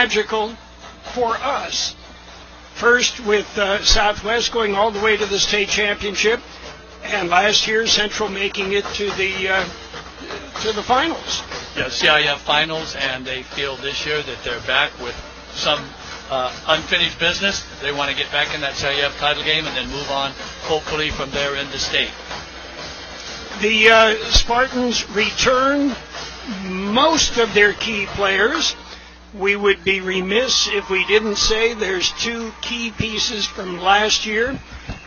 magical for us. First with Southwest going all the way to the state championship, and last year Central making it to the finals. Yeah, CIF finals, and they feel this year that they're back with some unfinished business. They want to get back in that CIF title game and then move on, hopefully, from there into state. The Spartans return most of their key players. We would be remiss if we didn't say there's two key pieces from last year,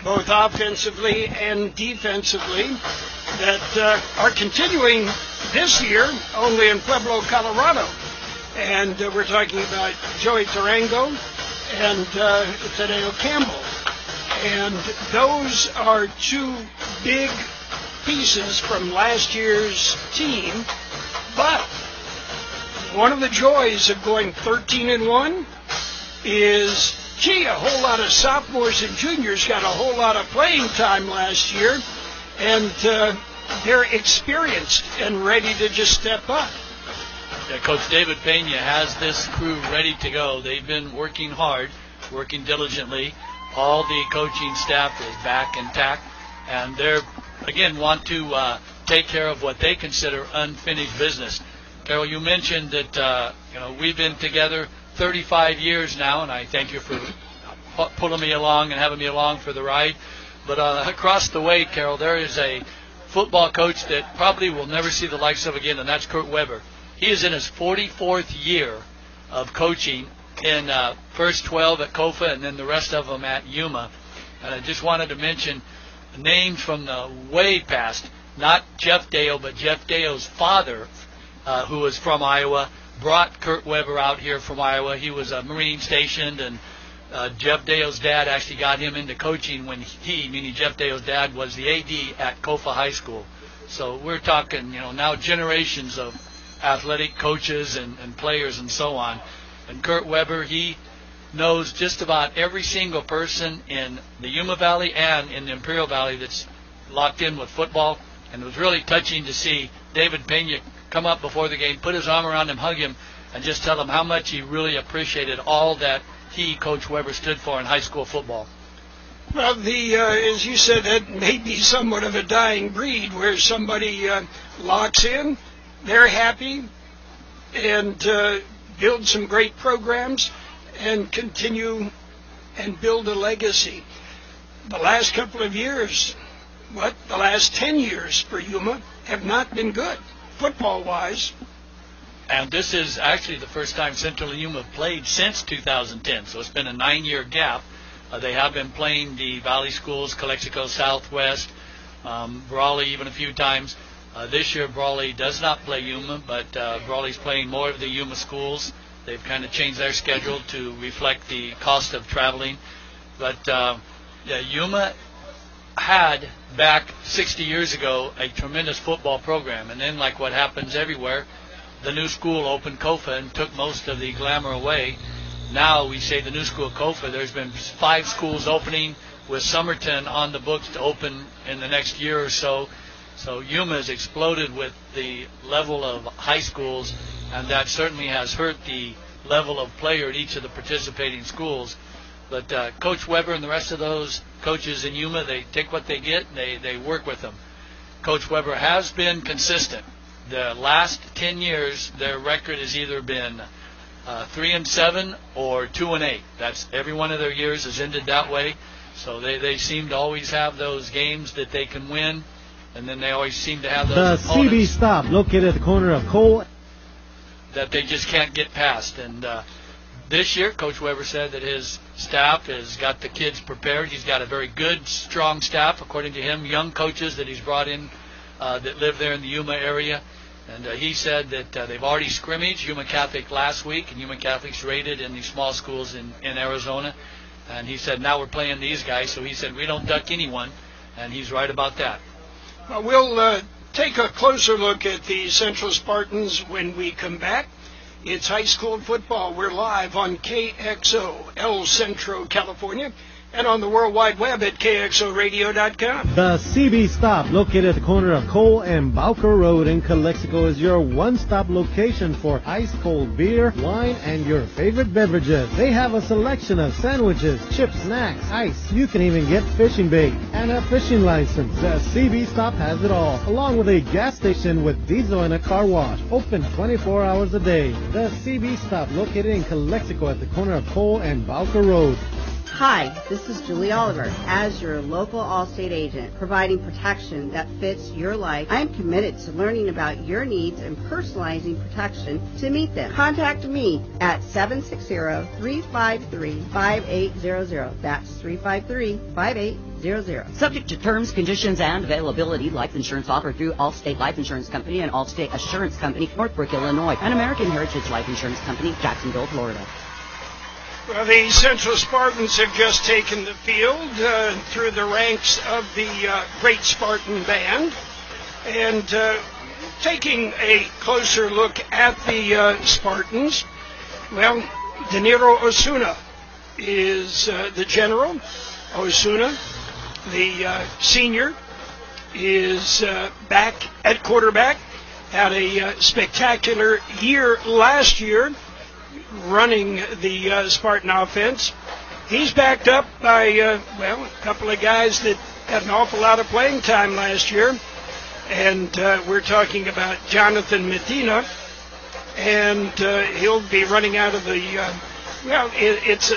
both offensively and defensively, that are continuing this year only in Pueblo, Colorado. And we're talking about Joey Tarango and Tadeo Campbell. And those are two big pieces from last year's team. But one of the joys of going 13-1 is, a whole lot of sophomores and juniors got a whole lot of playing time last year, and they're experienced and ready to just step up. Yeah, Coach David Pena has this crew ready to go. They've been working hard, working diligently. All the coaching staff is back intact, and they're, again, want to take care of what they consider unfinished business. Carol, you mentioned that we've been together 35 years now, and I thank you for pulling me along and having me along for the ride. But across the way, Carol, there is a football coach that probably will never see the likes of again, and that's Kurt Weber. He is in his 44th year of coaching in first 12 at KOFA and then the rest of them at Yuma. And I just wanted to mention names from the way past, not Jeff Dale, but Jeff Dale's father, who was from Iowa, brought Kurt Weber out here from Iowa. He was a Marine stationed, and Jeff Dale's dad actually got him into coaching when he, meaning Jeff Dale's dad, was the AD at KOFA High School. So we're talking, now generations of athletic coaches and players and so on. And Kurt Weber, he knows just about every single person in the Yuma Valley and in the Imperial Valley that's locked in with football. And it was really touching to see David Pena come up before the game, put his arm around him, hug him, and just tell him how much he really appreciated all that he, Coach Weber, stood for in high school football. Well, as you said, that may be somewhat of a dying breed where somebody locks in, they're happy, and build some great programs and continue and build a legacy. The last couple of years, the last 10 years for Yuma have not been good, football-wise. And this is actually the first time Central and Yuma have played since 2010, so it's been a 9-year gap. They have been playing the Valley schools, Calexico, Southwest, Brawley even a few times. This year Brawley does not play Yuma, but Brawley's playing more of the Yuma schools. They've kind of changed their schedule to reflect the cost of traveling. But Yuma had back 60 years ago a tremendous football program, and then like what happens everywhere, the new school opened KOFA and took most of the glamour away. Now we say the new school KOFA, there's been 5 schools opening with Somerton on the books to open in the next year or so. So Yuma has exploded with the level of high schools, and that certainly has hurt the level of player at each of the participating schools. But Coach Weber and the rest of those coaches in Yuma, they take what they get, they work with them. Coach Weber has been consistent. The last 10 years, their record has either been 3-7 or 2-8. That's every one of their years has ended that way. So they seem to always have those games that they can win, and then they always seem to have those the CB stop located at the corner of Cole that they just can't get past. And this year, Coach Weber said that his staff has got the kids prepared. He's got a very good, strong staff, according to him, young coaches that he's brought in that live there in the Yuma area. And he said that they've already scrimmaged Yuma Catholic last week, and Yuma Catholic's rated in these small schools in Arizona. And he said, now we're playing these guys. So he said, we don't duck anyone, and he's right about that. Well, we'll take a closer look at the Central Spartans when we come back. It's high school football. We're live on KXO, El Centro, California. and on the World Wide Web at KXORadio.com. The CB Stop, located at the corner of Cole and Bowker Road in Calexico, is your one-stop location for ice-cold beer, wine, and your favorite beverages. They have a selection of sandwiches, chips, snacks, ice. You can even get fishing bait and a fishing license. The CB Stop has it all, along with a gas station with diesel and a car wash. Open 24 hours a day. The CB Stop, located in Calexico at the corner of Cole and Bowker Road. Hi, this is Julie Oliver. As your local Allstate agent, providing protection that fits your life, I am committed to learning about your needs and personalizing protection to meet them. Contact me at 760-353-5800. That's 353-5800. Subject to terms, conditions, and availability. Life insurance offered through Allstate Life Insurance Company and Allstate Assurance Company, Northbrook, Illinois, and American Heritage Life Insurance Company, Jacksonville, Florida. Well, the Central Spartans have just taken the field through the ranks of the Great Spartan Band, and taking a closer look at the Spartans, well, Danilo Osuna is the general. Osuna, the senior, is back at quarterback. Had a spectacular year last year, running the Spartan offense. He's backed up by, a couple of guys that had an awful lot of playing time last year. And we're talking about Jonathan Medina. And he'll be running out of the, it's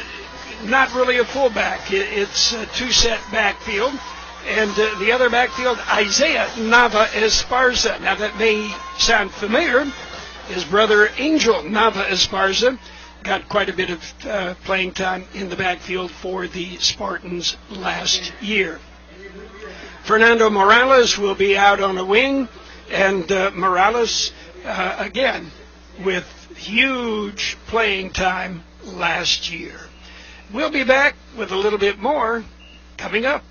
not really a fullback. It's a two-set backfield. And the other backfield, Isaiah Nava Esparza. Now, that may sound familiar. His brother, Angel Nava Esparza, got quite a bit of playing time in the backfield for the Spartans last year. Fernando Morales will be out on a wing, and Morales, again, with huge playing time last year. We'll be back with a little bit more coming up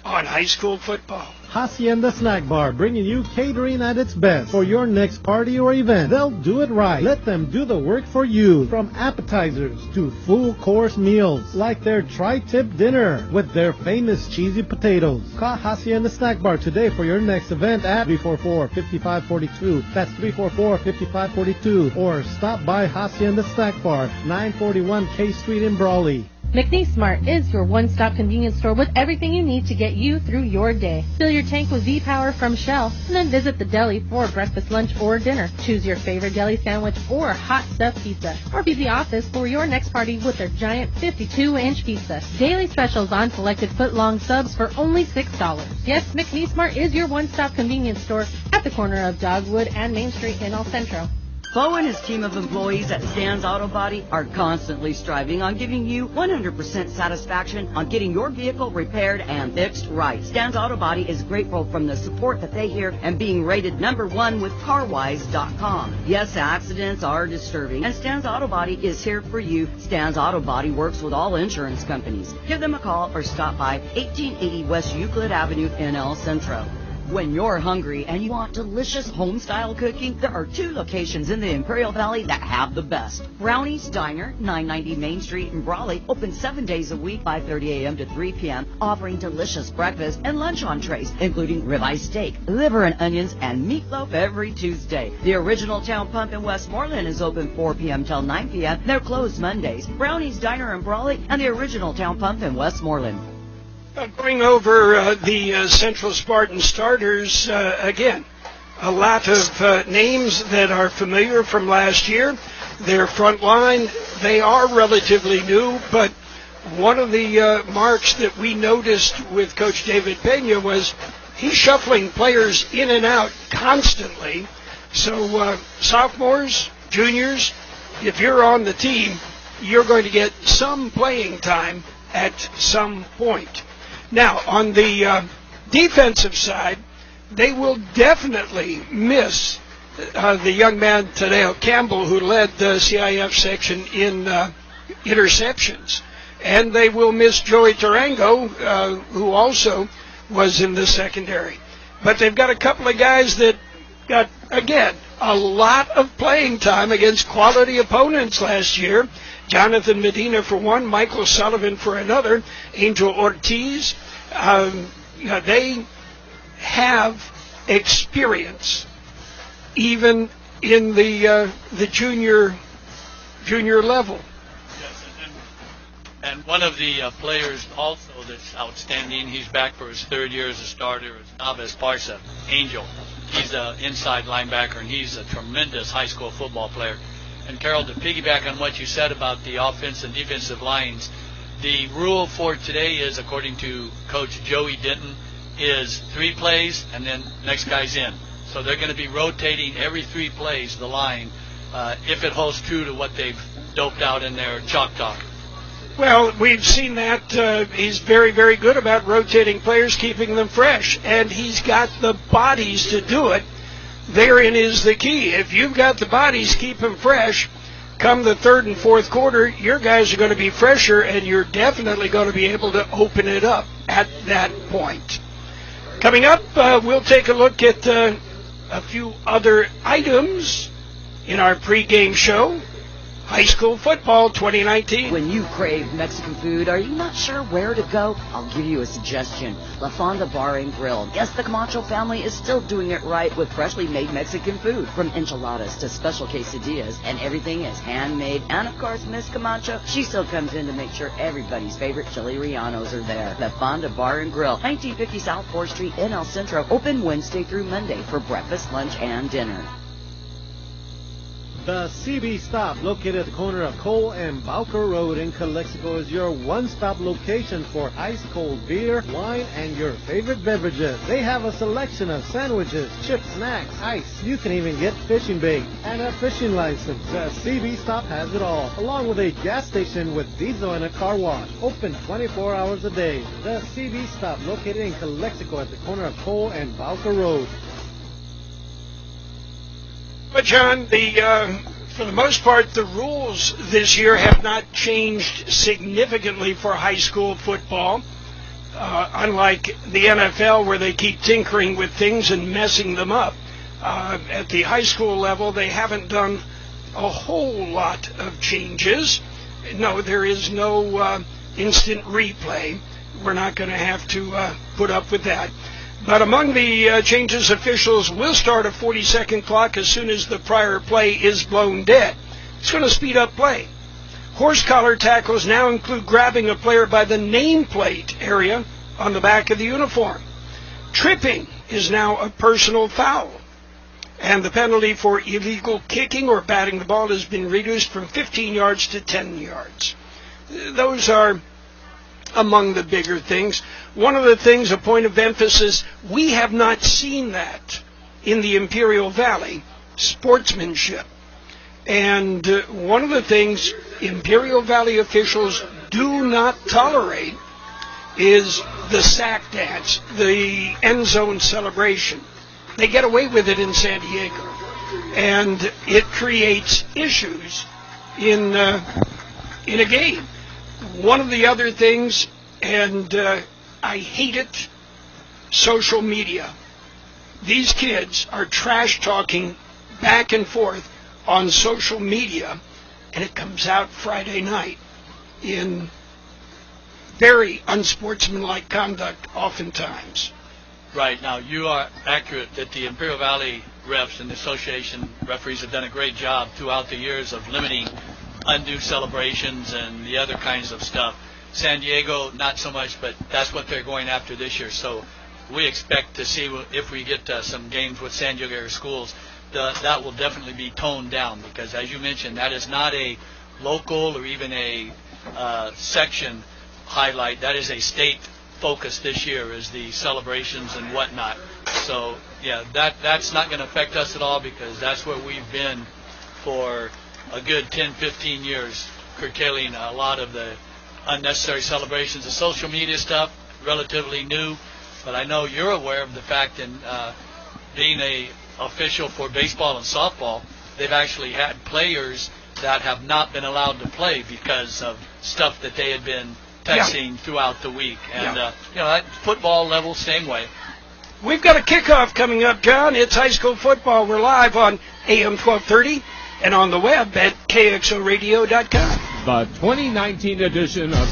on high school football. Hacienda Snack Bar, bringing you catering at its best for your next party or event. They'll do it right. Let them do the work for you. From appetizers to full course meals, like their tri-tip dinner with their famous cheesy potatoes. Call Hacienda Snack Bar today for your next event at 344-5542. That's 344-5542. Or stop by Hacienda Snack Bar, 941 K Street in Brawley. McNeese Smart is your one-stop convenience store with everything you need to get you through your day. Fill your tank with V-Power from Shell, and then visit the deli for breakfast, lunch, or dinner. Choose your favorite deli sandwich or hot stuffed pizza, or be the office for your next party with their giant 52-inch pizza. Daily specials on selected foot-long subs for only $6. Yes, McNeese Smart is your one-stop convenience store at the corner of Dogwood and Main Street in El Centro. Bo and his team of employees at Stan's Auto Body are constantly striving on giving you 100% satisfaction on getting your vehicle repaired and fixed right. Stan's Auto Body is grateful from the support that they hear and being rated #1 with CarWise.com. Yes, accidents are disturbing, and Stan's Auto Body is here for you. Stan's Auto Body works with all insurance companies. Give them a call or stop by 1880 West Euclid Avenue in El Centro. When you're hungry and you want delicious home-style cooking, there are 2 locations in the Imperial Valley that have the best. Brownie's Diner, 990 Main Street in Brawley, open 7 days a week, 5:30 a.m. to 3 p.m., offering delicious breakfast and lunch entrees, including ribeye steak, liver and onions, and meatloaf every Tuesday. The Original Town Pump in Westmoreland is open 4 p.m. till 9 p.m. They're closed Mondays. Brownie's Diner in Brawley and the Original Town Pump in Westmoreland. Going over the Central Spartan starters, again, a lot of names that are familiar from last year. Their front line, they are relatively new, but one of the marks that we noticed with Coach David Pena was he's shuffling players in and out constantly. So sophomores, juniors, if you're on the team, you're going to get some playing time at some point. Now, on the defensive side, they will definitely miss the young man, Tadeo Campbell, who led the CIF section in interceptions. And they will miss Joey Tarango, who also was in the secondary. But they've got a couple of guys that got, again, a lot of playing time against quality opponents last year. Jonathan Medina for one, Michael Sullivan for another, Angel Ortiz. They have experience, even in the junior level. Yes, and one of the players also that's outstanding, he's back for his third year as a starter, is Navis Parsa, Angel. He's an inside linebacker, and he's a tremendous high school football player. And, Carol, to piggyback on what you said about the offensive and defensive lines, the rule for today is, according to Coach Joey Denton, is 3 plays and then next guy's in. So they're going to be rotating every 3 plays the line if it holds true to what they've doped out in their chalk talk. Well, we've seen that. He's very, very good about rotating players, keeping them fresh, and he's got the bodies to do it. Therein is the key. If you've got the bodies, keep them fresh. Come the third and fourth quarter, your guys are going to be fresher, and you're definitely going to be able to open it up at that point. Coming up, we'll take a look at a few other items in our pregame show. High School Football 2019. When you crave Mexican food, are you not sure where to go? I'll give you a suggestion. La Fonda Bar and Grill. Yes, the Camacho family is still doing it right with freshly made Mexican food. From enchiladas to special quesadillas, and everything is handmade. And of course, Miss Camacho, she still comes in to make sure everybody's favorite chili rellenos are there. La Fonda Bar and Grill, 1950 South 4th Street in El Centro. Open Wednesday through Monday for breakfast, lunch, and dinner. The CB Stop, located at the corner of Cole and Bowker Road in Calexico, is your one-stop location for ice-cold beer, wine, and your favorite beverages. They have a selection of sandwiches, chips, snacks, ice. You can even get fishing bait and a fishing license. The CB Stop has it all, along with a gas station with diesel and a car wash. Open 24 hours a day. The CB Stop, located in Calexico at the corner of Cole and Bowker Road. But, John, for the most part, the rules this year have not changed significantly for high school football, unlike the NFL where they keep tinkering with things and messing them up. At the high school level, they haven't done a whole lot of changes. No, there is no instant replay. We're not going to have to put up with that. But among the changes, officials will start a 40-second clock as soon as the prior play is blown dead. It's going to speed up play. Horse collar tackles now include grabbing a player by the nameplate area on the back of the uniform. Tripping is now a personal foul. And the penalty for illegal kicking or batting the ball has been reduced from 15 yards to 10 yards. Those are among the bigger things. One of the things, a point of emphasis, we have not seen that in the Imperial Valley, sportsmanship. And one of the things Imperial Valley officials do not tolerate is the sack dance, the end zone celebration. They get away with it in San Diego. And it creates issues in a game. One of the other things, and I hate it, social media. These kids are trash talking back and forth on social media, and it comes out Friday night in very unsportsmanlike conduct oftentimes. Right. Now, you are accurate that the Imperial Valley refs and the association referees have done a great job throughout the years of limiting undue celebrations and the other kinds of stuff. San Diego, not so much, but that's what they're going after this year. So we expect to see if we get some games with San Diego area schools, that will definitely be toned down because, as you mentioned, that is not a local or even a section highlight. That is a state focus this year, is the celebrations and whatnot. So, yeah, that's not going to affect us at all because that's where we've been for a good 10, 15 years, curtailing a lot of the unnecessary celebrations. The social media stuff, relatively new, but I know you're aware of the fact in being a official for baseball and softball, they've actually had players that have not been allowed to play because of stuff that they had been texting throughout the week. And, at football level, same way. We've got a kickoff coming up, John. It's high school football. We're live on AM 1230 and on the web at KXORadio.com. The 2019 edition of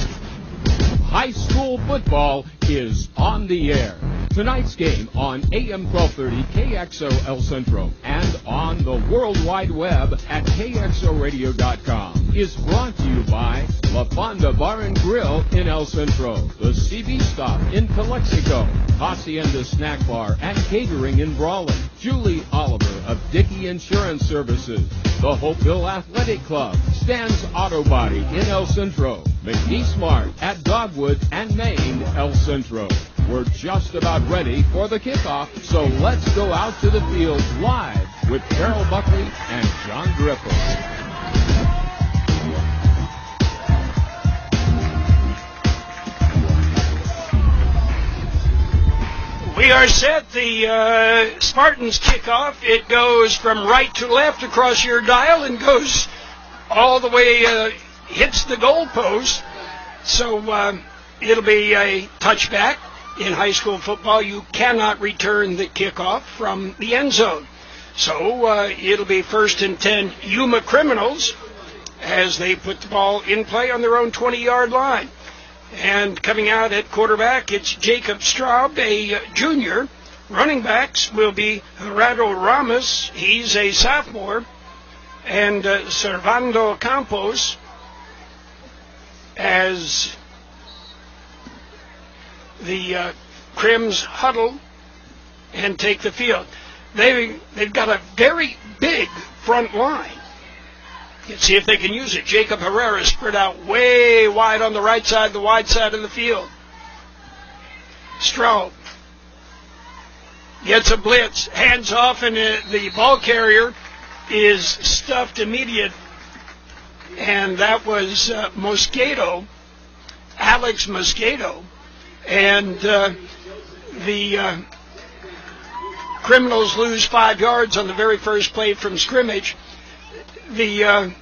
high school football is on the air. Tonight's game on AM 1230 KXO El Centro and on the World Wide Web at KXORadio.com is brought to you by La Fonda Bar and Grill in El Centro, the CB Stop in Calexico, Hacienda Snack Bar and Catering in Brawley, Julie Oliver of Dickey Insurance Services, the Hopeville Athletic Club, Stan's Auto Body in El Centro, McNeese Mart at Dogwood and Maine El Centro. We're just about ready for the kickoff, so let's go out to the field live with Carol Buckley and John Griffith. We are set. The Spartans kickoff. It goes from right to left across your dial and goes all the way, hits the goalpost. So it'll be a touchback. In high school football, you cannot return the kickoff from the end zone. So it'll be 1st and 10 Yuma Criminals as they put the ball in play on their own 20-yard line. And coming out at quarterback, it's Jacob Straub, a junior. Running backs will be Gerardo Ramos. He's a sophomore. And Servando Campos as the Crims huddle and take the field. They've got a very big front line. Let's see if they can use it. Jacob Herrera spread out way wide on the right side, the wide side of the field. Straub gets a blitz, hands off, and the ball carrier is stuffed immediate. And that was Mosquito, Alex Mosquito. And the Criminals lose 5 yards on the very first play from scrimmage. The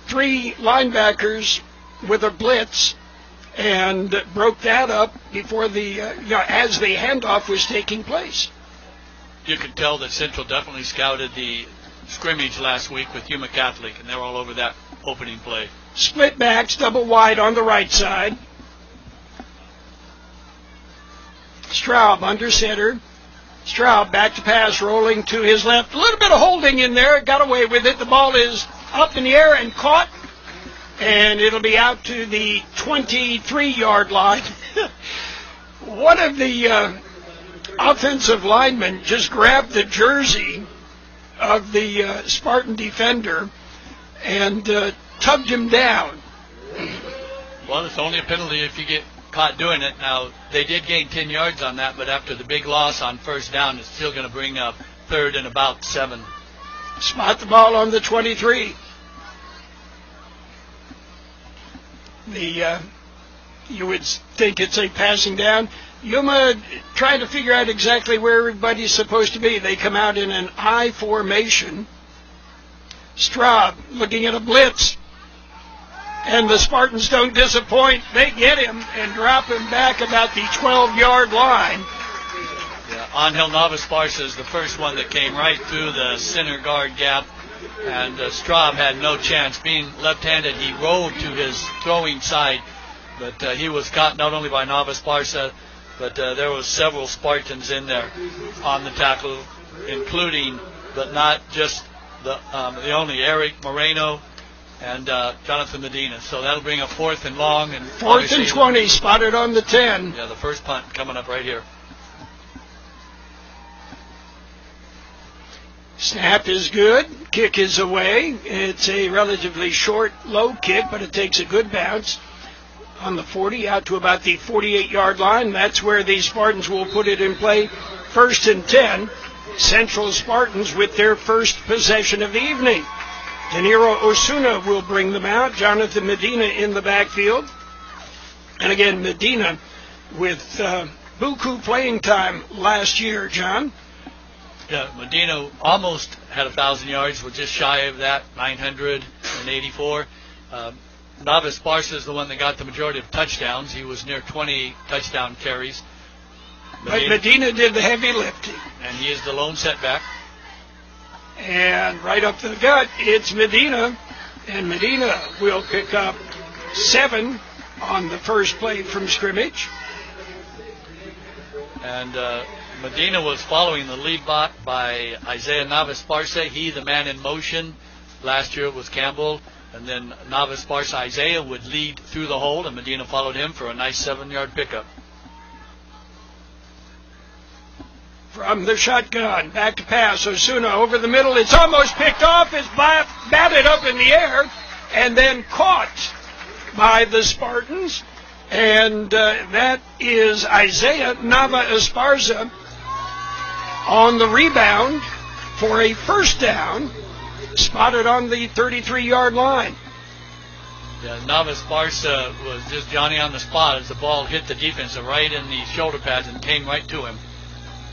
3 linebackers with a blitz and broke that up before as the handoff was taking place. You could tell that Central definitely scouted the scrimmage last week with Yuma Catholic, and they're all over that opening play. Split backs, double wide on the right side. Straub under center. Straub back to pass, rolling to his left. A little bit of holding in there. Got away with it. The ball is up in the air and caught. And it'll be out to the 23-yard line. One of the offensive linemen just grabbed the jersey of the Spartan defender and tugged him down. Well, it's only a penalty if you get caught doing it. Now, they did gain 10 yards on that, but after the big loss on first down, it's still going to bring up 3rd and about 7. Spot the ball on the 23. You would think it's a passing down. Yuma trying to figure out exactly where everybody's supposed to be. They come out in an I formation. Straub looking at a blitz. And the Spartans don't disappoint. They get him and drop him back about the 12-yard line. Yeah, Angel Navas-Barca is the first one that came right through the center guard gap. And Straub had no chance. Being left-handed, he rolled to his throwing side. But he was caught not only by Navas-Barca, but there was several Spartans in there on the tackle, including, but not just the only Eric Moreno and Jonathan Medina. So that'll bring a 4th and long. And 4th and 20, spotted on the 10. Yeah, the first punt coming up right here. Snap is good. Kick is away. It's a relatively short, low kick, but it takes a good bounce on the 40 out to about the 48-yard line. That's where the Spartans will put it in play. 1st and 10. Central Spartans with their first possession of the evening. De Niro Osuna will bring them out. Jonathan Medina in the backfield. And again, Medina with buku playing time last year, John. Yeah, Medina almost had 1,000 yards. We're just shy of that, 984. Navas-Barca is the one that got the majority of touchdowns. He was near 20 touchdown carries. But Medina did the heavy lifting. And he is the lone setback. And right up the gut, it's Medina. And Medina will pick up 7 on the first play from scrimmage. And Medina was following the lead block by Isaiah Navas-Sparsa. He, the man in motion. Last year it was Campbell. And then Navas-Sparsa, Isaiah, would lead through the hole, and Medina followed him for a nice 7-yard pickup. From the shotgun, back to pass. Osuna over the middle. It's almost picked off. It's batted up in the air and then caught by the Spartans. And that is Isaiah Nava-Esparza on the rebound for a first down, spotted on the 33-yard line. Yeah, Nava-Esparza was just Johnny on the spot as the ball hit the defense right in the shoulder pads and came right to him.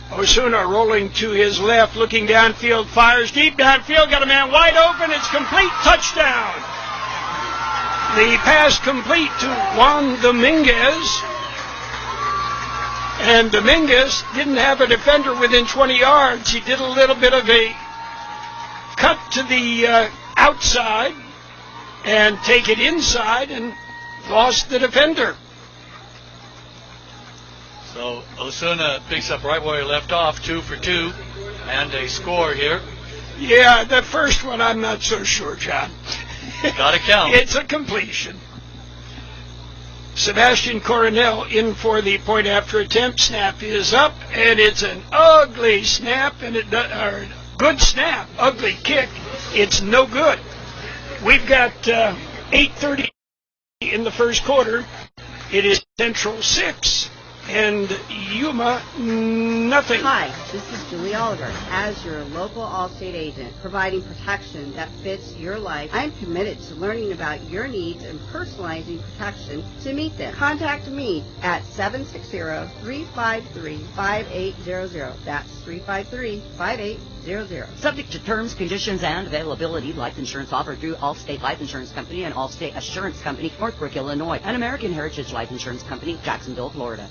Osuna rolling to his left, looking downfield, fires deep downfield, got a man wide open, it's complete, touchdown. The pass complete to Juan Dominguez. And Dominguez didn't have a defender within 20 yards. He did a little bit of a cut to the outside and take it inside and lost the defender. So Osuna picks up right where he left off, 2 for 2, and a score here. Yeah, the first one I'm not so sure, John. Gotta count. It's a completion. Sebastian Coronel in for the point after attempt. Snap is up, and it's an ugly snap, good snap, ugly kick. It's no good. We've got 8:30 in the first quarter. It is Centro 6. And Yuma, nothing. Hi, this is Julie Oliver. As your local Allstate agent, providing protection that fits your life, I'm committed to learning about your needs and personalizing protection to meet them. Contact me at 760-353-5800. That's 353-5800. Subject to terms, conditions, and availability. Life insurance offered through Allstate Life Insurance Company and Allstate Assurance Company, Northbrook, Illinois, and American Heritage Life Insurance Company, Jacksonville, Florida.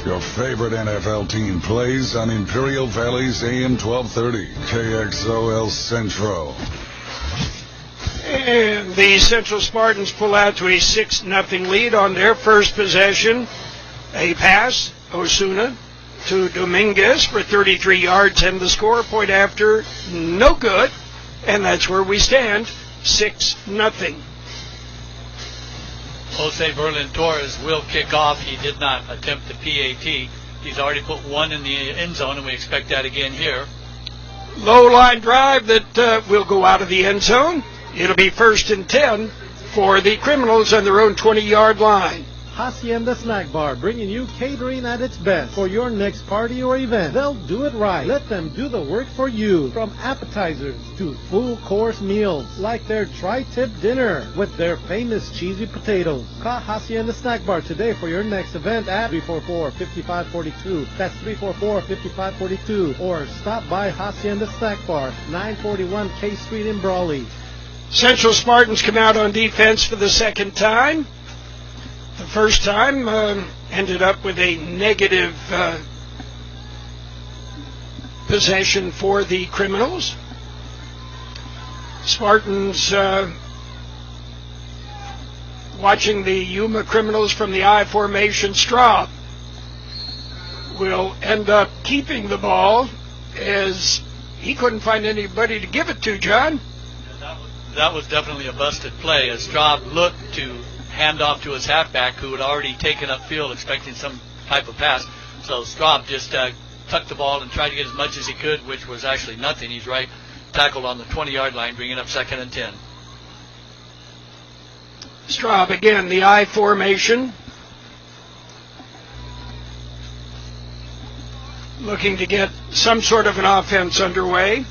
Your favorite NFL team plays on Imperial Valley's AM 1230, KXO El Centro. And the Central Spartans pull out to a 6-0 lead on their first possession. A pass, Osuna, to Dominguez for 33 yards, and the score, point after, no good. And that's where we stand, 6-0. Jose Berlin Torres will kick off. He did not attempt the PAT. He's already put 1 in the end zone, and we expect that again here. Low line drive that will go out of the end zone. It'll be 1st and 10 for the Criminals on their own 20-yard line. Hacienda Snack Bar, bringing you catering at its best for your next party or event. They'll do it right. Let them do the work for you. From appetizers to full course meals, like their tri-tip dinner with their famous cheesy potatoes. Call Hacienda Snack Bar today for your next event at 344-5542. That's 344-5542. Or stop by Hacienda Snack Bar, 941 K Street in Brawley. Central Spartans come out on defense for the second time. The first time ended up with a negative possession for the Criminals. Spartans watching the Yuma Criminals from the I formation. Straub will end up keeping the ball as he couldn't find anybody to give it to, John. That was definitely a busted play as Straub looked to hand off to his halfback who had already taken up field expecting some type of pass. So Straub just tucked the ball and tried to get as much as he could, which was actually nothing. He's right tackled on the 20-yard line, bringing up 2nd and 10. Straub again, the I formation. Looking to get some sort of an offense underway.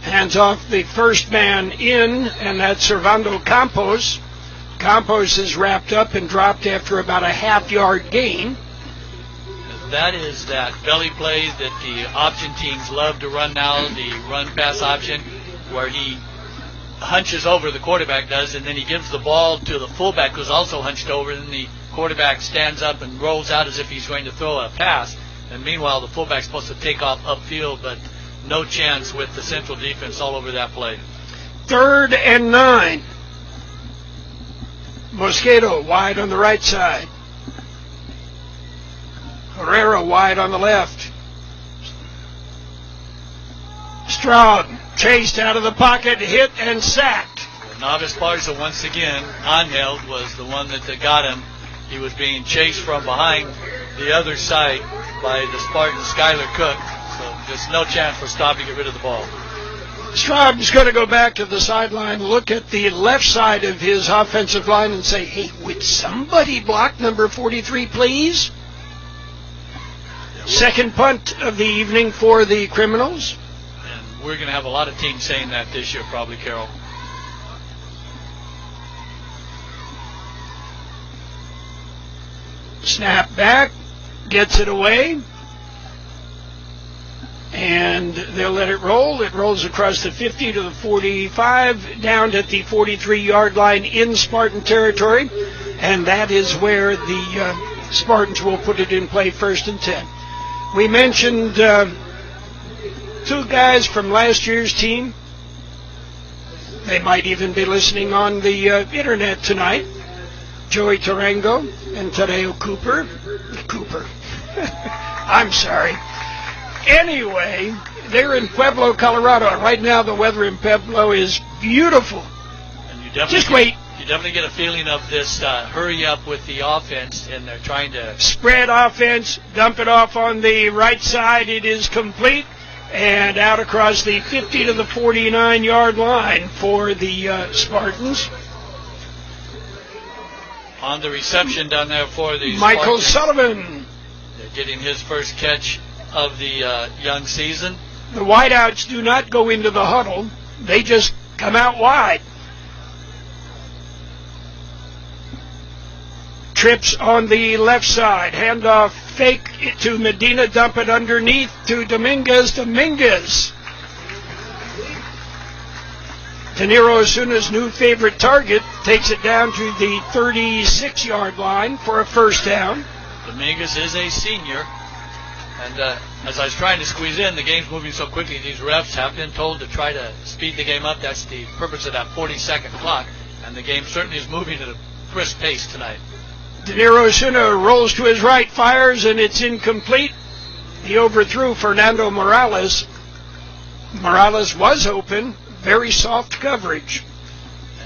Hands off the first man in, and that's Servando Campos. Campos is wrapped up and dropped after about a half-yard gain. That is that belly play that the option teams love to run now, the run-pass option, where he hunches over, the quarterback does, and then he gives the ball to the fullback who's also hunched over, and the quarterback stands up and rolls out as if he's going to throw a pass. And meanwhile, the fullback's supposed to take off upfield, but no chance with the Central defense all over that play. 3rd and 9. Mosquito wide on the right side. Herrera wide on the left. Stroud chased out of the pocket, hit and sacked. Novice Barza once again, Angel was the one that got him. He was being chased from behind the other side by the Spartan Skylar Cook. So just no chance for Staub to get rid of the ball. Stroud's going to go back to the sideline, look at the left side of his offensive line and say, hey, would somebody block number 43, please? Second punt of the evening for the Criminals. And we're going to have a lot of teams saying that this year, probably, Carol. Snap back, gets it away, and they'll let it roll. It rolls across the 50 to the 45, down at the 43-yard line in Spartan territory, and that is where the Spartans will put it in play, 1st and 10. We mentioned 2 guys from last year's team. They might even be listening on the internet tonight. Joey Tarango and Tadeo Cooper. I'm sorry. Anyway, they're in Pueblo, Colorado. Right now, the weather in Pueblo is beautiful. And you just wait. You definitely get a feeling of this hurry up with the offense, and they're trying to spread offense, dump it off on the right side. It is complete, and out across the 50 to the 49-yard line for the Spartans. On the reception down there for the Michael Spartans. Sullivan. They're getting his first catch of the young season. The wideouts do not go into the huddle. They just come out wide. Trips on the left side. Handoff fake to Medina. Dump it underneath to Dominguez. De Niro Osuna's new favorite target takes it down to the 36-yard line for a first down. Dominguez is a senior. And as I was trying to squeeze in, the game's moving so quickly, these refs have been told to try to speed the game up. That's the purpose of that 40-second clock. And the game certainly is moving at a brisk pace tonight. De Niro Osuna rolls to his right, fires, and it's incomplete. He overthrew Fernando Morales. Morales was open. Very soft coverage.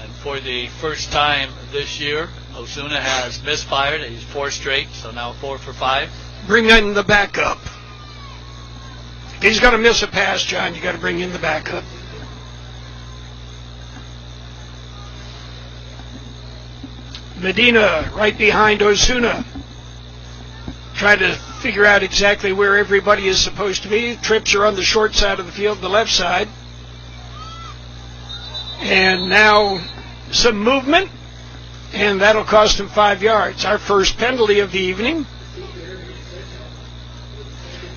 And for the first time this year, Osuna has misfired. He's 4 straight, so now 4 for 5. Bring in the backup. If he's going to miss a pass, John, you got to bring in the backup. Medina right behind Osuna. Trying to figure out exactly where everybody is supposed to be. Trips are on the short side of the field, the left side. And now some movement, and that'll cost him 5 yards. Our first penalty of the evening.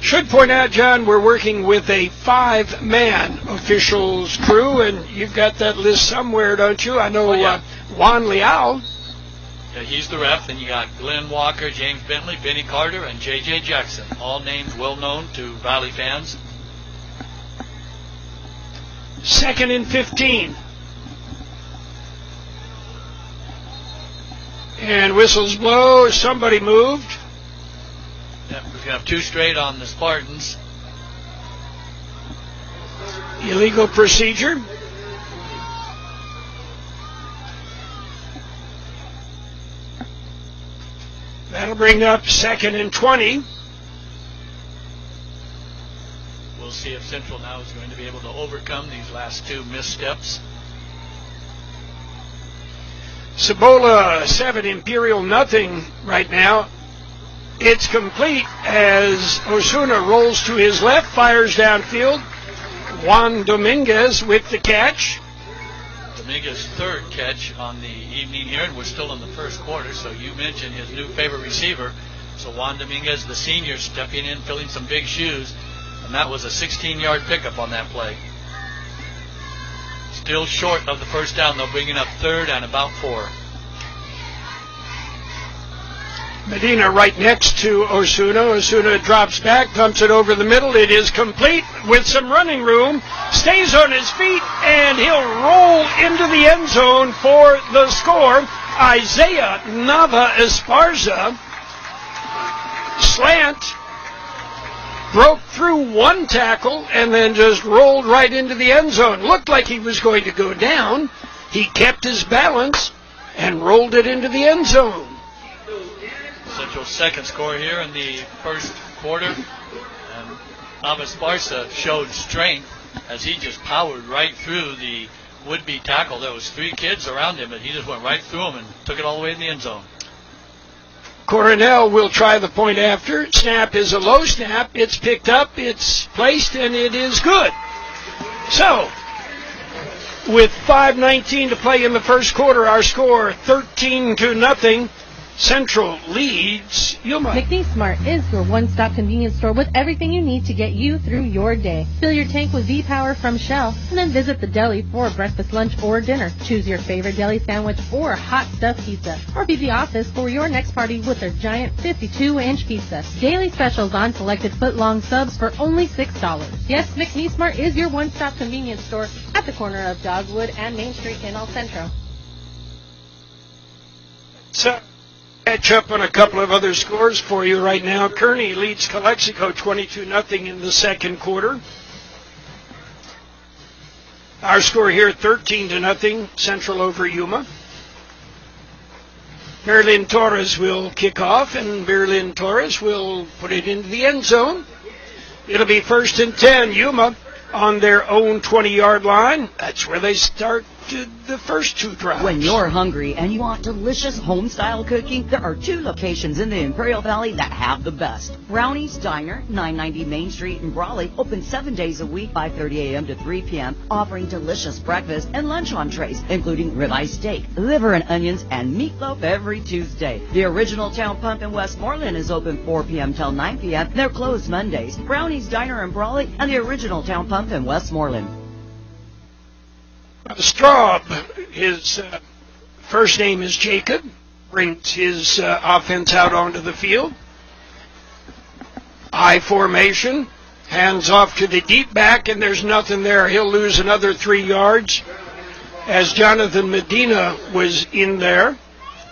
Should point out, John, we're working with a 5-man officials crew, and you've got that list somewhere, don't you? I know Juan Leal. Yeah, he's the ref. Then you got Glenn Walker, James Bentley, Benny Carter, and J.J. Jackson. All names well known to Valley fans. 2nd and 15. And whistles blow. Somebody moved. Yep, we're going to have 2 straight on the Spartans. Illegal procedure. That'll bring up 2nd and 20. We'll see if Central now is going to be able to overcome these last 2 missteps. Cibola 7, Imperial nothing right now. It's complete as Osuna rolls to his left, fires downfield. Juan Dominguez with the catch. Dominguez's 3rd catch on the evening here, and we're still in the first quarter, so you mentioned his new favorite receiver. So Juan Dominguez, the senior, stepping in, filling some big shoes, and that was a 16-yard pickup on that play. Still short of the first down, though, bringing up 3rd and about 4. Medina right next to Osuna. Osuna drops back, dumps it over the middle. It is complete with some running room. Stays on his feet, and he'll roll into the end zone for the score. Isaiah Nava Esparza slant, broke through one tackle, and then just rolled right into the end zone. Looked like he was going to go down. He kept his balance and rolled it into the end zone. Central's second score here in the first quarter. And Nava Esparza showed strength as he just powered right through the would-be tackle. There was 3 kids around him, and he just went right through them and took it all the way in the end zone. Coronel will try the point after. Snap is a low snap. It's picked up, it's placed, and it is good. So, with 5:19 to play in the first quarter, our score 13-0. Central leads Yuma. McNeesmart is your one-stop convenience store with everything you need to get you through your day. Fill your tank with V-Power from Shell, and then visit the deli for breakfast, lunch, or dinner. Choose your favorite deli sandwich or hot stuffed pizza, or be the office for your next party with their giant 52-inch pizza. Daily specials on selected foot-long subs for only $6. Yes, McNeesmart is your one-stop convenience store at the corner of Dogwood and Main Street in El Centro. So, catch up on a couple of other scores for you right now. Kearney leads Calexico 22-0 in the second quarter. Our score here 13-0, Central over Yuma. Berlin Torres will kick off, and Berlin Torres will put it into the end zone. It'll be 1st and 10, Yuma on their own 20-yard line. That's where they start the first 2 drives. When you're hungry and you want delicious home-style cooking, there are 2 locations in the Imperial Valley that have the best. Brownie's Diner, 990 Main Street in Brawley, open 7 days a week, 5:30 a.m. to 3 p.m., offering delicious breakfast and lunch entrees, including ribeye steak, liver and onions, and meatloaf every Tuesday. The Original Town Pump in Westmoreland is open 4 p.m. till 9 p.m. They're closed Mondays. Brownie's Diner in Brawley and the Original Town Pump in Westmoreland. Straub, his first name is Jacob, brings his offense out onto the field. I formation, hands off to the deep back, and there's nothing there. He'll lose another 3 yards as Jonathan Medina was in there.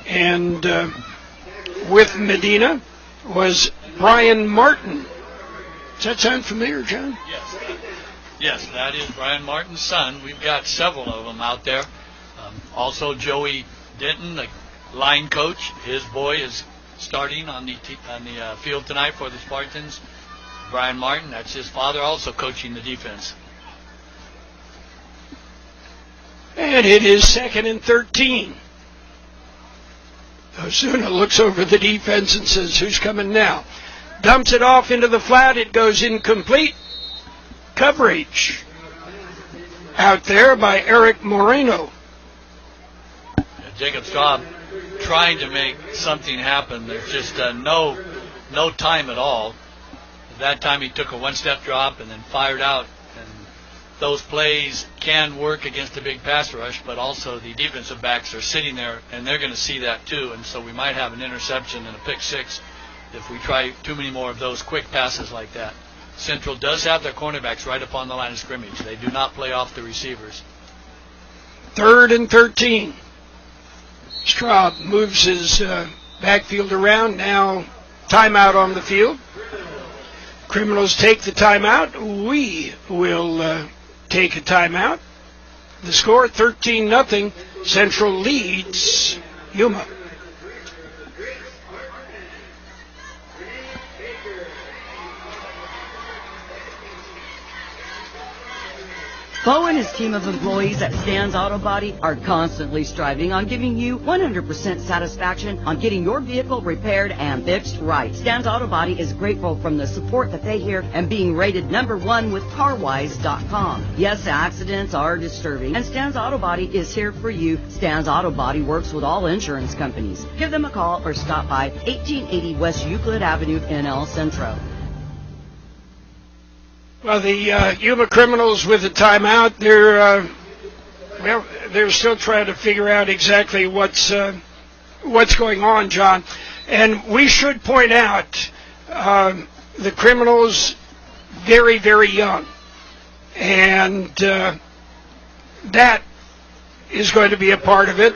And with Medina was Brian Martin. Does that sound familiar, John? Yes. Yes, that is Brian Martin's son. We've got several of them out there. Also, Joey Denton, the line coach. His boy is starting on the field tonight for the Spartans. Brian Martin, that's his father, also coaching the defense. And it is 2nd and 13. Osuna looks over the defense and says, who's coming now? Dumps it off into the flat. It goes incomplete. Coverage out there by Eric Moreno. Jacob Straub trying to make something happen. There's just no time at all. That time he took a one-step drop and then fired out. And those plays can work against a big pass rush, but also the defensive backs are sitting there, and they're going to see that too. And so we might have an interception and a pick 6 if we try too many more of those quick passes like that. Central does have their cornerbacks right up on the line of scrimmage. They do not play off the receivers. 3rd and 13. Straub moves his backfield around. Now timeout on the field. Criminals take the timeout. We will take a timeout. The score 13-0. Central leads Yuma. Bo and his team of employees at Stan's Auto Body are constantly striving on giving you 100% satisfaction on getting your vehicle repaired and fixed right. Stan's Auto Body is grateful from the support that they hear and being rated #1 with CarWise.com. Yes, accidents are disturbing, and Stan's Auto Body is here for you. Stan's Auto Body works with all insurance companies. Give them a call or stop by 1880 West Euclid Avenue in El Centro. Well, the Yuma Criminals with a timeout, they're still trying to figure out exactly what's going on, John. And we should point out the Criminals, very, very young. And that is going to be a part of it.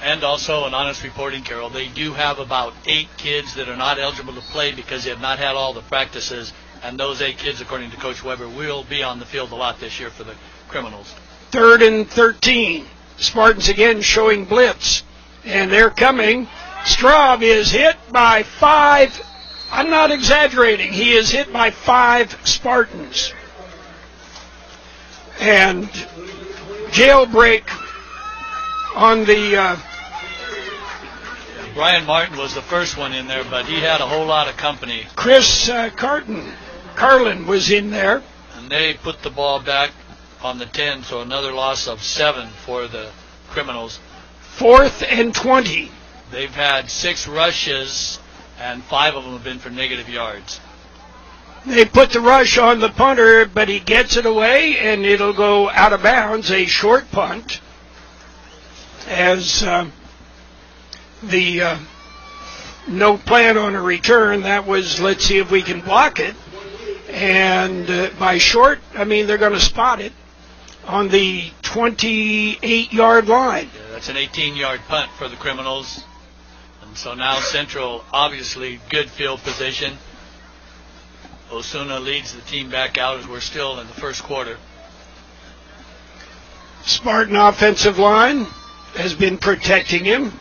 And also an honest reporting, Carol, they do have about 8 kids that are not eligible to play because they have not had all the practices. And those 8 kids, according to Coach Weber, will be on the field a lot this year for the Criminals. 3rd and 13. Spartans again showing blitz. And they're coming. Straub is hit by 5. I'm not exaggerating. He is hit by 5 Spartans. And jailbreak on the... Brian Martin was the first one in there, but he had a whole lot of company. Chris Carlin was in there. And they put the ball back on the 10, so another loss of 7 for the Criminals. 4th and 20. They've had 6 rushes, and 5 of them have been for negative yards. They put the rush on the punter, but he gets it away, and it'll go out of bounds, a short punt, as the no plan on a return. That was, let's see if we can block it. And by short, I mean they're going to spot it on the 28-yard line. Yeah, that's an 18-yard punt for the Criminals. And so now Central, obviously good field position. Osuna leads the team back out as we're still in the first quarter. Spartan offensive line has been protecting him.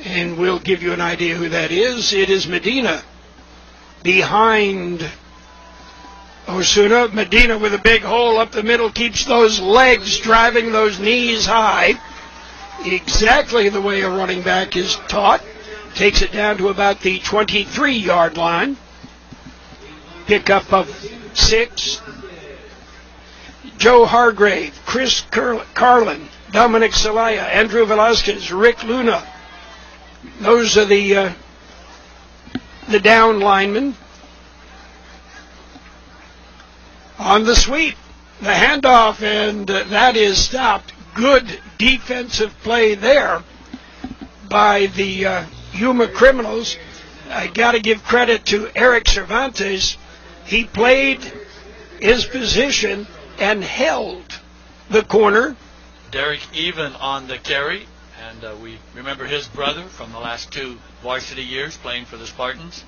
And we'll give you an idea who that is. It is Medina behind Osuna. Medina with a big hole up the middle, keeps those legs driving those knees high. Exactly the way a running back is taught. Takes it down to about the 23-yard line. Pickup of 6. Joe Hargrave, Chris Carlin, Dominic Celaya, Andrew Velasquez, Rick Luna. Those are the down linemen. On the sweep, the handoff, and that is stopped. Good defensive play there by the Yuma Criminals. I got to give credit to Eric Cervantes. He played his position and held the corner. Derek Even on the carry. And we remember his brother from the last 2 varsity years playing for the Spartans.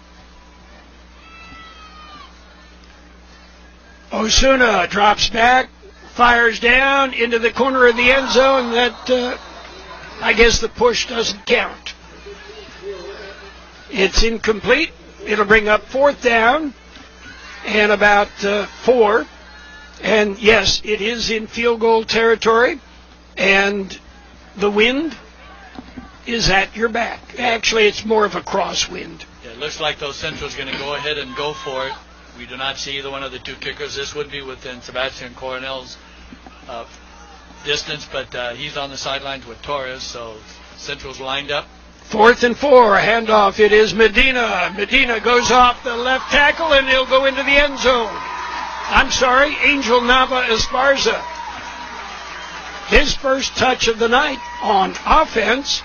Osuna drops back, fires down into the corner of the end zone. That, I guess the push doesn't count. It's incomplete. It'll bring up 4th down and about 4. And yes, it is in field goal territory. And the wind is at your back. Actually, it's more of a crosswind. Yeah, it looks like those Central's going to go ahead and go for it. We do not see either one of the 2 kickers. This would be within Sebastian Coronel's distance, but he's on the sidelines with Torres, so Central's lined up. 4th and 4, a handoff. It is Medina. Medina goes off the left tackle, and he'll go into the end zone. I'm sorry, Angel Nava Esparza. His first touch of the night on offense,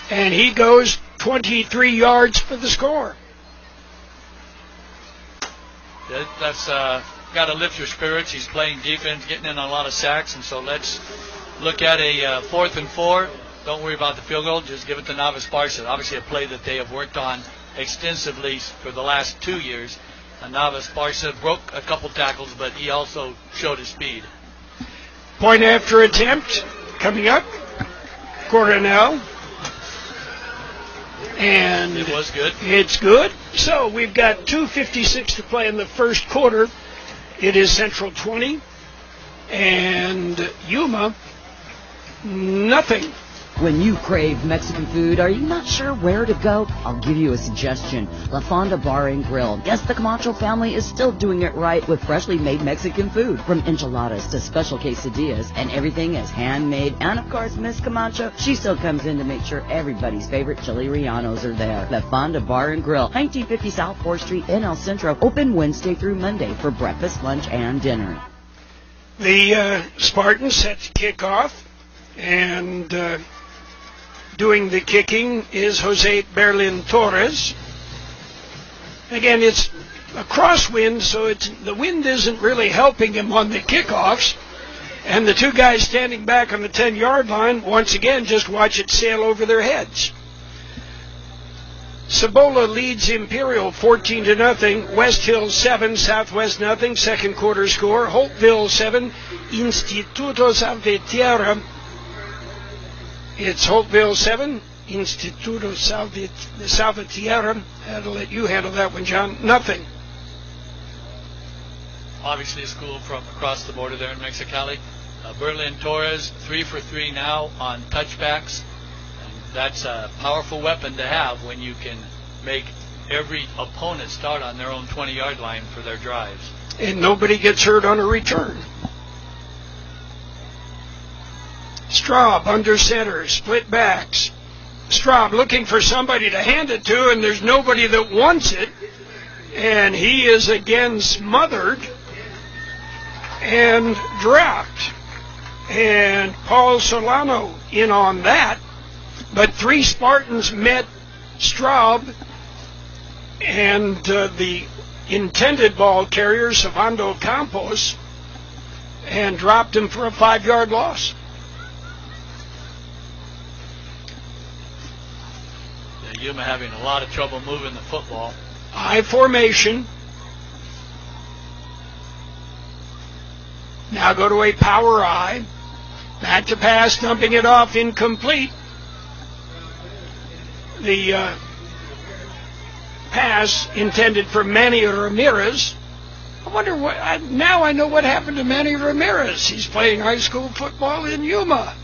and he goes 23 yards for the score. That's got to lift your spirits. He's playing defense, getting in a lot of sacks, and so let's look at a 4th and 4. Don't worry about the field goal. Just give it to Nava Esparza. Obviously a play that they have worked on extensively for the last 2 years. And Nava Esparza broke a couple tackles, but he also showed his speed. Point after attempt coming up. Coronel. And it was good. It's good. So we've got 2:56 to play in the first quarter. It is Central 20 and Yuma nothing. When you crave Mexican food, are you not sure where to go? I'll give you a suggestion. La Fonda Bar and Grill. Yes, the Camacho family is still doing it right with freshly made Mexican food. From enchiladas to special quesadillas, and everything is handmade. And of course, Miss Camacho, she still comes in to make sure everybody's favorite chili rellenos are there. La Fonda Bar and Grill, 1950 South 4th Street in El Centro. Open Wednesday through Monday for breakfast, lunch, and dinner. The Spartans set to kick off, and Doing the kicking is Jose Berlin Torres. Again, it's a crosswind, so the wind isn't really helping him on the kickoffs. And the two guys standing back on the 10-yard line, once again, just watch it sail over their heads. Cibola leads Imperial 14-0. West Hill 7, Southwest nothing. Second quarter score. Holtville 7, Instituto Salvatierra. It's Holtville 7, Instituto Salvatierra. I'll let you handle that one, John. Nothing. Obviously a school from across the border there in Mexicali. Berlin Torres, 3 for 3 now on touchbacks. And that's a powerful weapon to have when you can make every opponent start on their own 20-yard line for their drives. And nobody gets hurt on a return. Straub under center, split backs. Straub looking for somebody to hand it to, and there's nobody that wants it. And he is again smothered and dropped. And Paul Solano in on that. But 3 Spartans met Straub and the intended ball carrier, Savando Campos, and dropped him for a 5-yard loss. Yuma having a lot of trouble moving the football. I formation. Now go to a power I. Back to pass, dumping it off, incomplete. The pass intended for Manny Ramirez. I wonder what. Now I know what happened to Manny Ramirez. He's playing high school football in Yuma.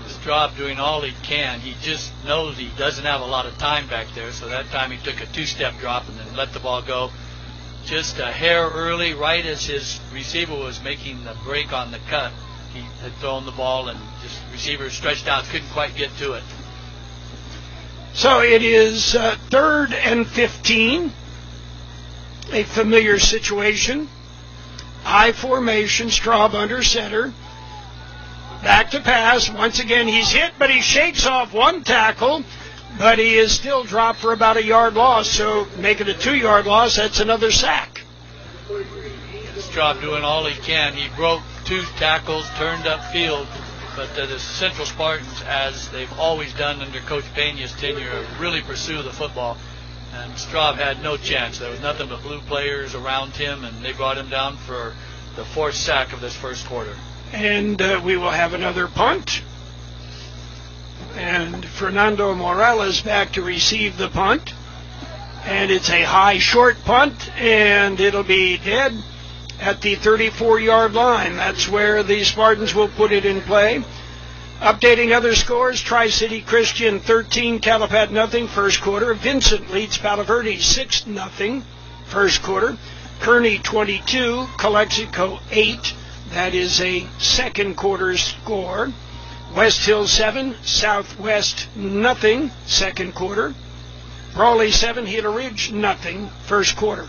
Straub doing all he can. He just knows he doesn't have a lot of time back there, so that time he took a 2-step drop and then let the ball go just a hair early, right as his receiver was making the break on the cut. He had thrown the ball and just receiver stretched out, couldn't quite get to it. So it is 3rd and 15, a familiar situation. I formation, Straub under center. Back to pass. Once again, he's hit, but he shakes off one tackle, but he is still dropped for about a yard loss. So make it a 2-yard loss. That's another sack. Straub doing all he can. He broke 2 tackles, turned upfield, but the Central Spartans, as they've always done under Coach Peña's tenure, really pursue the football. And Straub had no chance. There was nothing but blue players around him, and they brought him down for the 4th sack of this first quarter. And we will have another punt. And Fernando Morales back to receive the punt. And it's a high short punt, and it'll be dead at the 34-yard line. That's where the Spartans will put it in play. Updating other scores, Tri-City Christian 13, Calapat nothing, first quarter. Vincent leads Palo Verde 6-0, first quarter. Kearney 22, Calexico 8. That is a second quarter score. West Hill 7, Southwest nothing, second quarter. Brawley 7, Gila Ridge nothing, first quarter.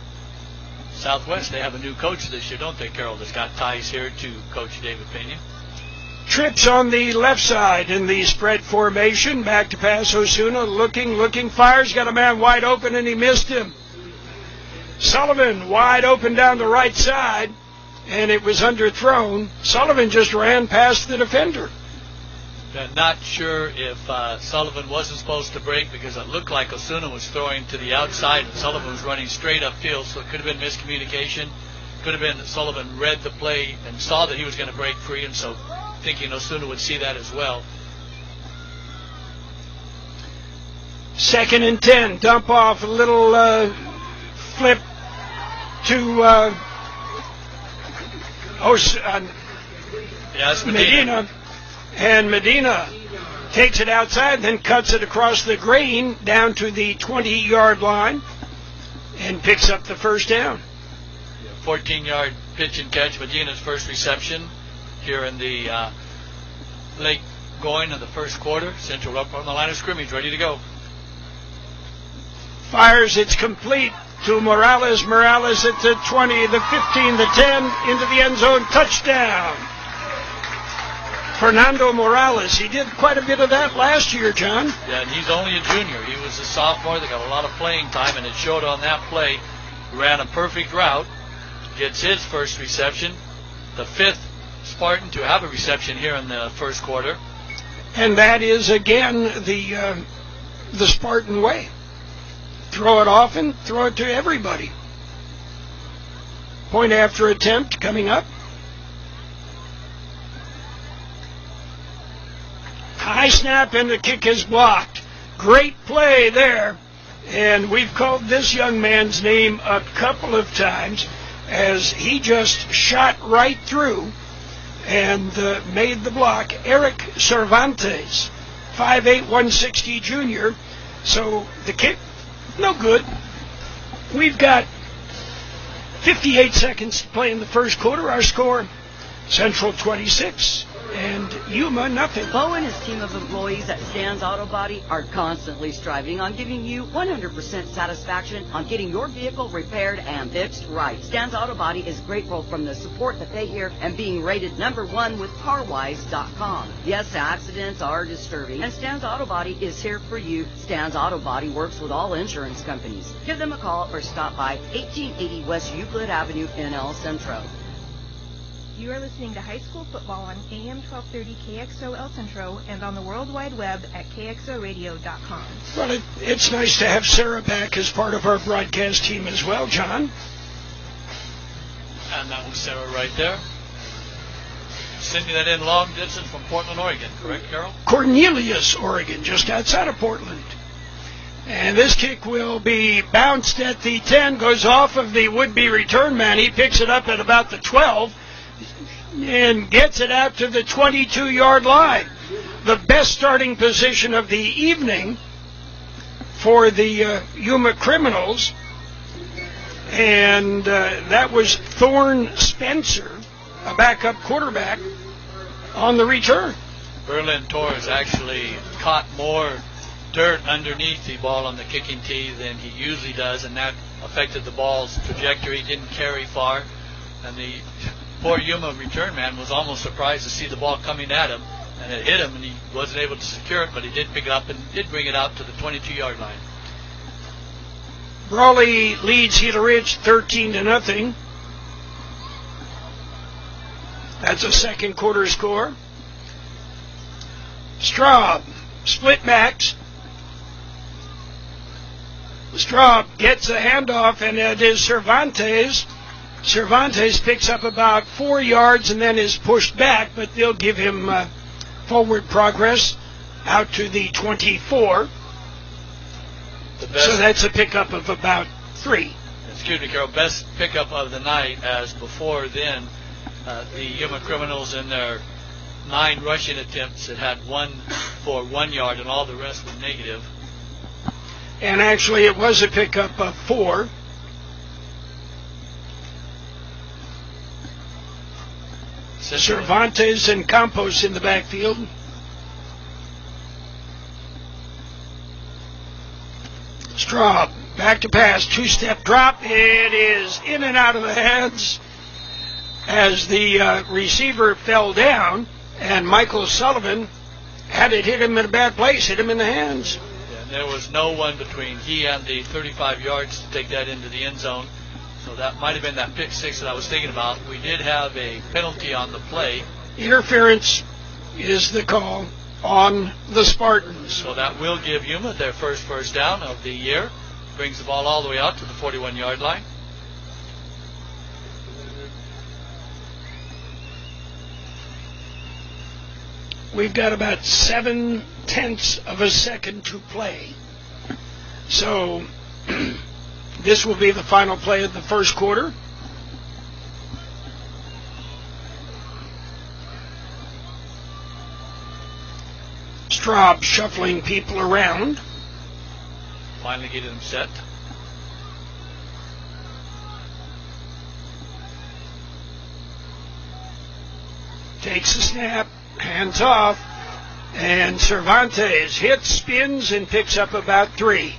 Southwest, they have a new coach this year, don't they, Carol? That's got ties here to Coach David Peña. Trips on the left side in the spread formation. Back to pass, Osuna looking, fires, got a man wide open, and he missed him. Sullivan wide open down the right side, and it was underthrown. Sullivan just ran past the defender. Not sure if Sullivan wasn't supposed to break, because it looked like Osuna was throwing to the outside and Sullivan was running straight upfield, so it could have been miscommunication. Could have been that Sullivan read the play and saw that he was going to break free, and so thinking Osuna would see that as well. 2nd and 10, dump off, a little flip to Medina. And Medina takes it outside, then cuts it across the green down to the 20-yard line and picks up the first down. 14-yard pitch and catch, Medina's first reception here in the late going of the first quarter. Central up on the line of scrimmage, ready to go. Fires, it's complete to Morales. Morales at the 20, the 15, the 10, into the end zone, touchdown. Fernando Morales. He did quite a bit of that last year, John. Yeah, and he's only a junior. He was a sophomore. They got a lot of playing time, and it showed on that play. Ran a perfect route, gets his first reception, the fifth Spartan to have a reception here in the first quarter. And that is, again, the Spartan way. Throw it often, throw it to everybody. Point after attempt coming up. High snap and the kick is blocked. Great play there. And we've called this young man's name a couple of times as he just shot right through and made the block. Eric Cervantes, 5'8", 160 junior. So the kick, no good. We've got 58 seconds to play in the first quarter. Our score, Centro 26 and Yuma nothing. Bo and his team of employees at Stan's Auto Body are constantly striving on giving you 100% satisfaction on getting your vehicle repaired and fixed right. Stan's Auto Body is grateful from the support that they hear and being rated #1 with CarWise.com. Yes, accidents are disturbing, and Stan's Auto Body is here for you. Stan's Auto Body works with all insurance companies. Give them a call or stop by 1880 West Euclid Avenue in El Centro. You are listening to high school football on AM 1230 KXO El Centro and on the World Wide Web at KXORadio.com. Well, it's nice to have Sarah back as part of our broadcast team as well, John. And that was Sarah right there. Sending that in long distance from Portland, Oregon. Correct, Carol? Cornelius, Oregon, just outside of Portland. And this kick will be bounced at the 10, goes off of the would-be return man. He picks it up at about the 12. And gets it out to the 22-yard line. The best starting position of the evening for the Yuma Criminals. And that was Thorne Spencer, a backup quarterback, on the return. Berlin Torres actually caught more dirt underneath the ball on the kicking tee than he usually does, and that affected the ball's trajectory. Didn't carry far, and the poor Yuma return man was almost surprised to see the ball coming at him, and it hit him, and he wasn't able to secure it, but he did pick it up and did bring it out to the 22-yard line. Brawley leads Gila Ridge 13-0. That's a second quarter score. Straub, split backs. Straub gets a handoff, and it is Cervantes. Cervantes picks up about 4 yards and then is pushed back, but they'll give him forward progress out to the 24. So that's a pickup of about 3. Excuse me, Carol. Best pickup of the night, as before then, the Yuma Criminals in their 9 rushing attempts had 1 for 1 yard, and all the rest were negative. And actually it was a pickup of 4. Cervantes and Campos in the backfield. Straub, back to pass, 2-step drop. It is in and out of the hands as the receiver fell down, and Michael Sullivan had it hit him in a bad place, hit him in the hands. Yeah, and there was no one between he and the 35 yards to take that into the end zone. So that might have been that pick 6 that I was thinking about. We did have a penalty on the play. Interference is the call on the Spartans. So that will give Yuma their first down of the year. Brings the ball all the way out to the 41-yard line. We've got about 0.7 of a second to play. So this will be the final play of the first quarter. Straub shuffling people around. Finally getting them set. Takes the snap, hands off, and Cervantes hits, spins, and picks up about 3.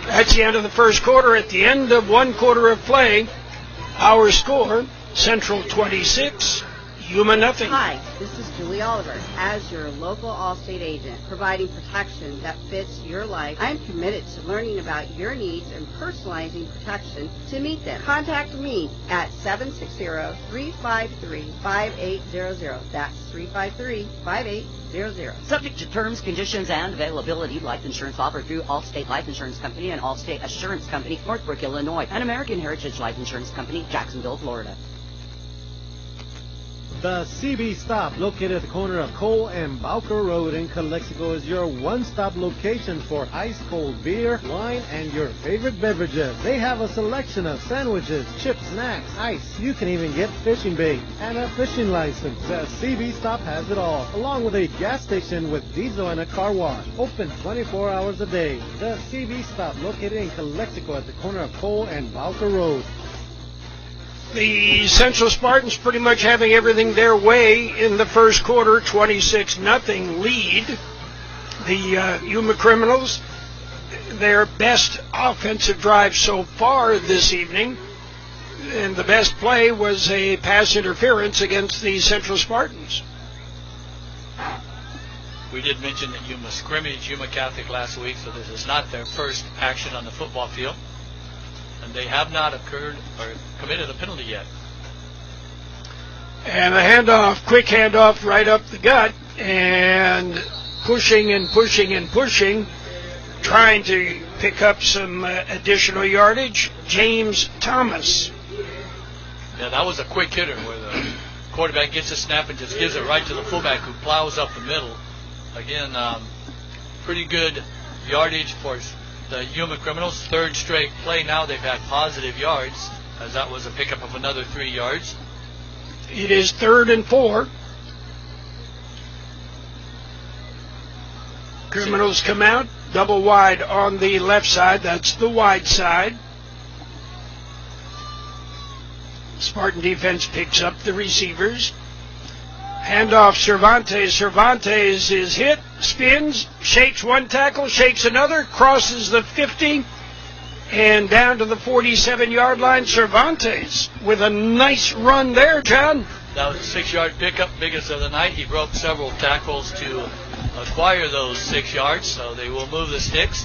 That's the end of the first quarter. At the end of 1 quarter of play, our score, Central 26, Yuma nothing. Hi, this is Julie Oliver. As your local Allstate agent, providing protection that fits your life, I am committed to learning about your needs and personalizing protection to meet them. Contact me at 760-353-5800. That's 353-5800. Subject to terms, conditions, and availability. Life insurance offered through Allstate Life Insurance Company and Allstate Assurance Company, Northbrook, Illinois, and American Heritage Life Insurance Company, Jacksonville, Florida. The CB Stop, located at the corner of Cole and Bowker Road in Calexico, is your one-stop location for ice-cold beer, wine, and your favorite beverages. They have a selection of sandwiches, chips, snacks, ice. You can even get fishing bait and a fishing license. The CB Stop has it all, along with a gas station with diesel and a car wash. Open 24 hours a day. The CB Stop, located in Calexico at the corner of Cole and Bowker Road. The Central Spartans pretty much having everything their way in the first quarter, 26-0 lead. The Yuma Criminals, their best offensive drive so far this evening, and the best play was a pass interference against the Central Spartans. We did mention that Yuma scrimmaged Yuma Catholic last week, so this is not their first action on the football field. And they have not committed a penalty yet. And a handoff, quick handoff right up the gut, and pushing and pushing and pushing, trying to pick up some additional yardage, James Thomas. Yeah, that was a quick hitter where the quarterback gets a snap and just gives it right to the fullback who plows up the middle. Again, pretty good yardage for the Yuma Criminals. Third straight play now they've had positive yards, as that was a pickup of another 3 yards. It is 3rd and 4. Criminals come out, double wide on the left side. That's the wide side. Spartan defense picks up the receivers. Handoff Cervantes. Cervantes is hit, spins, shakes one tackle, shakes another, crosses the 50, and down to the 47-yard line. Cervantes with a nice run there, John. That was a 6-yard pickup, biggest of the night. He broke several tackles to acquire those 6 yards, so they will move the sticks.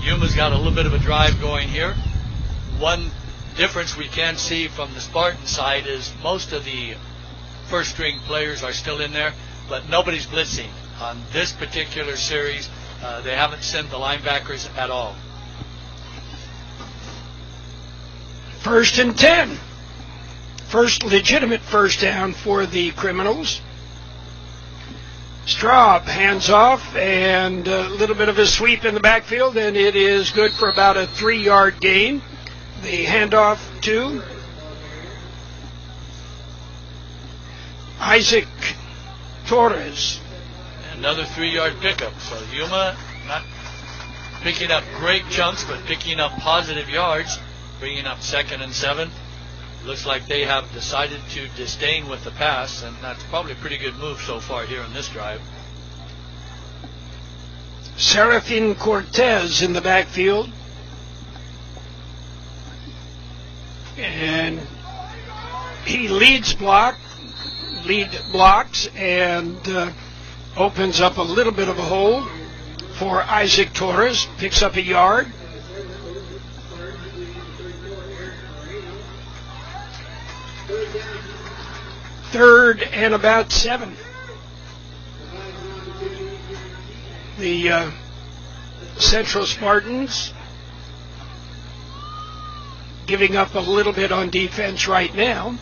Yuma's got a little bit of a drive going here. One difference we can see from the Spartan side is most of the first-string players are still in there, but nobody's blitzing. On this particular series, they haven't sent the linebackers at all. 1st and 10. First legitimate first down for the Criminals. Straub hands off, and a little bit of a sweep in the backfield, and it is good for about a 3-yard gain. The handoff to Isaac Torres. Another 3-yard pickup. So Yuma not picking up great chunks, but picking up positive yards, bringing up 2nd and 7. Looks like they have decided to disdain with the pass, and that's probably a pretty good move so far here in this drive. Serafin Cortez in the backfield. And he lead blocks and opens up a little bit of a hole for Isaac Torres. Picks up a yard. Third and about 7. The Central Spartans giving up a little bit on defense right now.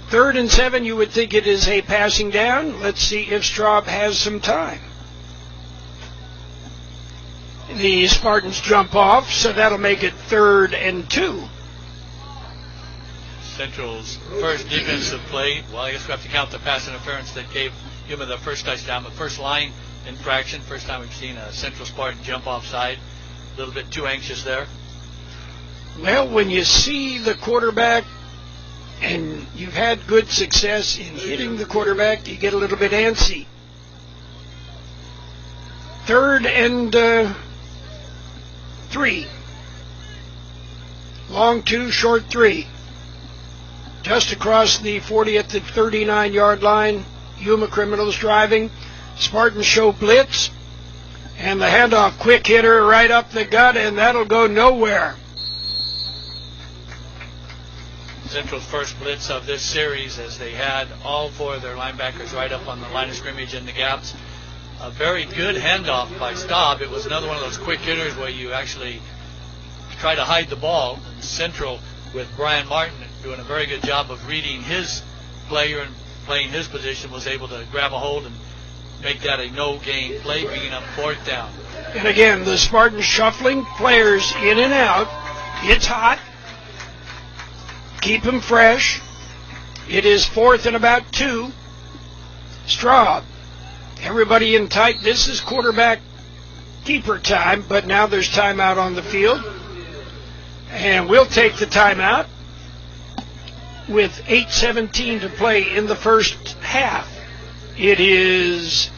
3rd and 7, you would think it is a passing down. Let's see if Straub has some time. The Spartans jump off, so that'll make it 3rd and 2. Central's first defensive play. Well, I guess we have to count the pass interference that gave Yuma the first touchdown, but first line infraction. First time we've seen a Central Spartan jump offside. A little bit too anxious there. Well, when you see the quarterback and you've had good success in hitting the quarterback, you get a little bit antsy. 3rd and 3. Long 2, short 3. just across the 40 at the 39-yard line. Yuma Criminals driving. Spartans show blitz. And the handoff, quick hitter right up the gut, and that'll go nowhere. Central's first blitz of this series, as they had all four of their linebackers right up on the line of scrimmage in the gaps. A very good handoff by Staub. It was another one of those quick hitters where you actually try to hide the ball. Central, with Brian Martin doing a very good job of reading his player and playing his position, was able to grab a hold and make that a no-gain play, bringing up 4th down. And again, the Spartans shuffling players in and out. It's hot. Keep them fresh. It is 4th and about 2. Straub. Everybody in tight. This is quarterback keeper time, but now there's timeout on the field. And we'll take the timeout with 8:17 to play in the first half. It is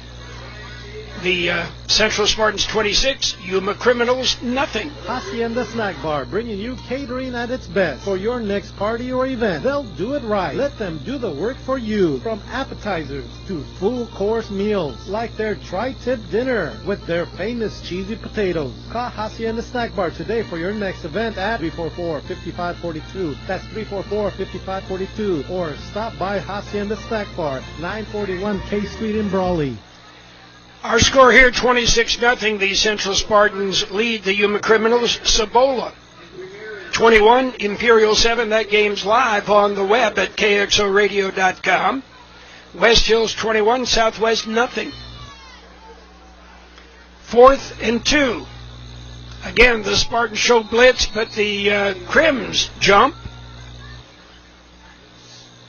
the Central Spartans 26, Yuma Criminals nothing. Hacienda Snack Bar, bringing you catering at its best for your next party or event. They'll do it right. Let them do the work for you. From appetizers to full course meals, like their tri-tip dinner with their famous cheesy potatoes. Call Hacienda Snack Bar today for your next event at 344-5542. That's 344-5542. Or stop by Hacienda Snack Bar, 941 K Street in Brawley. Our score here, 26-0. The Central Spartans lead the Yuma Criminals. Cibola 21, Imperial 7. That game's live on the web at KXORadio.com. West Hills 21, Southwest nothing. 4th and 2. Again, the Spartans show blitz, but the Crims jump.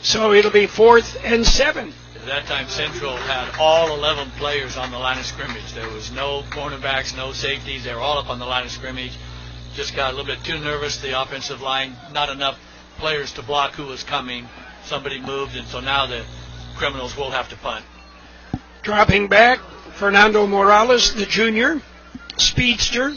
So it'll be 4th and 7. At that time, Central had all 11 players on the line of scrimmage. There was no cornerbacks, no safeties. They were all up on the line of scrimmage. Just got a little bit too nervous, the offensive line. Not enough players to block who was coming. Somebody moved, and so now the Criminals will have to punt. Dropping back, Fernando Morales, the junior, speedster.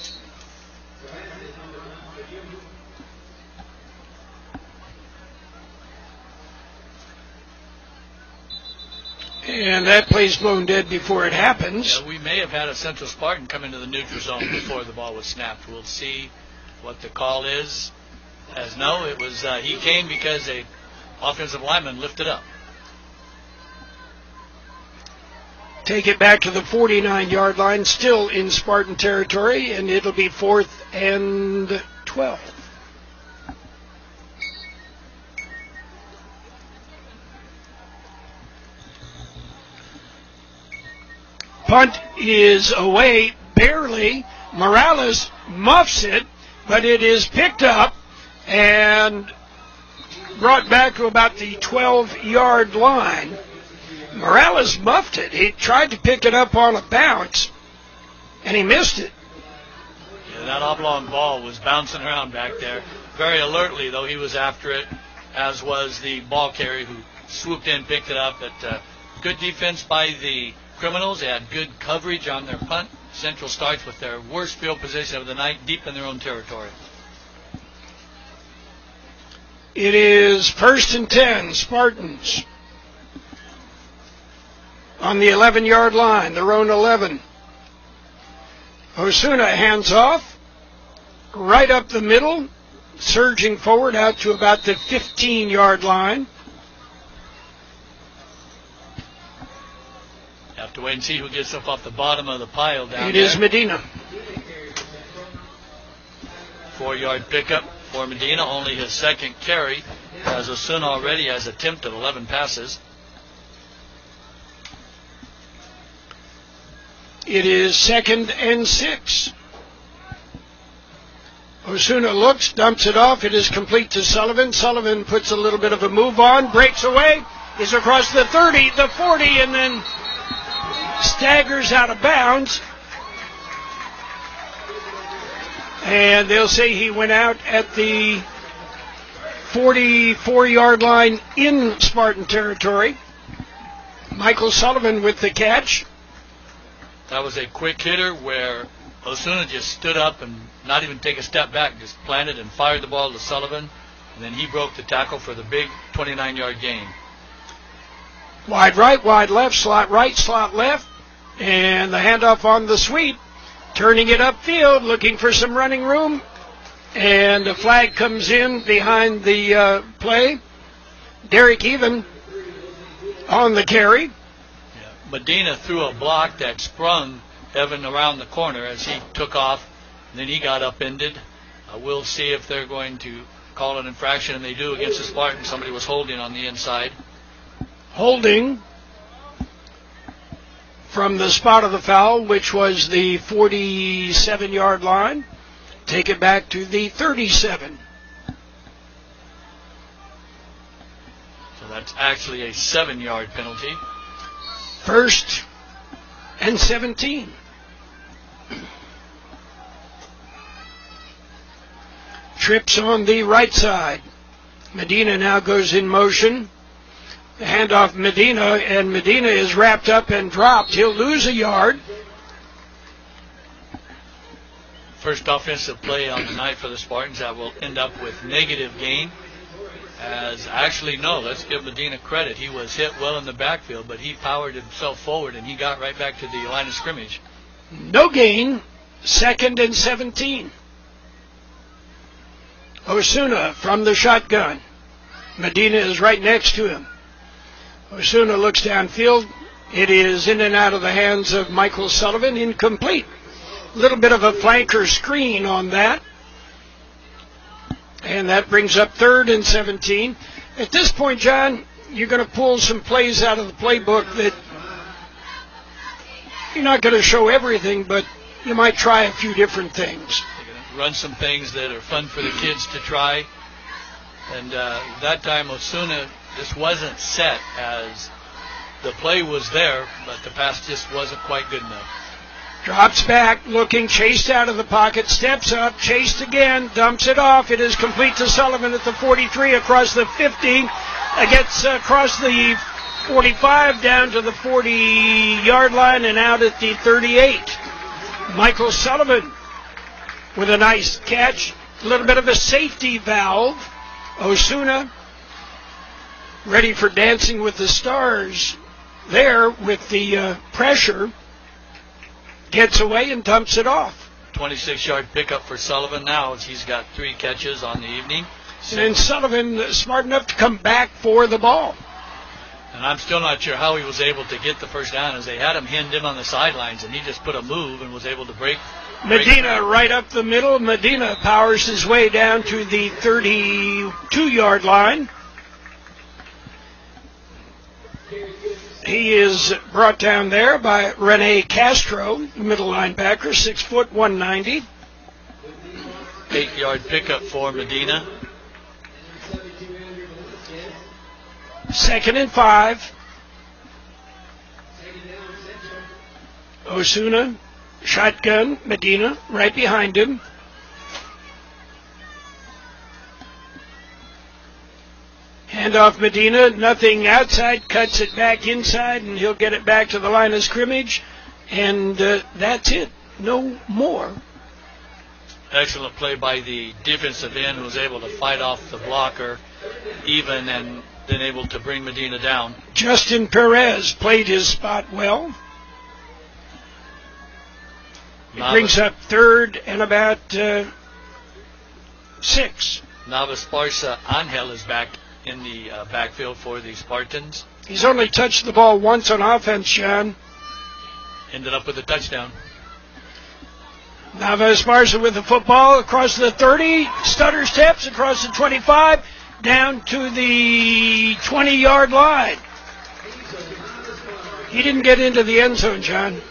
And that play's blown dead before it happens. Yeah, we may have had a Central Spartan come into the neutral zone before the ball was snapped. We'll see what the call is. As no, it was he came because a offensive lineman lifted up. Take it back to the 49-yard line, still in Spartan territory, and it'll be 4th and 12. Punt is away, barely. Morales muffs it, but it is picked up and brought back to about the 12-yard line. Morales muffed it. He tried to pick it up on a bounce, and he missed it. Yeah, that oblong ball was bouncing around back there. Very alertly, though, he was after it, as was the ball carrier who swooped in, picked it up. But good defense by the Criminals. They had good coverage on their punt. Central starts with their worst field position of the night, deep in their own territory. It is 1st and 10, Spartans. On the 11-yard line, their own 11. Osuna hands off, right up the middle, surging forward out to about the 15-yard line. Have to wait and see who gets up off the bottom of the pile down there. It is Medina. 4-yard pickup for Medina, only his second carry, as Osuna already has attempted 11 passes. It is 2nd and 6. Osuna looks, dumps it off. It is complete to Sullivan. Sullivan puts a little bit of a move on, breaks away, is across the 30, the 40, and then staggers out of bounds. And they'll say he went out at the 44-yard line in Spartan territory. Michael Sullivan with the catch. That was a quick hitter where Osuna just stood up and not even take a step back, just planted and fired the ball to Sullivan. and then he broke the tackle for the big 29-yard gain. Wide right, wide left, slot right, slot left, and the handoff on the sweep. Turning it upfield, looking for some running room, and a flag comes in behind the play. Derek Even on the carry. Yeah. Medina threw a block that sprung Evan around the corner as he took off. Then he got upended. We'll see if they're going to call an infraction, and they do against the Spartans. Somebody was holding on the inside. Holding from the spot of the foul, which was the 47-yard line. Take it back to the 37. So that's actually a 7-yard penalty. 1st and 17. Trips on the right side. Medina now goes in motion. The handoff Medina, and Medina is wrapped up and dropped. He'll lose a yard. First offensive play on the night for the Spartans that will end up with negative gain. Let's give Medina credit. He was hit well in the backfield, but he powered himself forward, and he got right back to the line of scrimmage. No gain. 2nd and 17. Osuna from the shotgun. Medina is right next to him. Osuna looks downfield. It is in and out of the hands of Michael Sullivan. Incomplete. A little bit of a flanker screen on that. And that brings up 3rd and 17. At this point, John, you're going to pull some plays out of the playbook that you're not going to show everything, but you might try a few different things. They're going to run some things that are fun for the kids to try. And that time, Osuna, this wasn't set as the play was there, but the pass just wasn't quite good enough. Drops back, looking, chased out of the pocket, steps up, chased again, dumps it off. It is complete to Sullivan at the 43, across the 50, gets across the 45, down to the 40-yard line, and out at the 38. Michael Sullivan with a nice catch, a little bit of a safety valve. Osuna ready for Dancing with the Stars there with the pressure. Gets away and dumps it off. 26-yard pickup for Sullivan now as he's got 3 catches on the evening. And Sullivan smart enough to come back for the ball. And I'm still not sure how he was able to get the first down, as they had him hemmed in on the sidelines, and he just put a move and was able to break. Medina right up the middle. Medina powers his way down to the 32-yard line. He is brought down there by Rene Castro, middle linebacker, 6 foot, 190. 8-yard pickup for Medina. 2nd and 5. Osuna, shotgun, Medina right behind him. Handoff Medina, nothing outside, cuts it back inside, and he'll get it back to the line of scrimmage. And that's it. No more. Excellent play by the defensive end, who was able to fight off the blocker even and then able to bring Medina down. Justin Perez played his spot well. It brings up 3rd and about 6. Navas Sparsa Angel is back in the backfield for the Spartans. He's only touched the ball once on offense, John. Ended up with a touchdown. Navas Sparsa with the football across the 30, stutter steps across the 25, down to the 20-yard line. He didn't get into the end zone, John.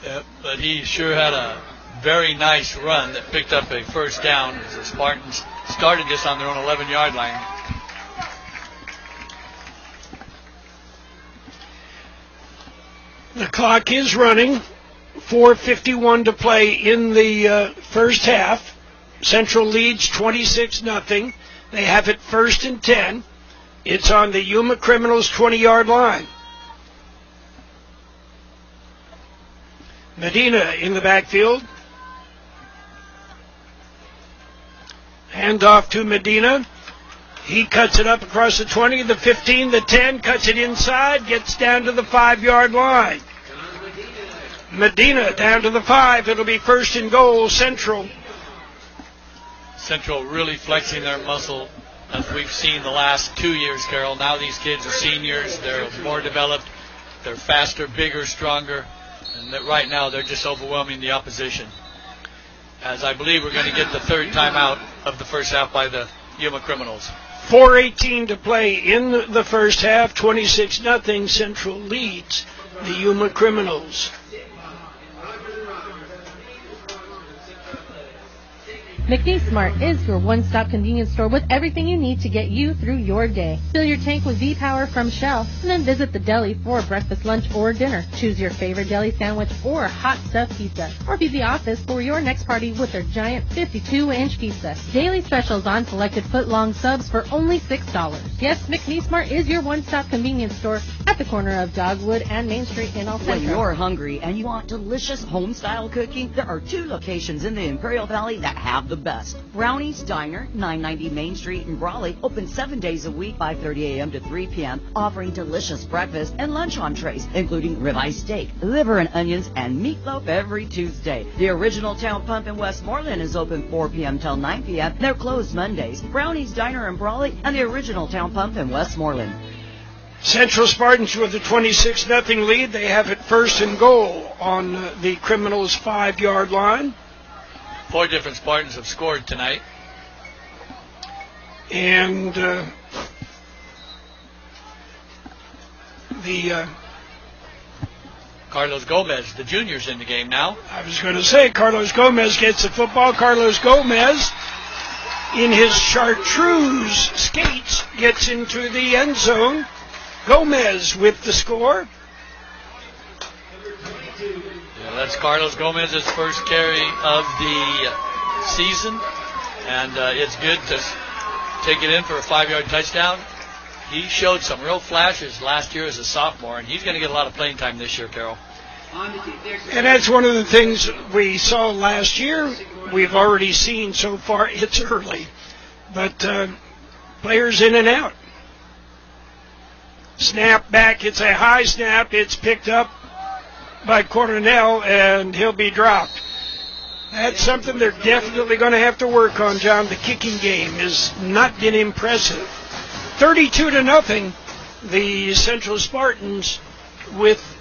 Yeah, but he sure had a very nice run that picked up a first down as the Spartans started this on their own 11-yard line. The clock is running. 4:51 to play in the first half. Central leads 26-0. They have it 1st and 10. It's on the Yuma Criminals 20-yard line. Medina in the backfield. Hand off to Medina. He cuts it up across the 20, the 15, the 10, cuts it inside, gets down to the 5-yard line. Medina down to the 5. It'll be first and goal, Centro. Central really flexing their muscle as we've seen the last 2 years, Carol. Now these kids are seniors. They're more developed. They're faster, bigger, stronger. And that right now they're just overwhelming the opposition. As I believe we're going to get the third timeout of the first half by the Yuma Criminals. 4:18 to play in the first half. 26-0. Central leads the Yuma Criminals. McNeese Smart is your one-stop convenience store with everything you need to get you through your day. Fill your tank with V-Power from Shell, and then visit the deli for breakfast, lunch, or dinner. Choose your favorite deli sandwich or hot stuffed pizza, or be the office for your next party with their giant 52-inch pizza. Daily specials on selected foot-long subs for only $6. Yes, McNeese Smart is your one-stop convenience store at the corner of Dogwood and Main Street in El When Centro. you're hungry and you want delicious home-style cooking, there are 2 locations in the Imperial Valley that have the best. Brownie's Diner, 990 Main Street in Brawley, open 7 days a week, 5:30 a.m. to 3 p.m., offering delicious breakfast and lunch entrees, including ribeye steak, liver and onions, and meatloaf every Tuesday. The Original Town Pump in Westmoreland is open 4 p.m. till 9 p.m. They're closed Mondays. Brownie's Diner in Brawley and the Original Town Pump in Westmoreland. Central Spartans with a 26-0 lead. They have it first and goal on the Criminals' 5-yard line. 4 different Spartans have scored tonight. And Carlos Gomez, the junior's in the game now. I was going to say, Carlos Gomez gets the football. Carlos Gomez, in his chartreuse skates, gets into the end zone. Gomez with the score. Yeah, that's Carlos Gomez's first carry of the season. And it's good to take it in for a 5-yard touchdown. He showed some real flashes last year as a sophomore, and he's going to get a lot of playing time this year, Carol. And that's one of the things we saw last year. We've already seen so far. It's early, but players in and out. Snap back. It's a high snap. It's picked up by Coronel, and he'll be dropped. That's something they're definitely going to have to work on, John. The kicking game has not been impressive. 32-0, the Central Spartans with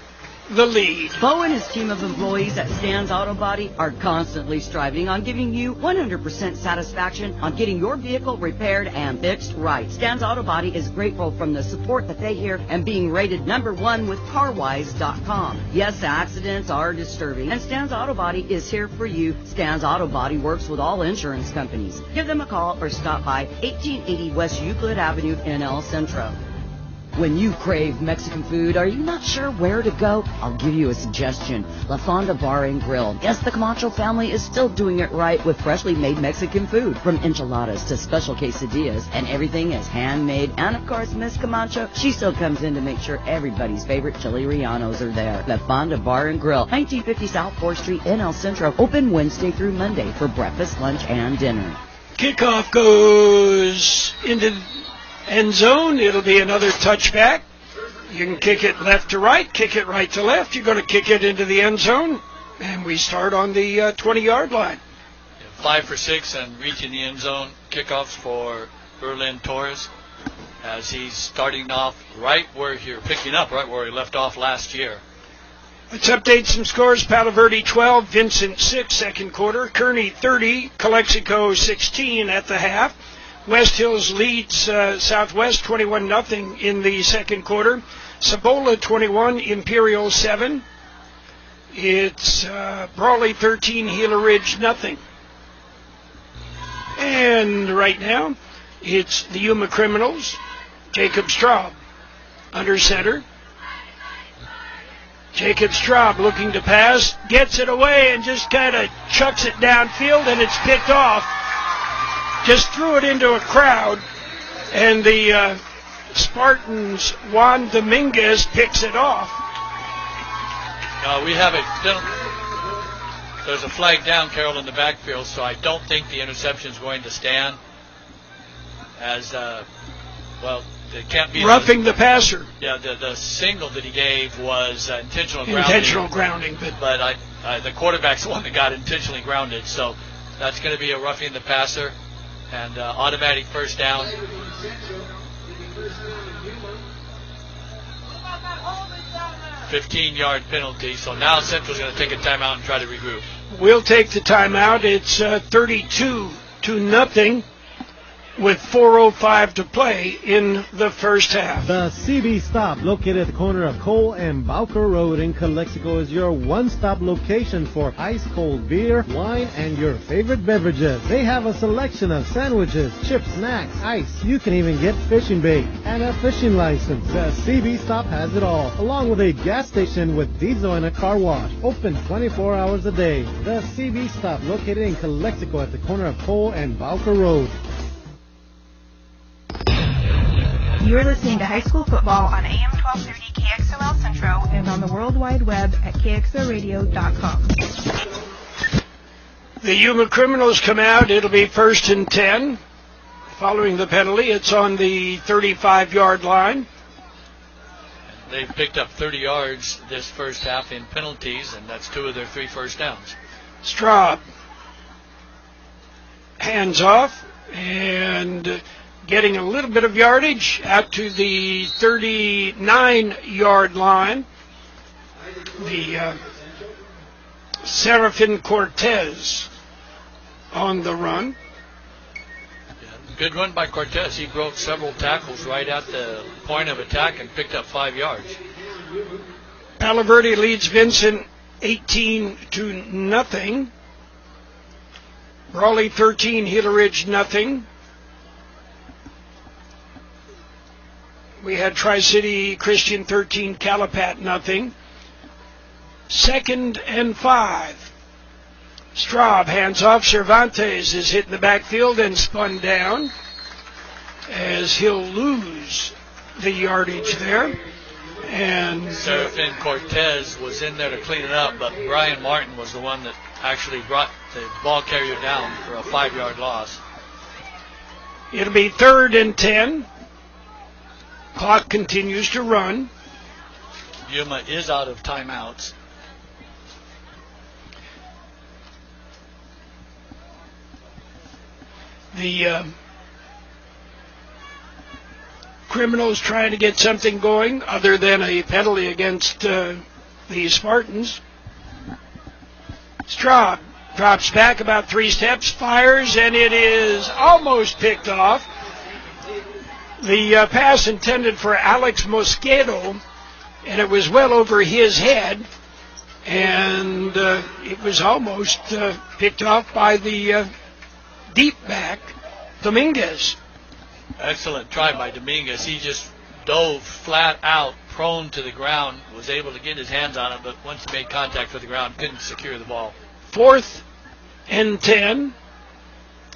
the lead. Bo and his team of employees at Stan's Auto Body are constantly striving on giving you 100% satisfaction on getting your vehicle repaired and fixed right. Stan's Auto Body is grateful from the support that they hear and being rated #1 with CarWise.com. Yes, accidents are disturbing, and Stan's Auto Body is here for you. Stan's Auto Body works with all insurance companies. Give them a call or stop by 1880 West Euclid Avenue in El Centro. When you crave Mexican food, are you not sure where to go? I'll give you a suggestion. La Fonda Bar and Grill. Yes, the Camacho family is still doing it right with freshly made Mexican food. From enchiladas to special quesadillas, and everything is handmade. And of course, Miss Camacho, she still comes in to make sure everybody's favorite chili rellenos are there. La Fonda Bar and Grill, 1950 South 4th Street in El Centro. Open Wednesday through Monday for breakfast, lunch, and dinner. Kickoff goes into end zone. It'll be another touchback. You can kick it left to right, kick it right to left. You're going to kick it into the end zone, and we start on the 20-yard line. 5 for 6 and reaching the end zone. Kickoffs for Berlin Torres as he's starting off picking up right where he left off last year. Let's update some scores. Palo Verde 12, Vincent 6, second quarter. Kearney 30, Calexico 16 at the half. West Hills leads Southwest 21-0 in the second quarter. Cibola 21, Imperial 7. It's Brawley 13, Gila Ridge 0. And right now, it's the Yuma Criminals. Jacob Straub under center. Jacob Straub looking to pass, gets it away and just kind of chucks it downfield, and it's picked off. Just threw it into a crowd, and the Spartans, Juan Dominguez, picks it off. We have it. There's a flag down, Carol, in the backfield, so I don't think the interception is going to stand. as it can't be roughing the passer. Yeah, the single that he gave was intentional grounding. Intentional grounding, but the quarterback's the one that got intentionally grounded, so that's going to be a roughing the passer and automatic first down. 15-yard penalty, so now Central's going to take a timeout and try to regroup. We'll take the timeout. It's 32-0 with 4:05 to play in the first half. The CB Stop, located at the corner of Cole and Bowker Road in Calexico, is your one-stop location for ice-cold beer, wine, and your favorite beverages. They have a selection of sandwiches, chips, snacks, ice. You can even get fishing bait and a fishing license. The CB Stop has it all, along with a gas station with diesel and a car wash. Open 24 hours a day. The CB Stop, located in Calexico at the corner of Cole and Bowker Road. You're listening to high school football on AM 1230 KXO Centro and on the World Wide Web at KXORadio.com. The Yuma Criminals come out. It'll be 1st and 10. Following the penalty, it's on the 35-yard line. They've picked up 30 yards this first half in penalties, and that's 2 of their 3 first downs. Straub. Hands off, and getting a little bit of yardage out to the 39-yard line. The Serafin Cortez on the run. Good run by Cortez. He broke several tackles right at the point of attack and picked up 5 yards. Palo Verde leads Vincent 18-0. Brawley 13, Gila Ridge nothing. We had Tri-City Christian 13, Calapat nothing. 2nd and 5. Straub hands off. Cervantes is hit in the backfield and spun down as he'll lose the yardage there. And Serafin Cortez was in there to clean it up, but Brian Martin was the one that actually brought the ball carrier down for a 5-yard loss. It'll be 3rd and 10. Clock continues to run. Yuma is out of timeouts. The Criminals trying to get something going other than a penalty against the Spartans. Straub drops back about 3 steps, fires, and it is almost picked off. The pass intended for Alex Mosquedo, and it was well over his head, and it was almost picked off by the deep back, Dominguez. Excellent try by Dominguez. He just dove flat out, prone to the ground, was able to get his hands on it, but once he made contact with the ground, couldn't secure the ball. 4th and 10,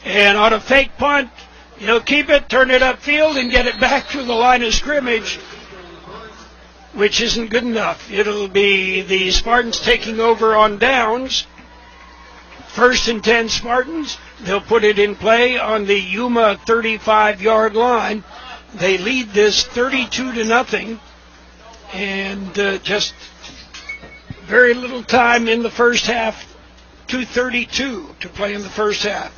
and on a fake punt, he'll keep it, turn it upfield, and get it back to the line of scrimmage, which isn't good enough. It'll be the Spartans taking over on downs. 1st and 10 Spartans. They'll put it in play on the Yuma 35-yard line. They lead this 32-0, and just very little time in the first half. 2:32 to play in the first half.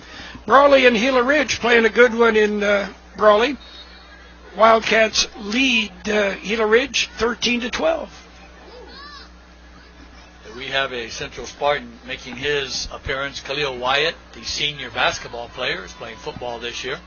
Brawley and Gila Ridge playing a good one in Brawley. Wildcats lead Gila Ridge 13-12. We have a Central Spartan making his appearance. Khalil Wyatt, the senior basketball player, is playing football this year.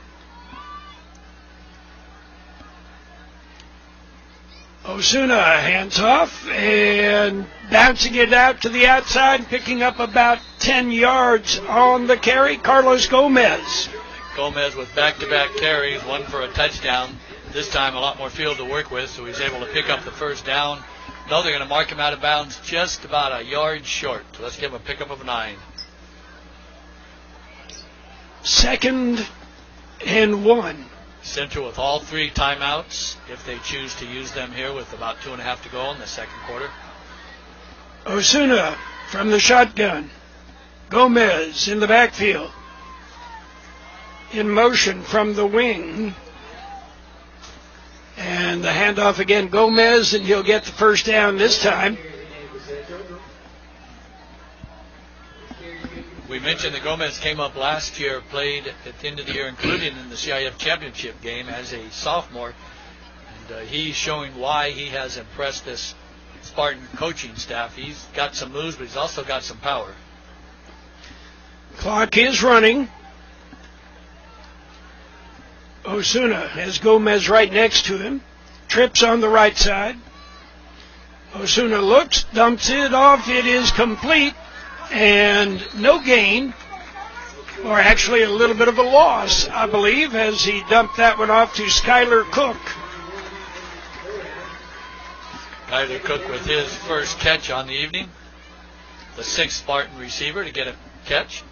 Osuna hands off and bouncing it out to the outside, picking up about 10 yards on the carry. Carlos Gomez. Gomez with back-to-back carries, one for a touchdown. This time a lot more field to work with, so he's able to pick up the first down. No, they're going to mark him out of bounds just about a yard short. So let's give him a pickup of 9. 2nd and 1. Central with all 3 timeouts, if they choose to use them here with about 2.5 to go in the second quarter. Osuna from the shotgun. Gomez in the backfield. in motion from the wing. And the handoff again, Gomez, and he'll get the first down this time. We mentioned that Gomez came up last year, played at the end of the year, including in the CIF championship game as a sophomore. And he's showing why he has impressed this Spartan coaching staff. He's got some moves, but he's also got some power. Clock is running. Osuna has Gomez right next to him. Trips on the right side. Osuna looks, dumps it off. It is complete. And no gain, or actually a little bit of a loss, I believe, as he dumped that one off to Skylar Cook. Skylar Cook with his first catch on the evening. The sixth Spartan receiver to get a catch.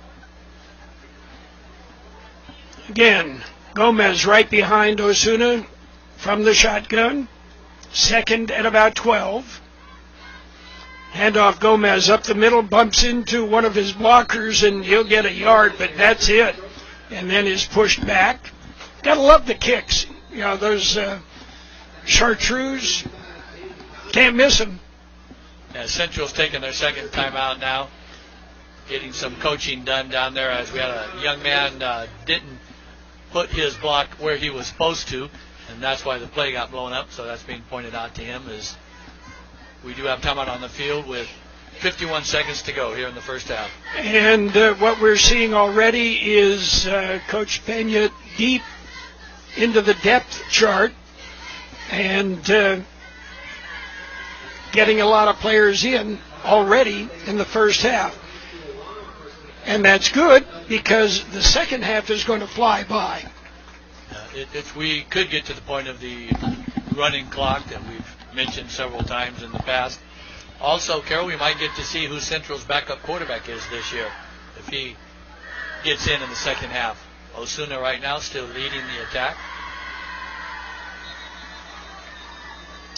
Again, Gomez right behind Osuna from the shotgun. Second at about 12. Handoff, Gomez up the middle, bumps into one of his blockers, and he'll get a yard, but that's it. And then is pushed back. Gotta love the kicks. You know, those chartreuse, can't miss them. Yeah, Central's taking their second timeout now, getting some coaching done down there, as we had a young man didn't put his block where he was supposed to, and that's why the play got blown up, so that's being pointed out to him. As we do have timeout on the field with 51 seconds to go here in the first half. And what we're seeing already is Coach Pena deep into the depth chart and getting a lot of players in already in the first half. And that's good because the second half is going to fly by. We could get to the point of the running clock that we've mentioned several times in the past. Also, Carol, we might get to see who Central's backup quarterback is this year if he gets in the second half. Osuna right now still leading the attack.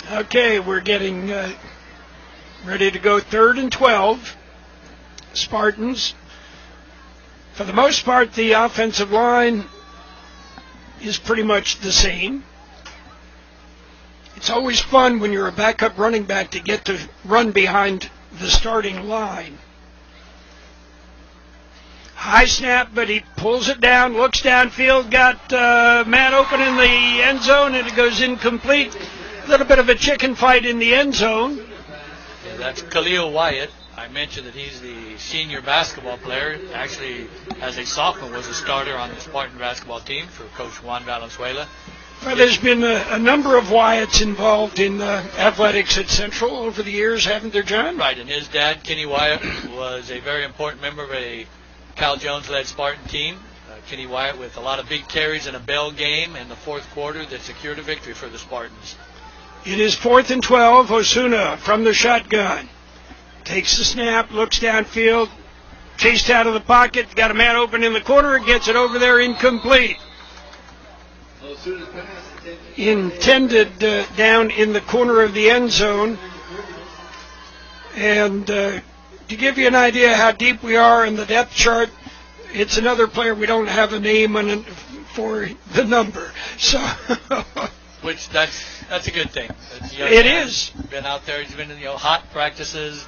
Okay, we're getting ready to go 3rd and 12. Spartans. For the most part, the offensive line is pretty much the same. It's always fun when you're a backup running back to get to run behind the starting line. High snap, but he pulls it down, looks downfield, got man open in the end zone, and it goes incomplete. A little bit of a chicken fight in the end zone. Yeah, that's Khalil Wyatt. I mentioned that he's the senior basketball player. Actually, as a sophomore, was a starter on the Spartan basketball team for Coach Juan Valenzuela. Well, there's been a number of Wyatts involved in athletics at Central over the years, haven't there, John? Right, and his dad, Kenny Wyatt, was a very important member of a Cal Jones-led Spartan team. Kenny Wyatt with a lot of big carries in a bell game in the fourth quarter that secured a victory for the Spartans. It is 4th and 12. Osuna from the shotgun. Takes the snap, looks downfield, chased out of the pocket, got a man open in the corner, gets it over there, incomplete. Intended down in the corner of the end zone. And to give you an idea how deep we are in the depth chart, it's another player we don't have a name on for the number. So, which that's a good thing. It is. Been out there, he's been in hot practices,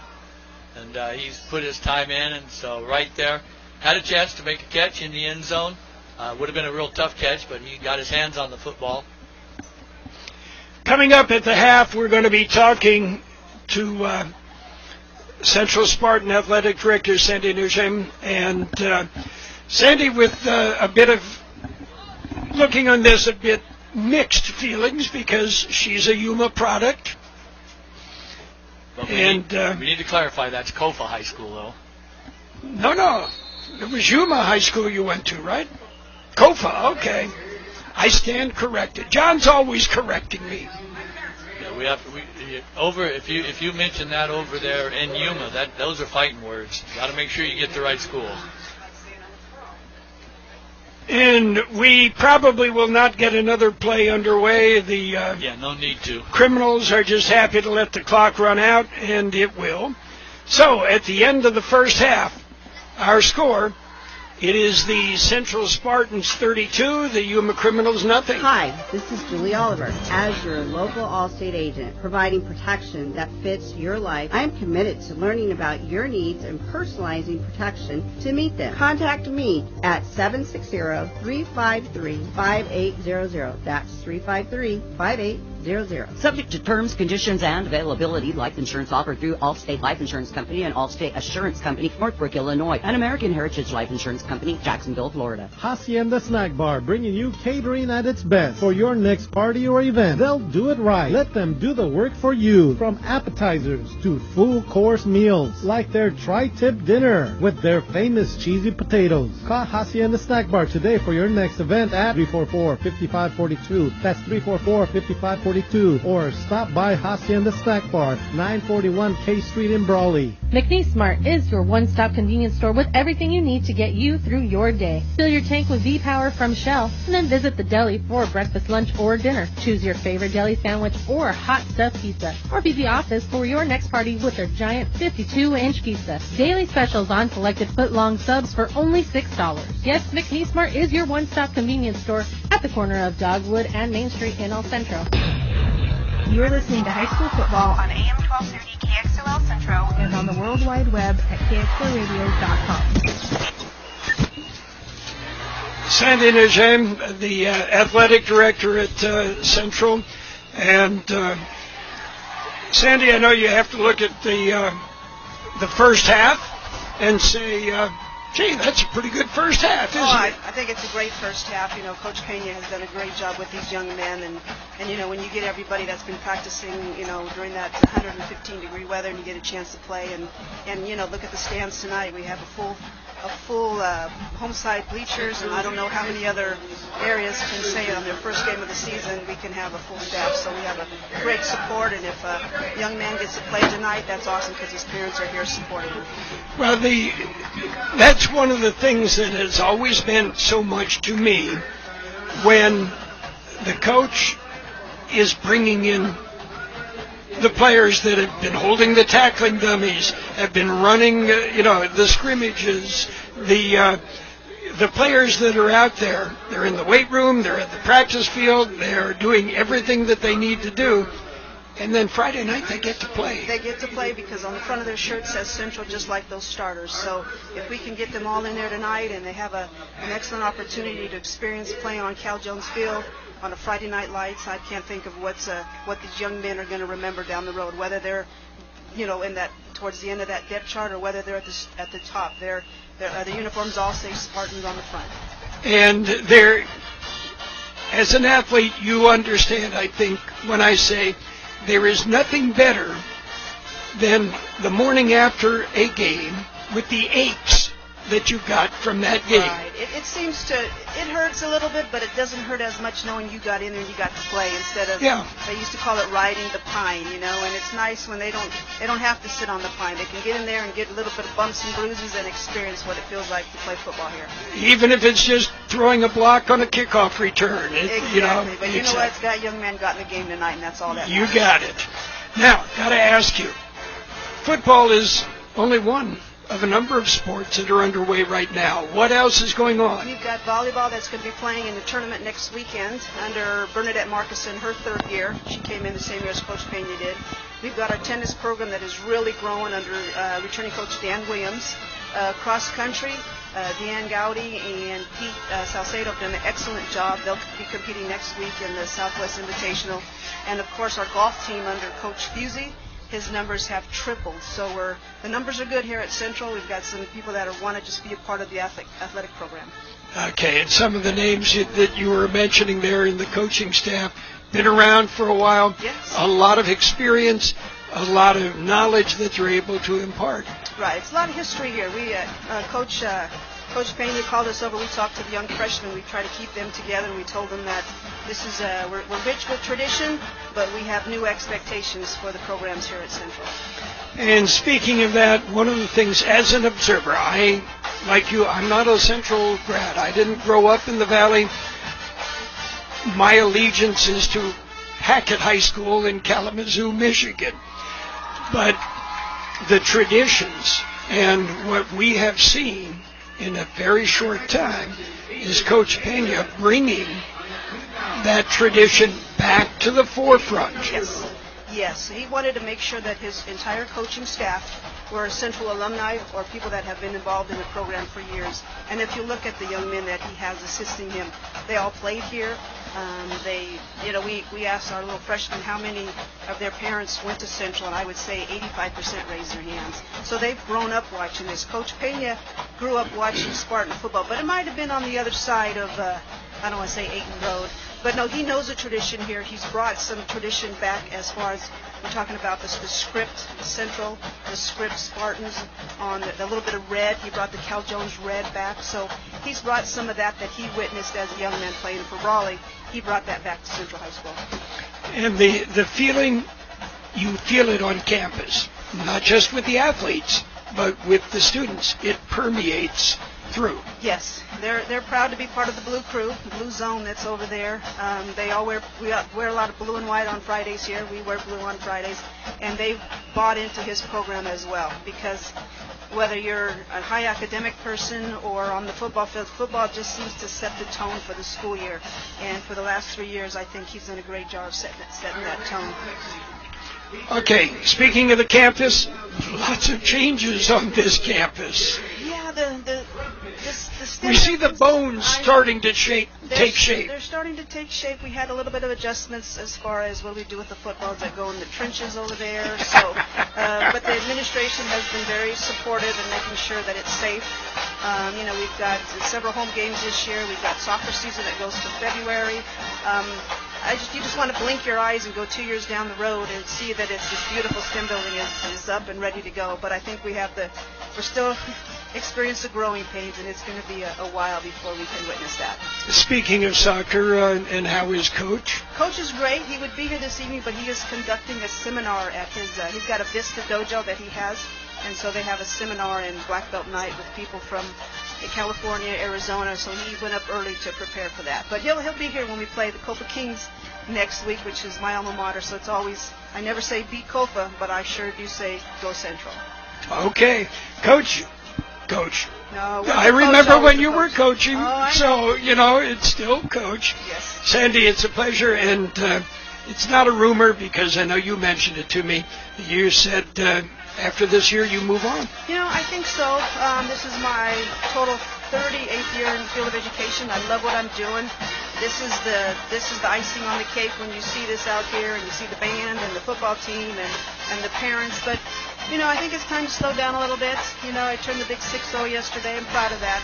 and he's put his time in, and so right there, had a chance to make a catch in the end zone. Would have been a real tough catch, but he got his hands on the football. Coming up at the half, we're going to be talking to Central Spartan Athletic Director Sandy Nugent. And Sandy with a bit of looking on this a bit mixed feelings because she's a Yuma product. But we need to clarify that's Kofa High School, though. No. It was Yuma High School you went to, right? Kofa, okay. I stand corrected. John's always correcting me. Yeah, if you mention that over there in Yuma, those are fighting words. Got to make sure you get the right school. And we probably will not get another play underway. No need to. Criminals are just happy to let the clock run out, and it will. So at the end of the first half, our score, It is the Central Spartans 32, the Yuma Criminals nothing. Hi, this is Julie Oliver. As your local Allstate agent, providing protection that fits your life, I am committed to learning about your needs and personalizing protection to meet them. Contact me at 760-353-5800. That's 353-5800. Subject to terms, conditions, and availability. Life insurance offered through Allstate Life Insurance Company and Allstate Assurance Company, Northbrook, Illinois, and American Heritage Life Insurance Company, Jacksonville, Florida. Hacienda Snack Bar, bringing you catering at its best for your next party or event. They'll do it right. Let them do the work for you. From appetizers to full course meals, like their tri-tip dinner with their famous cheesy potatoes. Call Hacienda Snack Bar today for your next event at 344-5542. That's 344-5542. Or stop by Hacienda Snack Bar, 941 K Street in Brawley. McNeese Smart is your one-stop convenience store with everything you need to get you through your day. Fill your tank with V-Power from Shell, and then visit the deli for breakfast, lunch, or dinner. Choose your favorite deli sandwich or hot stuffed pizza, or be the office for your next party with their giant 52-inch pizza. Daily specials on selected foot-long subs for only $6. Yes, McNeese Smart is your one-stop convenience store at the corner of Dogwood and Main Street in El Centro. You're listening to high school football on AM 1230 KXO El Centro and on the World Wide Web at KXORadio.com. Sandy Najem, the athletic director at Central. And Sandy, I know you have to look at the first half and say, gee, that's a pretty good first half, isn't it? I think it's a great first half. You know, Coach Pena has done a great job with these young men. And you know, when you get everybody that's been practicing, you know, during that 115-degree weather and you get a chance to play. And you know, look at the stands tonight. We have a full home side bleachers, and I don't know how many other areas can say on their first game of the season we can have a full staff. So we have a great support, and if a young man gets to play tonight, that's awesome because his parents are here supporting him. Well, that's one of the things that has always meant so much to me when the coach is bringing in the players that have been holding the tackling dummies, have been running, the scrimmages, the players that are out there. They're in the weight room, they're at the practice field, they're doing everything that they need to do. And then Friday night they get to play. They get to play because on the front of their shirt says Central, just like those starters. So if we can get them all in there tonight and they have an excellent opportunity to experience playing on Cal Jones Field on a Friday night lights, I can't think of what these young men are going to remember down the road, whether they're, in that towards the end of that depth chart or whether they're at the top. The uniforms all say Spartans on the front. And as an athlete, you understand, I think, when I say there is nothing better than the morning after a game with the aches that you got from that game. Right. It hurts a little bit, but it doesn't hurt as much knowing you got in there and you got to play instead of, they used to call it riding the pine, and it's nice when they don't have to sit on the pine. They can get in there and get a little bit of bumps and bruises and experience what it feels like to play football here. Even if it's just throwing a block on a kickoff return. Exactly. But you know what? That young man got in the game tonight, and that's all that matters. You got it. Now, got to ask you, football is only one of a number of sports that are underway right now. What else is going on? We've got volleyball that's going to be playing in the tournament next weekend under Bernadette Markison, her third year. She came in the same year as Coach Pena did. We've got our tennis program that is really growing under returning coach Dan Williams. Cross country, Deanne Gowdy and Pete Salcedo have done an excellent job. They'll be competing next week in the Southwest Invitational. And, of course, our golf team under Coach Fusey, his numbers have tripled. So the numbers are good here at Central. We've got some people that want to just be a part of the athletic program. Okay, and some of the names that you were mentioning there in the coaching staff, been around for a while. Yes. A lot of experience, a lot of knowledge that you're able to impart. Right. It's a lot of history here. We Coach Pena called us over. We talked to the young freshmen. We try to keep them together, and we told them that this is we're rich with tradition, but we have new expectations for the programs here at Central. And speaking of that, one of the things, as an observer, like you, I'm not a Central grad. I didn't grow up in the Valley. My allegiance is to Hackett High School in Kalamazoo, Michigan. But the traditions and what we have seen in a very short time is Coach Pena bringing that tradition back to the forefront. Yes, he wanted to make sure that his entire coaching staff were Central alumni or people that have been involved in the program for years. And if you look at the young men that he has assisting him, they all played here. We asked our little freshmen how many of their parents went to Central, and I would say 85% raised their hands. So they've grown up watching this. Coach Pena grew up watching Spartan football, but it might have been on the other side of, I don't want to say Ayton Road. But no, he knows the tradition here. He's brought some tradition back as far as we're talking about the script Central, the script Spartans on the little bit of red. He brought the Cal Jones red back. So he's brought some of that he witnessed as a young man playing for Raleigh. He brought that back to Central High School. And the feeling, you feel it on campus, not just with the athletes, but with the students. It permeates through. Yes, they're proud to be part of the Blue Crew, the Blue Zone that's over there. We wear a lot of blue and white on Fridays here. We wear blue on Fridays, and they've bought into his program as well, because whether you're a high academic person or on the football field, football just seems to set the tone for the school year. And for the last 3 years, I think he's done a great job setting that tone. Okay, speaking of the campus, lots of changes on this campus. Yeah, the we see the bones starting to take shape. They're starting to take shape. We had a little bit of adjustments as far as what we do with the footballs that go in the trenches over there. So, but the administration has been very supportive in making sure that it's safe. We've got several home games this year. We've got soccer season that goes to February. You just want to blink your eyes and go 2 years down the road and see that it's this beautiful STEM building is up and ready to go. But I think we're still experiencing the growing pains, and it's going to be a while before we can witness that. Speaking of soccer, and how is Coach? Coach is great. He would be here this evening, but he is conducting a seminar at he's got a Vista dojo that he has, and so they have a seminar in Black Belt Night with people from California, Arizona, so he went up early to prepare for that. But he'll be here when we play the Copa Kings next week, which is my alma mater, so it's always, I never say beat Copa, but I sure do say go Central. Okay. Coach. No, I remember when you were coaching, so, it's still Coach. Yes. Sandy, it's a pleasure, and it's not a rumor because I know you mentioned it to me. You said after this year you move on. I think so. This is my total 38th year in the field of education. I love what I'm doing. This is the icing on the cake when you see this out here and you see the band and the football team and the parents. But, I think it's time to slow down a little bit. I turned the big 6-0 yesterday. I'm proud of that.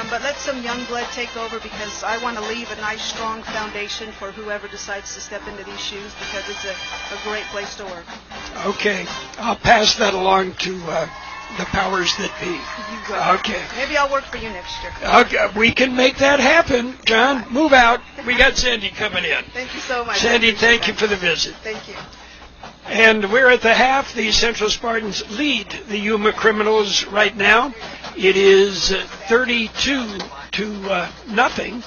But let some young blood take over, because I want to leave a nice, strong foundation for whoever decides to step into these shoes, because it's a great place to work. Okay. I'll pass that along to the powers that be. You go. Okay. Maybe I'll work for you next year. Okay. We can make that happen. John, move out. We got Sandy coming in. Thank you so much. Sandy, thank you for the visit. Thank you. And we're at the half. The Central Spartans lead the Yuma Criminals right now. It is 32-0.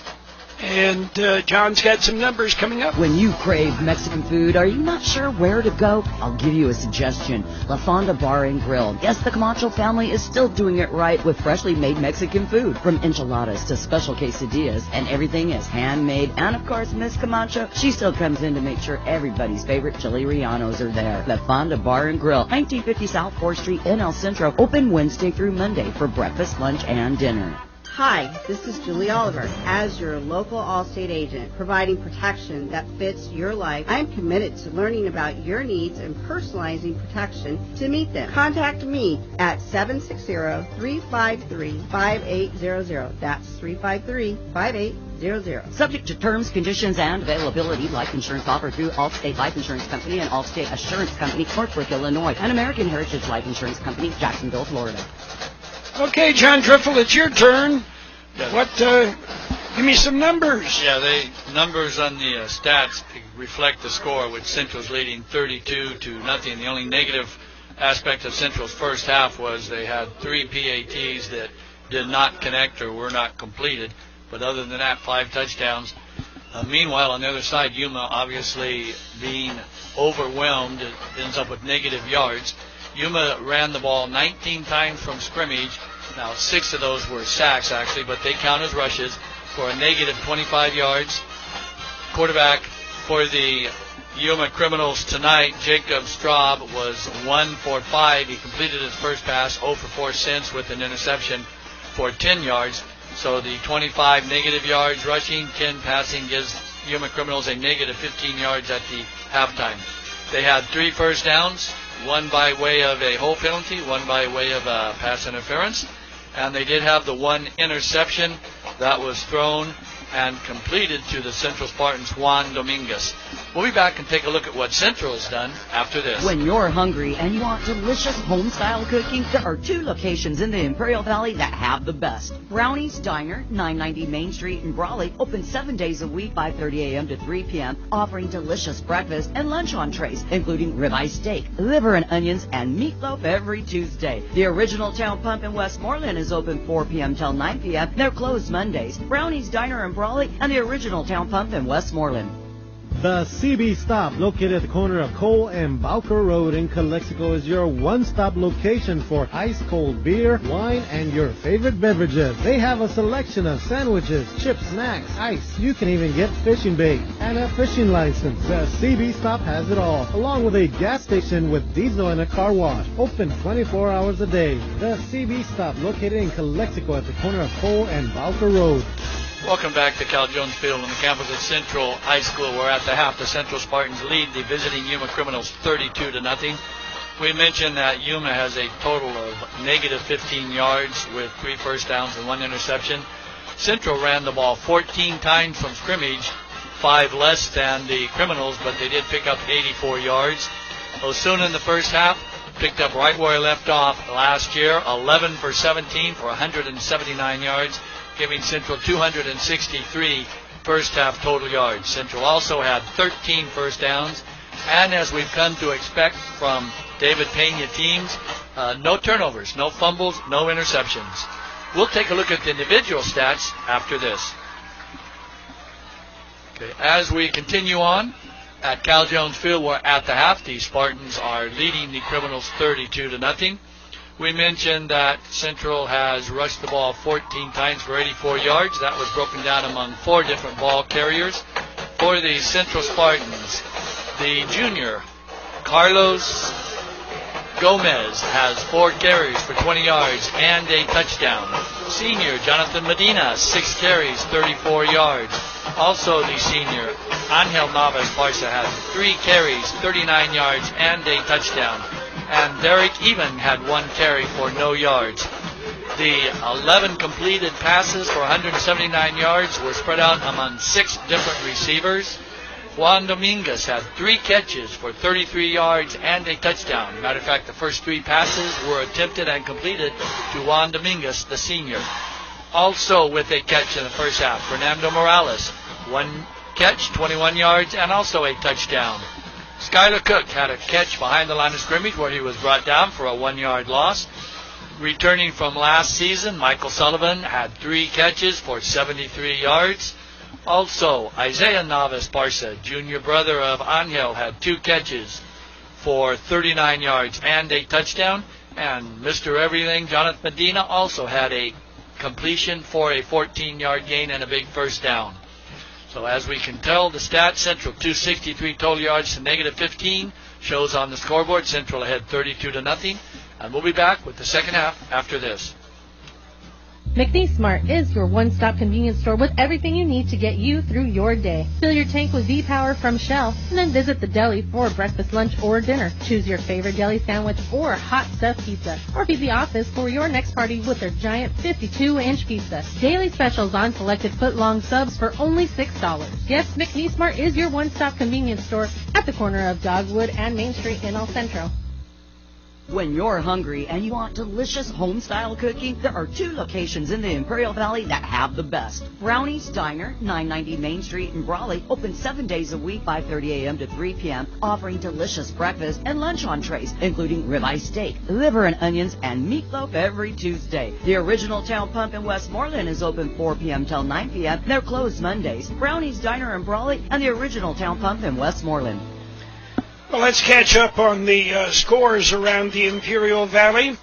And John's got some numbers coming up. When you crave Mexican food, are you not sure where to go? I'll give you a suggestion. La Fonda Bar and Grill. Yes, the Camacho family is still doing it right with freshly made Mexican food. From enchiladas to special quesadillas, and everything is handmade. And of course, Miss Camacho, she still comes in to make sure everybody's favorite chili rellenos are there. La Fonda Bar and Grill, 1950 South 4th Street in El Centro. Open Wednesday through Monday for breakfast, lunch, and dinner. Hi, this is Julie Oliver. As your local Allstate agent, providing protection that fits your life, I'm committed to learning about your needs and personalizing protection to meet them. Contact me at 760-353-5800. That's 353-5800. Subject to terms, conditions, and availability. Life insurance offered through Allstate Life Insurance Company and Allstate Assurance Company, Northbrook, Illinois, and American Heritage Life Insurance Company, Jacksonville, Florida. Okay, John Driffel, it's your turn. Give me some numbers. Yeah, numbers on the stats reflect the score, with Central's leading 32-0. The only negative aspect of Central's first half was they had 3 PATs that did not connect or were not completed. But other than that, 5 touchdowns. Meanwhile, on the other side, Yuma obviously being overwhelmed, it ends up with negative yards. Yuma ran the ball 19 times from scrimmage. Now, 6 of those were sacks, actually, but they count as rushes for a negative 25 yards. Quarterback for the Yuma Criminals tonight, Jacob Straub, was 1 for 5. He completed his first pass, 0 for 4 since, with an interception for 10 yards. So the 25 negative yards rushing, 10 passing gives Yuma Criminals a negative 15 yards at the halftime. They had 3 first downs, 1 by way of a hold penalty, 1 by way of a pass interference. And they did have the 1 interception that was thrown and completed to the Central Spartans, Juan Dominguez. We'll be back and take a look at what Central has done after this. When you're hungry and you want delicious home-style cooking, there are 2 locations in the Imperial Valley that have the best. Brownie's Diner, 990 Main Street in Brawley, open 7 days a week, 5:30 a.m. to 3 p.m., offering delicious breakfast and lunch entrees, including ribeye steak, liver and onions, and meatloaf every Tuesday. The Original Town Pump in Westmoreland is open 4 p.m. till 9 p.m. They're closed Mondays. Brownie's Diner in Brawley and the Original Town Pump in Westmoreland. The CB Stop, located at the corner of Cole and Bowker Road in Calexico, is your one-stop location for ice-cold beer, wine, and your favorite beverages. They have a selection of sandwiches, chips, snacks, ice. You can even get fishing bait and a fishing license. The CB Stop has it all, along with a gas station with diesel and a car wash. Open 24 hours a day. The CB Stop, located in Calexico at the corner of Cole and Bowker Road. Welcome back to Cal Jones Field on the campus of Central High School. We're at the half. The Central Spartans lead the visiting Yuma Criminals 32-0. We mentioned that Yuma has a total of negative 15 yards with 3 first downs and 1 interception. Central ran the ball 14 times from scrimmage, 5 less than the Criminals, but they did pick up 84 yards. Osuna in the first half picked up right where he left off last year, 11 for 17 for 179 yards. Giving Central 263 first half total yards. Central also had 13 first downs, and as we've come to expect from David Pena teams, no turnovers, no fumbles, no interceptions. We'll take a look at the individual stats after this. Okay, as we continue on at Cal Jones Field, we're at the half. The Spartans are leading the Criminals 32-0. We mentioned that Central has rushed the ball 14 times for 84 yards. That was broken down among 4 different ball carriers. For the Central Spartans, the junior, Carlos Gomez, has 4 carries for 20 yards and a touchdown. Senior, Jonathan Medina, 6 carries, 34 yards. Also the senior, Angel Navas Barca, had 3 carries, 39 yards, and a touchdown. And Derek Even had 1 carry for no yards. The 11 completed passes for 179 yards were spread out among 6 different receivers. Juan Dominguez had 3 catches for 33 yards and a touchdown. Matter of fact, the first 3 passes were attempted and completed to Juan Dominguez, the senior. Also with a catch in the first half, Fernando Morales, 1 catch, 21 yards, and also a touchdown. Skylar Cook had a catch behind the line of scrimmage where he was brought down for a 1-yard loss. Returning from last season, Michael Sullivan had 3 catches for 73 yards. Also, Isaiah Navas Barca, junior brother of Angel, had 2 catches for 39 yards and a touchdown. And Mr. Everything, Jonathan Medina, also had a completion for a 14-yard gain and a big first down. So as we can tell, the stats, Central 263 total yards to negative 15, shows on the scoreboard. Central ahead 32-0. And we'll be back with the second half after this. McNeese Smart is your one-stop convenience store with everything you need to get you through your day. Fill your tank with V-Power from Shell, and then visit the deli for breakfast, lunch, or dinner. Choose your favorite deli sandwich or hot stuffed pizza, or feed the office for your next party with their giant 52-inch pizza. Daily specials on selected foot-long subs for only $6. Yes, McNeese Smart is your one-stop convenience store at the corner of Dogwood and Main Street in El Centro. When you're hungry and you want delicious home-style cooking, there are 2 locations in the Imperial Valley that have the best. Brownie's Diner, 990 Main Street in Brawley, open 7 days a week, 5:30 a.m. to 3 p.m., offering delicious breakfast and lunch entrees, including ribeye steak, liver and onions, and meatloaf every Tuesday. The Original Town Pump in Westmoreland is open 4 p.m. till 9 p.m. They're closed Mondays. Brownie's Diner in Brawley and the Original Town Pump in Westmoreland. Well, let's catch up on the scores around the Imperial Valley.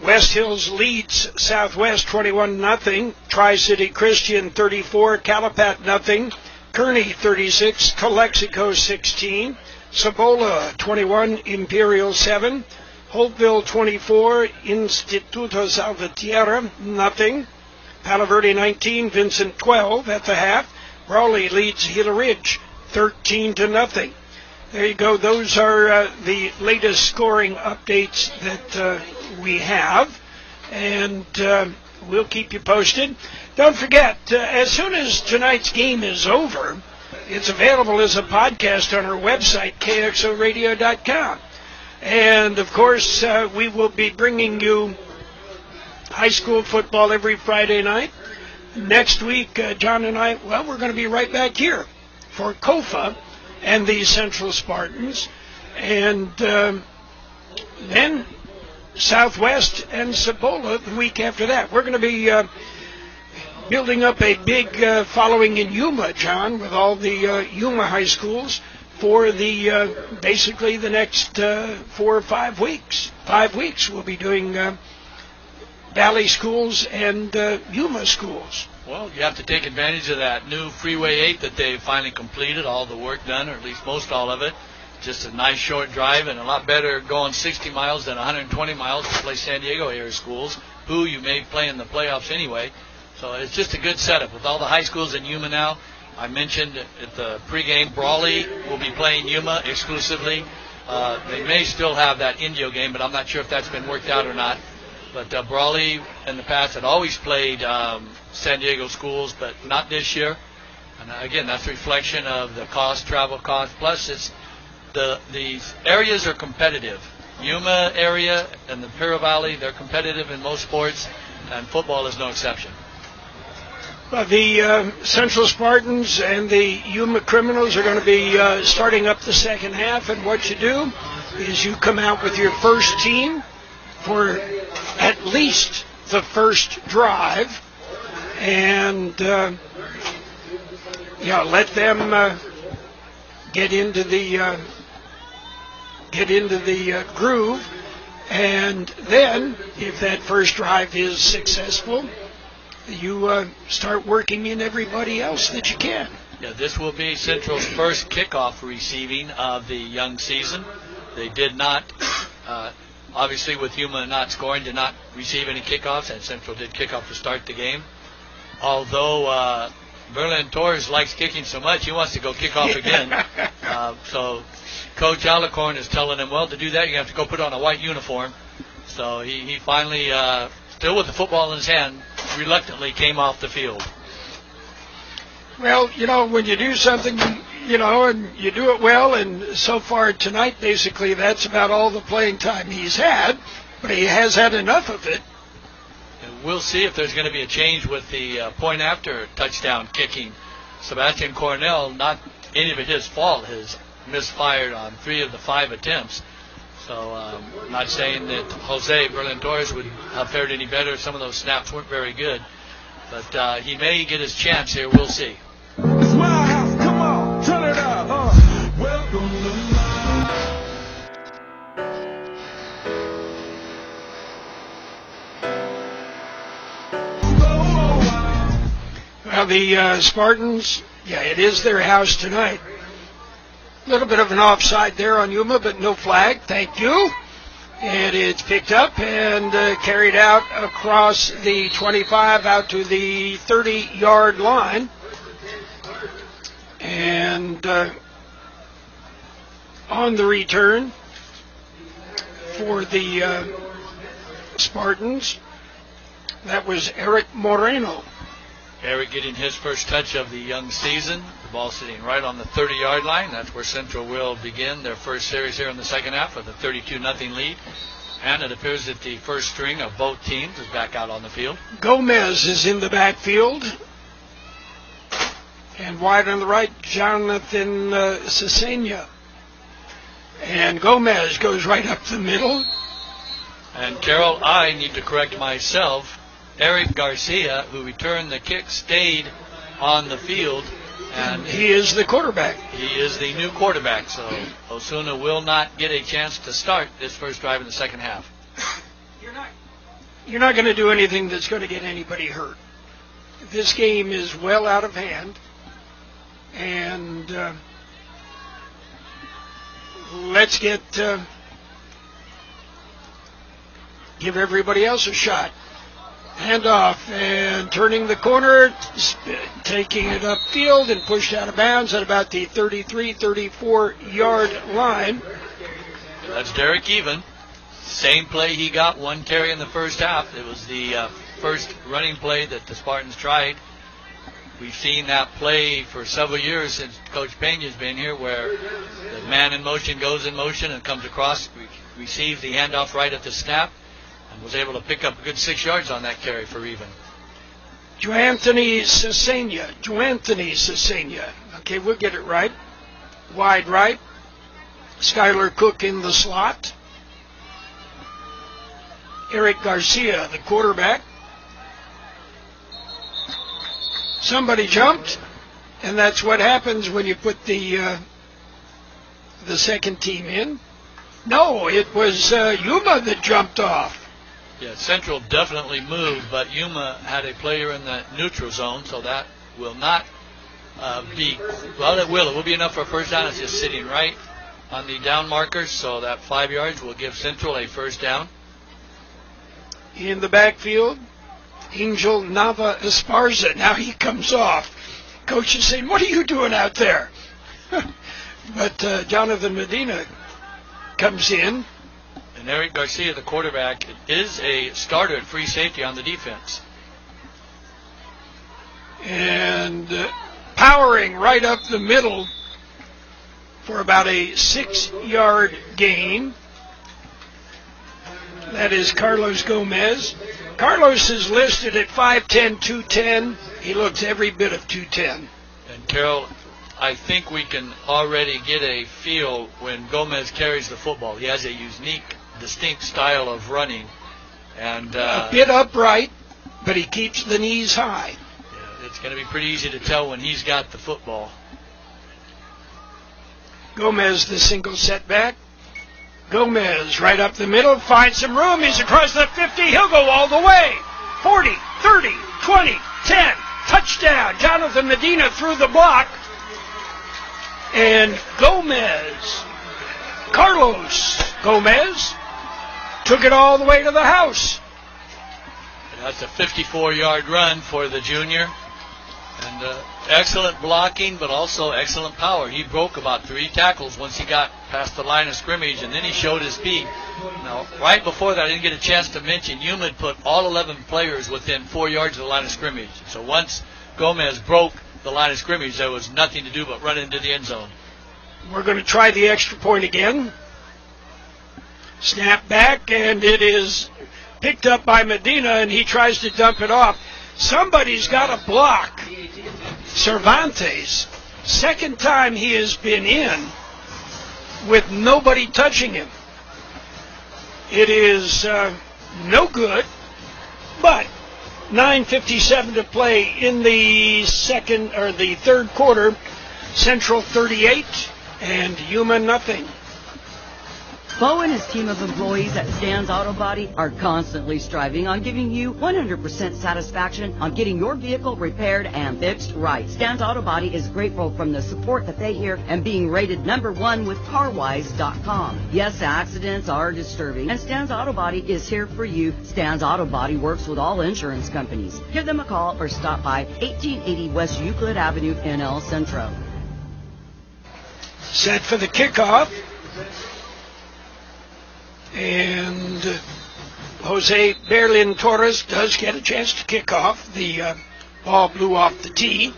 West Hills leads Southwest 21-0. Tri-City Christian 34, Calapat 0. Kearney 36, Calexico 16. Cibola 21, Imperial 7. Holtville 24, Instituto Salvatierra 0. Palo Verde 19, Vincent 12 at the half. Brawley leads Gila Ridge 13-0. There you go. Those are the latest scoring updates that we have, and we'll keep you posted. Don't forget, as soon as tonight's game is over, it's available as a podcast on our website, KXORadio.com. And, of course, we will be bringing you high school football every Friday night. Next week, John and I, well, we're going to be right back here for KOFA and the Central Spartans. And then Southwest and Cibola the week after that. We're going to be building up a big following in Yuma, John, with all the Yuma high schools for the basically the next 4 or 5 weeks. 5 weeks we'll be doing Valley schools and Yuma schools. Well, you have to take advantage of that new Freeway 8 that they finally completed, all the work done, or at least most all of it. Just a nice short drive, and a lot better going 60 miles than 120 miles to play San Diego area schools, who you may play in the playoffs anyway. So it's just a good setup with all the high schools in Yuma now. I mentioned at the pregame, Brawley will be playing Yuma exclusively. They may still have that Indio game, but I'm not sure if that's been worked out or not. But Brawley in the past had always played San Diego schools, but not this year. And again, that's a reflection of the cost, travel cost. Plus, it's these areas are competitive. Yuma area and the Imperial Valley, they're competitive in most sports, and football is no exception. The Central Spartans and the Yuma Criminals are going to be starting up the second half, and what you do is you come out with your first team for at least the first drive, and let them get into the groove, and then if that first drive is successful, you start working in everybody else that you can. Yeah, this will be Central's first kickoff receiving of the young season. They did not, obviously with Yuma not scoring, did not receive any kickoffs, and Central did kick off to start the game. Although Berlin Torres likes kicking so much, he wants to go kick off again. So Coach Alicorn is telling him, well, to do that, you have to go put on a white uniform. So he finally, still with the football in his hand, reluctantly came off the field. Well, when you do something, and you do it well, and so far tonight, basically, that's about all the playing time he's had, but he has had enough of it. And we'll see if there's going to be a change with the point after touchdown kicking. Sebastian Cornell, not any of it his fault, has misfired on 3 of the 5 attempts. So I'm not saying that Jose Berlin Torres would have fared any better. Some of those snaps weren't very good. But he may get his chance here. We'll see. Smile House, come on, turn it up. Welcome to Well, the Spartans, it is their house tonight. A little bit of an offside there on Yuma, but no flag. Thank you. And it's picked up and carried out across the 25 out to the 30-yard line. And on the return for the Spartans, that was Eric Moreno. Eric getting his first touch of the young season. The ball sitting right on the 30-yard line. That's where Central will begin their first series here in the second half with a 32-0 lead. And it appears that the first string of both teams is back out on the field. Gomez is in the backfield. And wide on the right, Jonathan Cesena. And Gomez goes right up the middle. And Carol, I need to correct myself. Eric Garcia, who returned the kick, stayed on the field, And he is the quarterback. He is the new quarterback, so Osuna will not get a chance to start this first drive in the second half. You're not going to do anything that's going to get anybody hurt. This game is well out of hand, and let's give everybody else a shot. Handoff and turning the corner, taking it upfield and pushed out of bounds at about the 34-yard line. That's Derek Even. Same play he got, one carry in the first half. It was the first running play that the Spartans tried. We've seen that play for several years since Coach Pena's been here, where the man in motion goes in motion and comes across, receives the handoff right at the snap, and was able to pick up a good 6 yards on that carry for Even. Joanthony Cesena. Okay, we'll get it right. Wide right. Skylar Cook in the slot. Eric Garcia, the quarterback. Somebody jumped, and that's what happens when you put the second team in. No, it was Yuma that jumped off. Yeah, Central definitely moved, but Yuma had a player in the neutral zone, so that will not be, well, it will be enough for a first down. It's just sitting right on the down markers, so that 5 yards will give Central a first down. In the backfield, Angel Nava Esparza. Now he comes off. Coach is saying, what are you doing out there? But Jonathan Medina comes in. And Eric Garcia, the quarterback, is a starter at free safety on the defense. And powering right up the middle for about a 6-yard gain. That is Carlos Gomez. Carlos is listed at 5'10", 210. He looks every bit of 210. And Carol, I think we can already get a feel when Gomez carries the football. He has a unique, distinct style of running. And a bit upright, but he keeps the knees high. Yeah, it's going to be pretty easy to tell when he's got the football. Gomez, the single setback. Gomez right up the middle, finds some room. He's across the 50. He'll go all the way. 40, 30, 20, 10. Touchdown. Jonathan Medina through the block. And Carlos Gomez, took it all the way to the house. And that's a 54-yard run for the junior. And excellent blocking, but also excellent power. He broke about 3 tackles once he got past the line of scrimmage, and then he showed his speed. Now, right before that, I didn't get a chance to mention, Yuma had put all 11 players within 4 yards of the line of scrimmage. So once Gomez broke the line of scrimmage, there was nothing to do but run into the end zone. We're going to try the extra point again. Snap back, and it is picked up by Medina, and he tries to dump it off. Somebody's got to block Cervantes. Second time he has been in with nobody touching him. It is no good, but 9:57 to play in the third quarter. Central 38 and Yuma nothing. Bo and his team of employees at Stan's Auto Body are constantly striving on giving you 100% satisfaction on getting your vehicle repaired and fixed right. Stan's Auto Body is grateful from the support that they hear and being rated #1 with CarWise.com. Yes, accidents are disturbing, and Stan's Auto Body is here for you. Stan's Auto Body works with all insurance companies. Give them a call or stop by 1880 West Euclid Avenue in El Centro. Set for the kickoff. And Jose Berlin Torres does get a chance to kick off. The ball blew off the tee.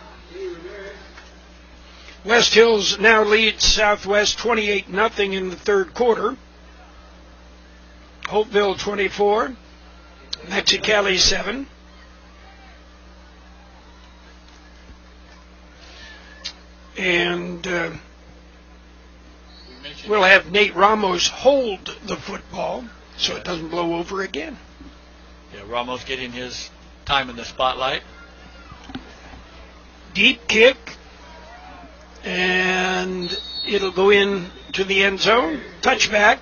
West Hills now leads Southwest 28-0 in the third quarter. Hopeville 24, Mexicali 7. And we'll have Nate Ramos hold the football so it doesn't blow over again. Yeah, Ramos getting his time in the spotlight. Deep kick, and it'll go in to the end zone. Touchback.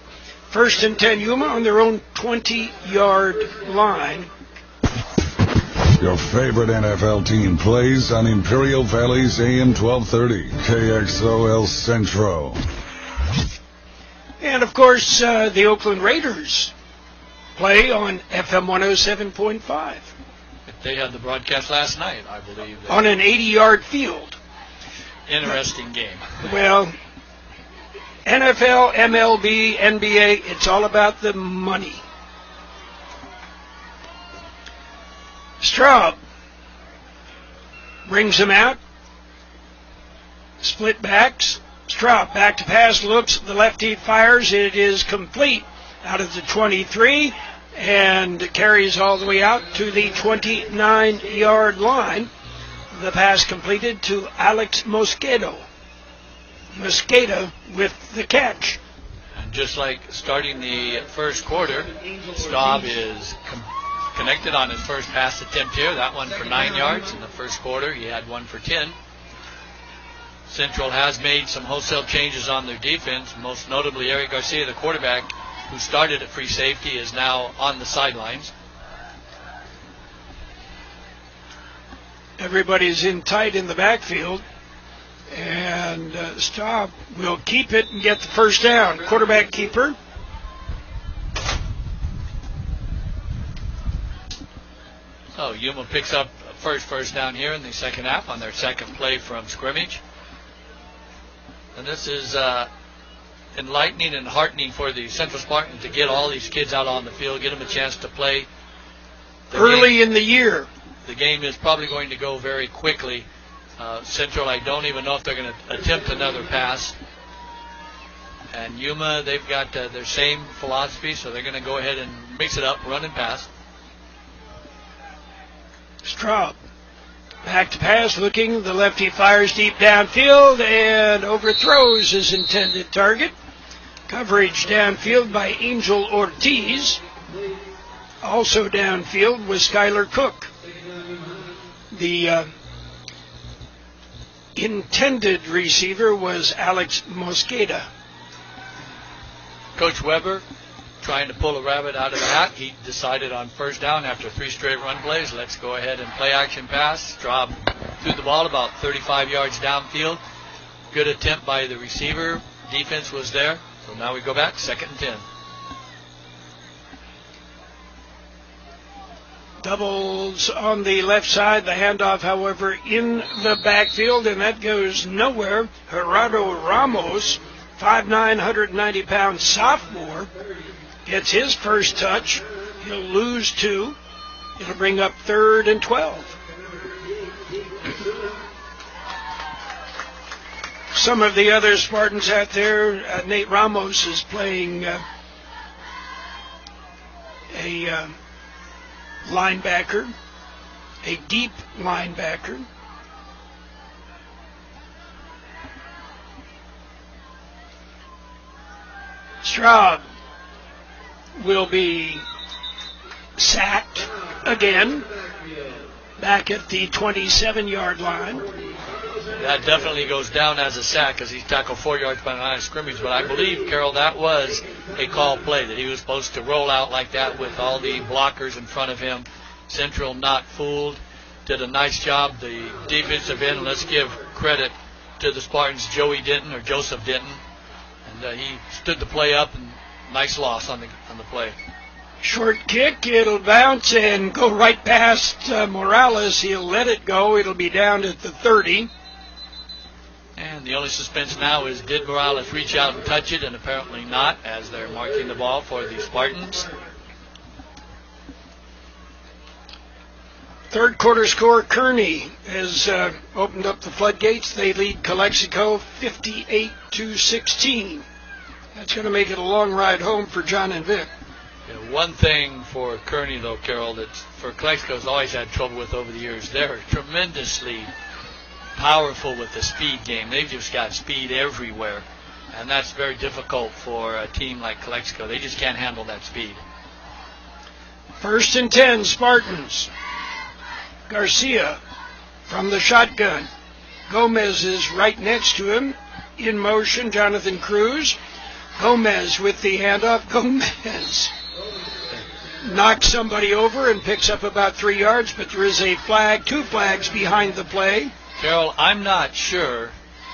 1st and 10 Yuma on their own 20-yard line. Your favorite NFL team plays on Imperial Valley's AM 1230, KXO El Centro. And, of course, the Oakland Raiders play on FM 107.5. They had the broadcast last night, I believe. On an 80-yard field. Interesting game. Well, NFL, MLB, NBA, it's all about the money. Straub brings him out. Split backs. Straub back to pass, looks, the lefty fires. It is complete out of the 23 and carries all the way out to the 29-yard line. The pass completed to Alex Mosqueda. Mosqueda with the catch. And just like starting the first quarter, Straub is connected on his first pass attempt here. That one for 9 yards. In the first quarter, he had one for 10. Central has made some wholesale changes on their defense. Most notably, Eric Garcia, the quarterback, who started at free safety, is now on the sidelines. Everybody's in tight in the backfield. And Straub will keep it and get the first down. Quarterback keeper. So Yuma picks up first down here in the second half on their second play from scrimmage. And this is enlightening and heartening for the Central Spartans to get all these kids out on the field, get them a chance to play. Early in the year. The game is probably going to go very quickly. Central, I don't even know if they're going to attempt another pass. And Yuma, they've got their same philosophy, so they're going to go ahead and mix it up, run and pass. Straub back to pass, looking. The lefty fires deep downfield and overthrows his intended target. Coverage downfield by Angel Ortiz. Also downfield was Skylar Cook. The intended receiver was Alex Mosqueda. Coach Weber trying to pull a rabbit out of the hat. He decided on first down after 3 straight run plays, let's go ahead and play action pass. Straub threw the ball about 35 yards downfield. Good attempt by the receiver. Defense was there. So now we go back, 2nd and 10. Doubles on the left side. The handoff, however, in the backfield, and that goes nowhere. Gerardo Ramos, 5'9", 190-pound sophomore, gets his first touch. He'll lose 2. It'll bring up 3rd and 12. Some of the other Spartans out there, Nate Ramos is playing a linebacker, a deep linebacker. Straub will be sacked again, back at the 27-yard line. That definitely goes down as a sack as he's tackled 4 yards by the line of scrimmage. But I believe, Carol, that was a call play, that he was supposed to roll out like that with all the blockers in front of him. Central not fooled. Did a nice job. The defensive end, let's give credit to the Spartans, Joey Denton or Joseph Denton. And he stood the play up, and nice loss on the play. Short kick, it'll bounce and go right past Morales. He'll let it go. It'll be down at the 30. And the only suspense now is, did Morales reach out and touch it? And apparently not, as they're marking the ball for the Spartans. Third quarter score, Kearney has opened up the floodgates. They lead Calexico 58-16. That's going to make it a long ride home for John and Vic. Yeah, one thing for Kearney, though, Carol, that for Calexico's always had trouble with over the years, they're tremendously powerful with the speed game. They've just got speed everywhere, and that's very difficult for a team like Calexico. They just can't handle that speed. 1st and 10, Spartans. Garcia from the shotgun. Gomez is right next to him. In motion, Jonathan Cruz. Gomez with the handoff. Gomez knocks somebody over and picks up about 3 yards, but there is a flag, 2 flags behind the play. Carol, I'm not sure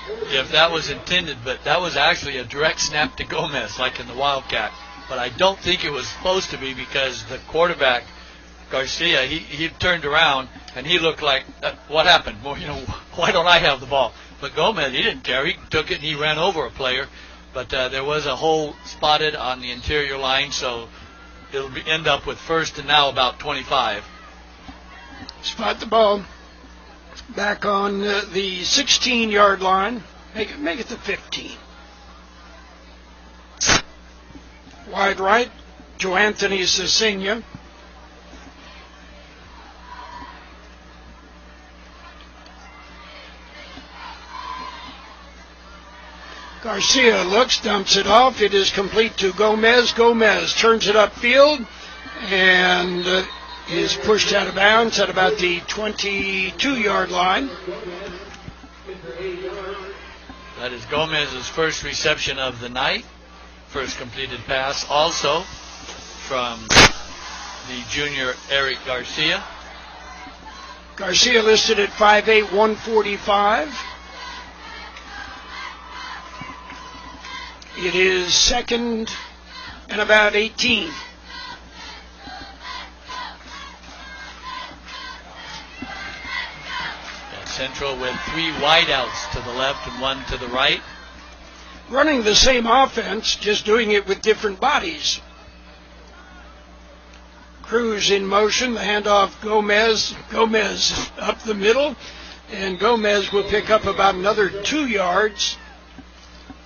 if that was intended, but that was actually a direct snap to Gomez, like in the Wildcat. But I don't think it was supposed to be, because the quarterback, Garcia, he turned around and he looked like, what happened? Well, why don't I have the ball? But Gomez, he didn't care. He took it and he ran over a player. But there was a hole spotted on the interior line, so it'll end up with first and now about 25. Spot the ball back on the 16-yard line. Make it the 15. Wide right, Joe Anthony Cecina. Garcia looks, dumps it off. It is complete to Gomez. Gomez turns it upfield and is pushed out of bounds at about the 22-yard line. That is Gomez's first reception of the night. First completed pass also from the junior Eric Garcia. Garcia listed at 5'8", 145. It is second and about 18. Centro with 3 wideouts to the left and 1 to the right. Running the same offense, just doing it with different bodies. Cruz in motion, the handoff Gomez. Gomez up the middle, and Gomez will pick up about another 2 yards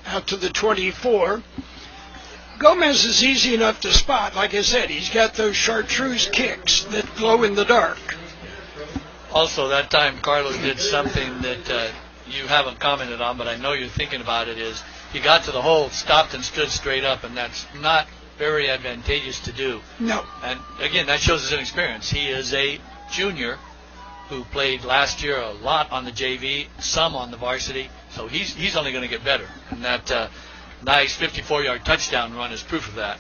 out to the 24. Gomez is easy enough to spot. Like I said, he's got those chartreuse kicks that glow in the dark. Also, that time Carlos did something that you haven't commented on, but I know you're thinking about it, is he got to the hole, stopped and stood straight up, and that's not very advantageous to do. No. And again, that shows his inexperience. He is a junior who played last year a lot on the JV, some on the varsity, so he's only going to get better. And that nice 54-yard touchdown run is proof of that.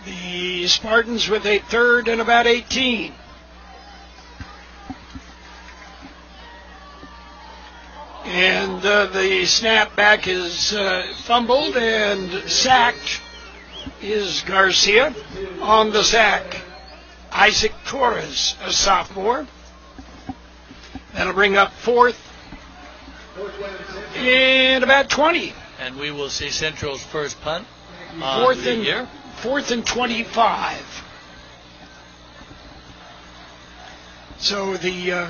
The Spartans with a third and about 18. And the snap back is fumbled, and sacked is Garcia. On the sack, Isaac Torres, a sophomore. That'll bring up fourth and about 20. And we will see Centro's first punt Fourth and 25. So the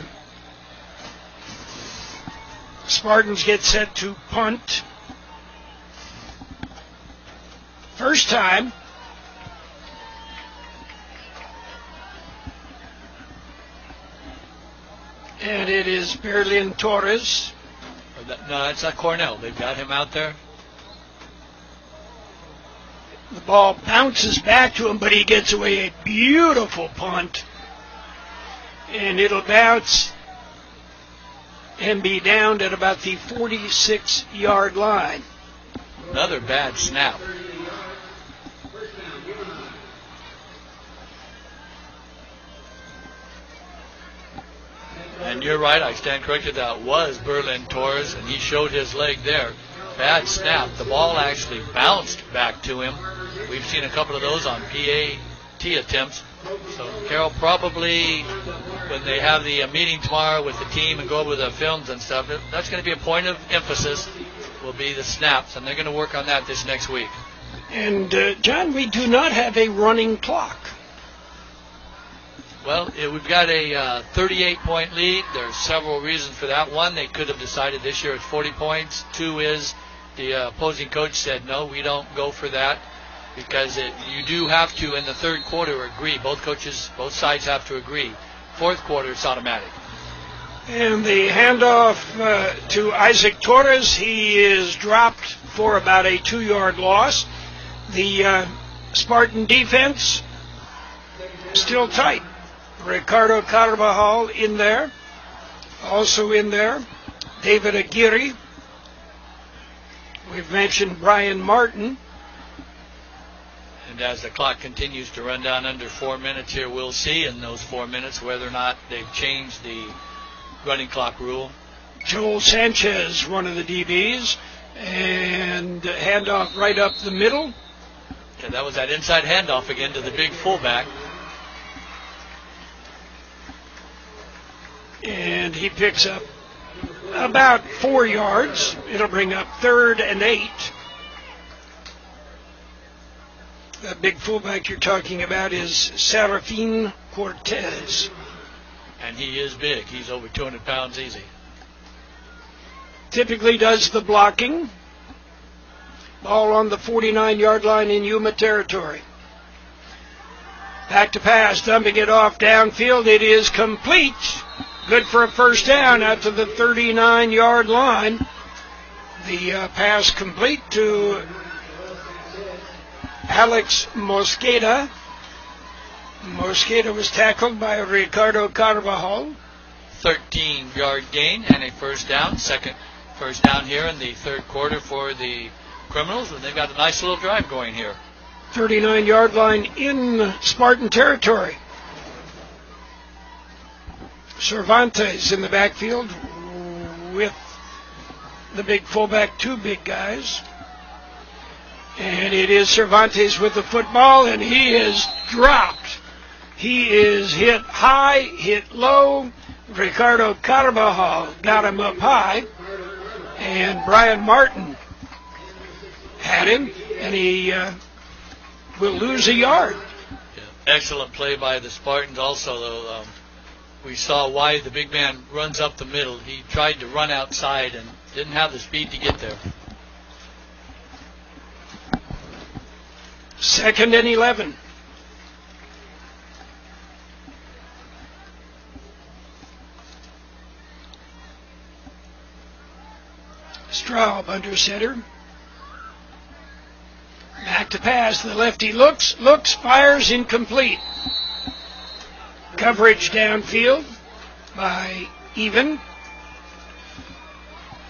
Spartans get set to punt. First time. And it is Berlin Torres. No, that's not Cornell. They've got him out there. The ball bounces back to him, but he gets away a beautiful punt. And it'll bounce and be downed at about the 46-yard line. Another bad snap. And you're right, I stand corrected. That was Berlin Torres, and he showed his leg there. Bad snap. The ball actually bounced back to him. We've seen a couple of those on PAT attempts. So Carol, probably when they have the meeting tomorrow with the team and go over the films and stuff, that's going to be a point of emphasis, will be the snaps, and they're going to work on that this next week. And, John, we do not have a running clock. Well, we've got a 38-point lead. There's several reasons for that. One, they could have decided this year it's 40 points. Two is the opposing coach said, no, we don't go for that, because you do have to, in the third quarter, agree. Both sides have to agree. Fourth quarter, it's automatic. And the handoff to Isaac Torres, he is dropped for about a 2-yard loss. The Spartan defense still tight. Ricardo Carvajal in there. Also in there, David Aguirre. We've mentioned Brian Martin. And as the clock continues to run down under 4 minutes here, we'll see in those 4 minutes whether or not they've changed the running clock rule. Joel Sanchez, one of the DBs, and handoff right up the middle. And that was that inside handoff again to the big fullback. And he picks up about 4 yards. It'll bring up 3rd and 8. That big fullback you're talking about is Serafin Cortez. And he is big. He's over 200 pounds easy. Typically does the blocking. Ball on the 49-yard line in Yuma territory. Back to pass, dumping it off downfield. It is complete. Good for a first down out to the 39-yard line. The pass complete to Alex Mosqueda. Mosqueda was tackled by Ricardo Carvajal. 13-yard gain and a first down. Second first down here in the third quarter for the Criminals, and they've got a nice little drive going here. 39-yard line in Spartan territory. Cervantes in the backfield with the big fullback, 2 big guys. And it is Cervantes with the football, and he is dropped. He is hit high, hit low. Ricardo Carvajal got him up high. And Brian Martin had him, and he will lose a yard. Yeah, excellent play by the Spartans also, though. We saw why the big man runs up the middle. He tried to run outside and didn't have the speed to get there. 2nd and 11. Straub under center. Back to pass. The lefty looks, fires, incomplete. Coverage downfield by Even.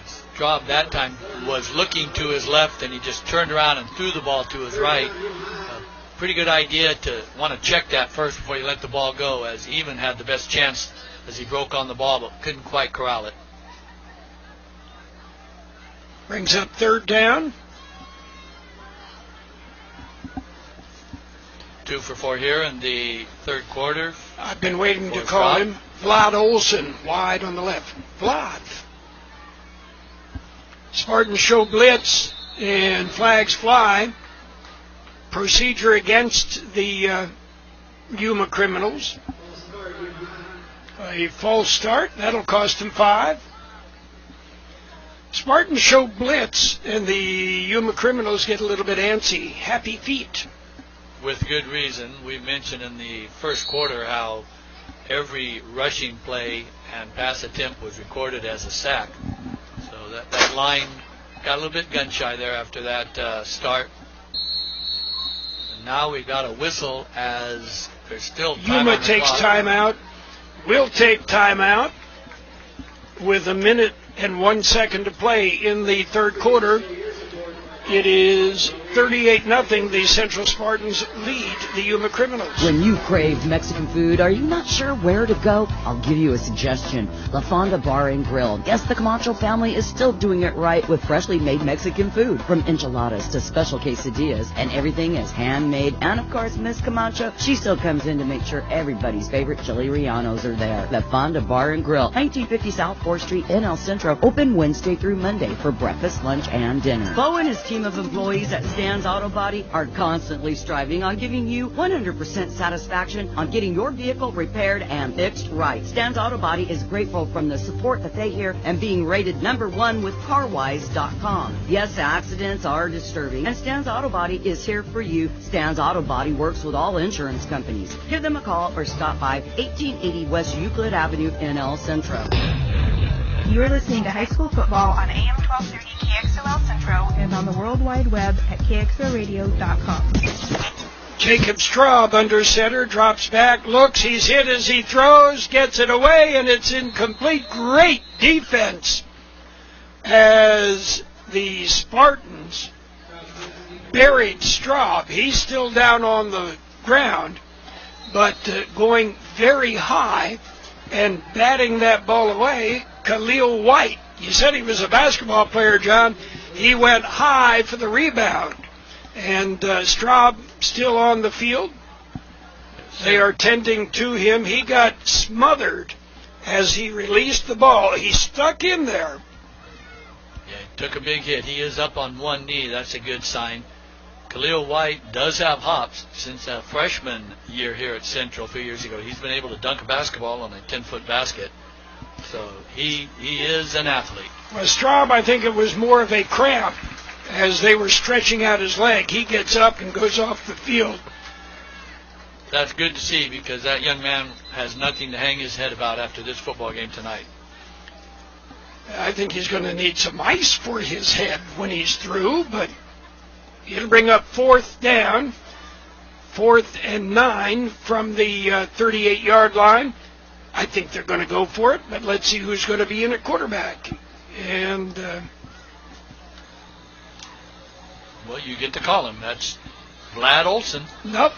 Straub that time was looking to his left, and he just turned around and threw the ball to his right. Pretty good idea to want to check that first before you let the ball go, as Even had the best chance as he broke on the ball, but couldn't quite corral it. Brings up 3rd down. 2 for 4 here in the third quarter. I've been waiting to call him Vlad Olson, wide on the left. Vlad. Spartans show blitz, and flags fly. Procedure against the Yuma Criminals. A false start. That'll cost him 5. Spartans show blitz, and the Yuma Criminals get a little bit antsy. Happy feet. With good reason. We mentioned in the first quarter how every rushing play and pass attempt was recorded as a sack. So that line got a little bit gun shy there after that start. And now we've got a whistle as there's still time. Yuma takes timeout. Will take timeout with 1 minute and 1 second to play in the third quarter. It is 38-0. The Central Spartans lead the Yuma Criminals. When you crave Mexican food, are you not sure where to go? I'll give you a suggestion. La Fonda Bar and Grill. Yes, the Camacho family is still doing it right with freshly made Mexican food. From enchiladas to special quesadillas, and everything is handmade. And of course, Miss Camacho, she still comes in to make sure everybody's favorite chili rellenos are there. La Fonda Bar and Grill, 1950 South 4th Street in El Centro. Open Wednesday through Monday for breakfast, lunch, and dinner. Bo and his team of employees at Stan's Auto Body are constantly striving on giving you 100% satisfaction on getting your vehicle repaired and fixed right. Stan's Auto Body is grateful from the support that they hear and being rated #1 with CarWise.com. Yes, accidents are disturbing, and Stan's Auto Body is here for you. Stan's Auto Body works with all insurance companies. Give them a call or stop by 1880 West Euclid Avenue in El Centro. You're listening to high school football on AM 1230 KXO El Centro and on the World Wide Web at KXORadio.com. Jacob Straub under center, drops back, looks, he's hit as he throws, gets it away, and it's incomplete. Great defense as the Spartans buried Straub. He's still down on the ground, but going very high and batting that ball away, Khalil White. You said he was a basketball player, John. He went high for the rebound. And Straub still on the field. They are tending to him. He got smothered as he released the ball. He stuck in there. Yeah, he took a big hit. He is up on one knee. That's a good sign. Khalil White does have hops since a freshman year here at Central a few years ago. He's been able to dunk a basketball on a 10-foot basket. So he is an athlete. Well, Straub, I think it was more of a cramp as they were stretching out his leg. He gets up and goes off the field. That's good to see because that young man has nothing to hang his head about after this football game tonight. I think he's going to need some ice for his head when he's through, but it'll bring up fourth down, 4th and 9 from the 38-yard line. I think they're going to go for it, but let's see who's going to be in at quarterback. And well, you get to call him. That's Vlad Olson. Nope.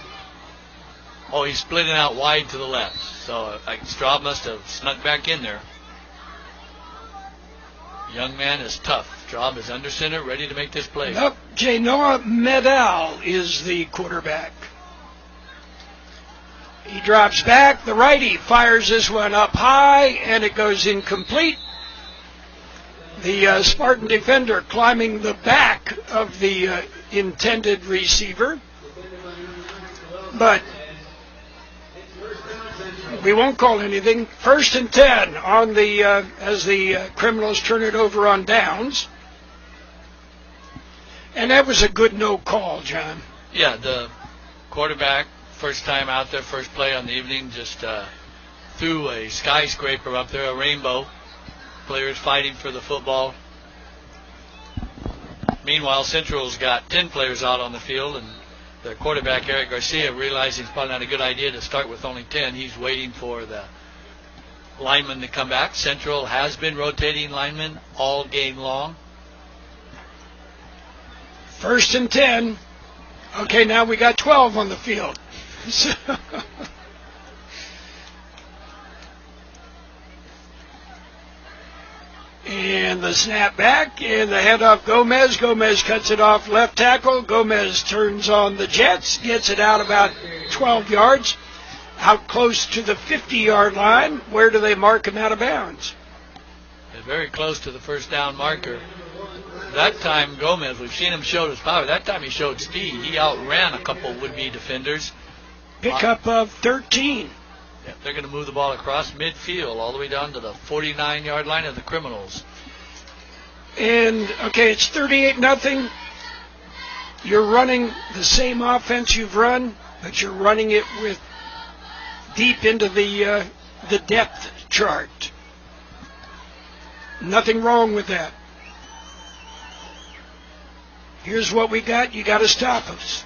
Oh, he's splitting out wide to the left. So Straub must have snuck back in there. Young man is tough. Straub is under center, ready to make this play. Nope. Noah Medal is the quarterback. He drops back. The righty fires this one up high, and it goes incomplete. The Spartan defender climbing the back of the intended receiver. But we won't call anything. 1st and 10 on the as the Criminals turn it over on downs. And that was a good no call, John. Yeah, the quarterback, first time out there, first play on the evening, just threw a skyscraper up there, a rainbow. Players fighting for the football. Meanwhile, Central's got 10 players out on the field, and their quarterback, Eric Garcia, realizing it's probably not a good idea to start with only 10. He's waiting for the linemen to come back. Central has been rotating linemen all game long. 1st and 10. Okay, now we got 12 on the field. And the snap back and the handoff Gomez. Gomez cuts it off left tackle. Gomez turns on the Jets, gets it out about 12 yards, out close to the 50-yard line. Where do they mark him out of bounds? They're very close to the first down marker. That time Gomez, we've seen him show his power. That time he showed speed. He outran a couple would-be defenders. Pickup of 13. Yeah, they're going to move the ball across midfield all the way down to the 49-yard line of the Criminals. And, okay, it's 38-0. You're running the same offense you've run, but you're running it with deep into the depth chart. Nothing wrong with that. Here's what we got. You got to stop us.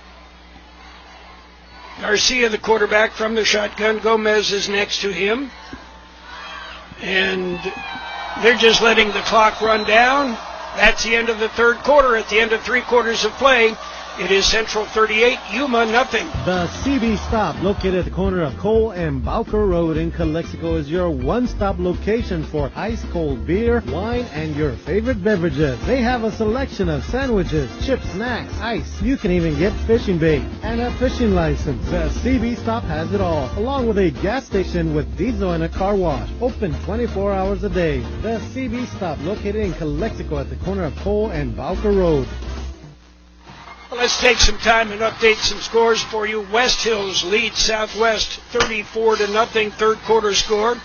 Garcia, the quarterback from the shotgun. Gomez is next to him. And they're just letting the clock run down. That's the end of the third quarter. At the end of 3 quarters of play, it is Central 38, Yuma nothing. The CB Stop, located at the corner of Cole and Bowker Road in Calexico, is your one-stop location for ice-cold beer, wine, and your favorite beverages. They have a selection of sandwiches, chips, snacks, ice. You can even get fishing bait and a fishing license. The CB Stop has it all, along with a gas station with diesel and a car wash. Open 24 hours a day. The CB Stop, located in Calexico at the corner of Cole and Bowker Road. Well, let's take some time and update some scores for you. West Hills leads Southwest 34-0, third quarter score.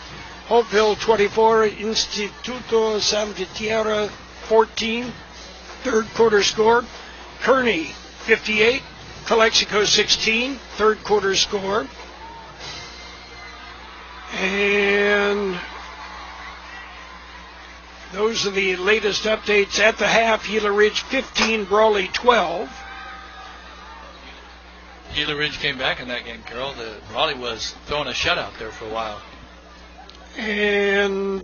Hopeville 24, Instituto Santa Tierra 14, third quarter score. Kearney 58, Calexico 16, third quarter score. And those are the latest updates at the half. Gila Ridge 15, Brawley 12. Gila Ridge came back in that game, Carol. Raleigh was throwing a shutout there for a while. And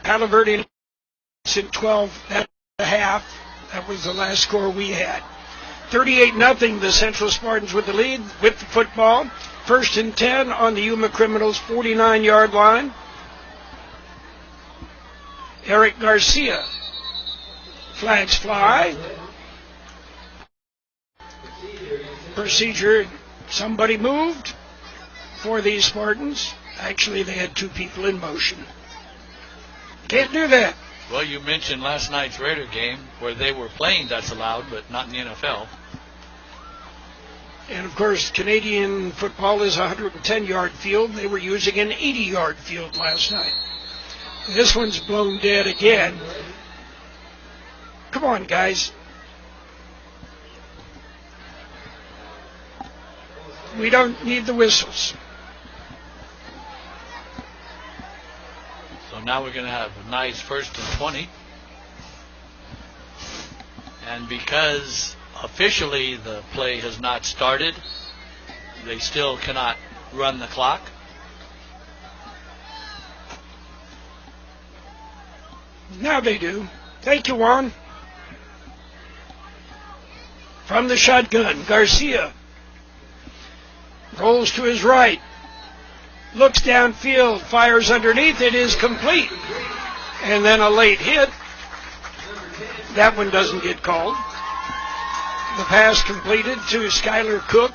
Palo Verde at 12 at the half. That was the last score we had. 38-0, the Central Spartans with the lead with the football. 1st and 10 on the Yuma Criminals 49-yard line. Eric Garcia. Flags fly. Procedure, somebody moved for these Spartans. Actually, they had 2 people in motion. Can't do that. Well, you mentioned last night's Raider game where they were playing that's allowed, but not in the NFL. And, of course, Canadian football is a 110-yard field. They were using an 80-yard field last night. This one's blown dead again. Come on, guys. We don't need the whistles. So now we're going to have a nice 1st and 20. And because officially the play has not started, they still cannot run the clock. Now they do. Thank you, Juan. From the shotgun, Garcia rolls to his right, looks downfield, fires underneath. It is complete. And then a late hit. That one doesn't get called. The pass completed to Skylar Cook.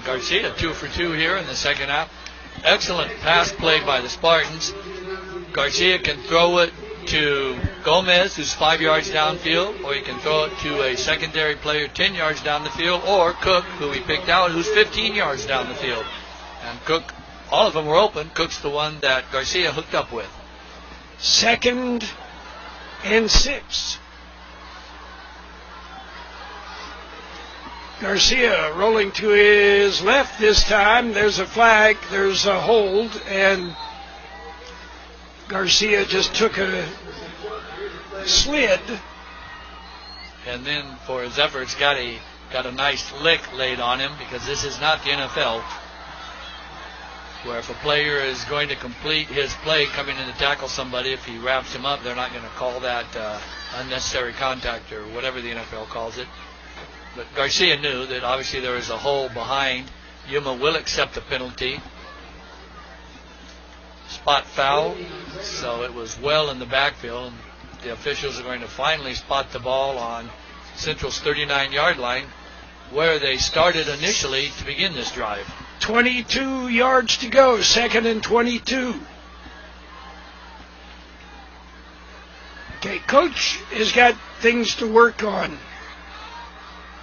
Garcia 2 for 2 here in the second half. Excellent pass play by the Spartans. Garcia can throw it to Gomez, who's 5 yards downfield, or he can throw it to a secondary player 10 yards down the field, or Cook, who he picked out, who's 15 yards down the field. And Cook, all of them were open. Cook's the one that Garcia hooked up with. 2nd and 6. Garcia rolling to his left this time. There's a flag. There's a hold. And Garcia just took a slid. And then for his efforts got a nice lick laid on him, because this is not the NFL, where if a player is going to complete his play coming in to tackle somebody, if he wraps him up, they're not going to call that unnecessary contact or whatever the NFL calls it. But Garcia knew that obviously there was a hole behind. Yuma will accept the penalty. Spot foul, so it was well in the backfield, and the officials are going to finally spot the ball on Central's 39-yard line, where they started initially to begin this drive. 22 yards to go, 2nd and 22. Okay, Coach has got things to work on.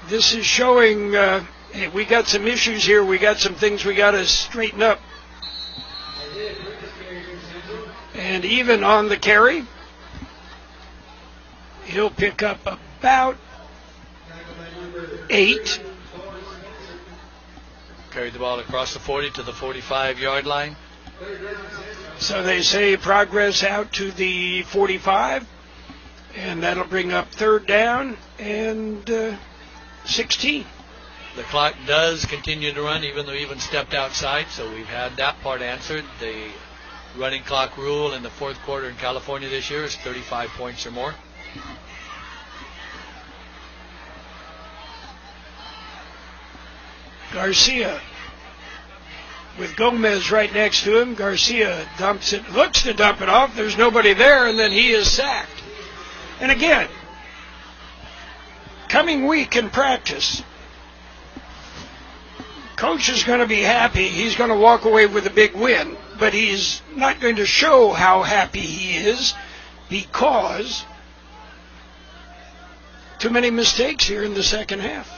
This is showing, hey, we got some issues here. We got some things we got to straighten up. And even on the carry, he'll pick up about 8. Carried the ball across the 40 to the 45-yard line. So they say progress out to the 45, and that'll bring up 3rd down and 16. The clock does continue to run, even though he even stepped outside, so we've had that part answered. The running clock rule in the 4th quarter in California this year is 35 points or more. Garcia with Gomez right next to him. Garcia dumps it, looks to dump it off. There's nobody there, and then he is sacked. And again, coming week in practice, Coach is going to be happy. He's going to walk away with a big win, but he's not going to show how happy he is because too many mistakes here in the second half.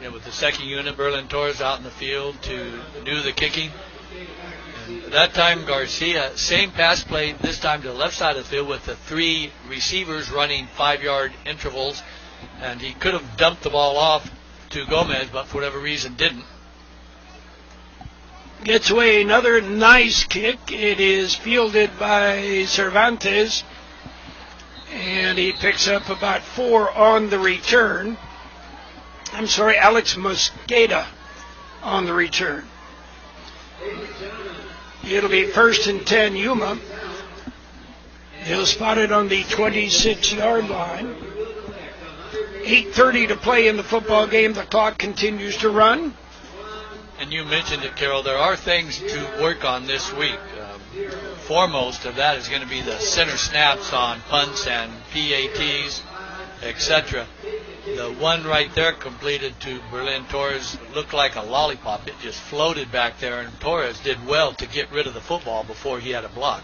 Yeah, with the second unit, Berlin Torres out in the field to do the kicking. And that time, Garcia, same pass play, this time to the left side of the field with the 3 receivers running 5-yard intervals. And he could have dumped the ball off to Gomez, but for whatever reason didn't. Gets away another nice kick. It is fielded by Cervantes, and he picks up about 4 on the return. Alex Mosqueda on the return. It'll be 1st and 10 Yuma. He'll spot it on the 26-yard line. 8:30 to play in the football game. The clock continues to run. And you mentioned it, Carol. There are things to work on this week. Foremost of that is going to be the center snaps on punts and PATs, etc. The one right there completed to Berlin Torres looked like a lollipop. It just floated back there, and Torres did well to get rid of the football before he had a block.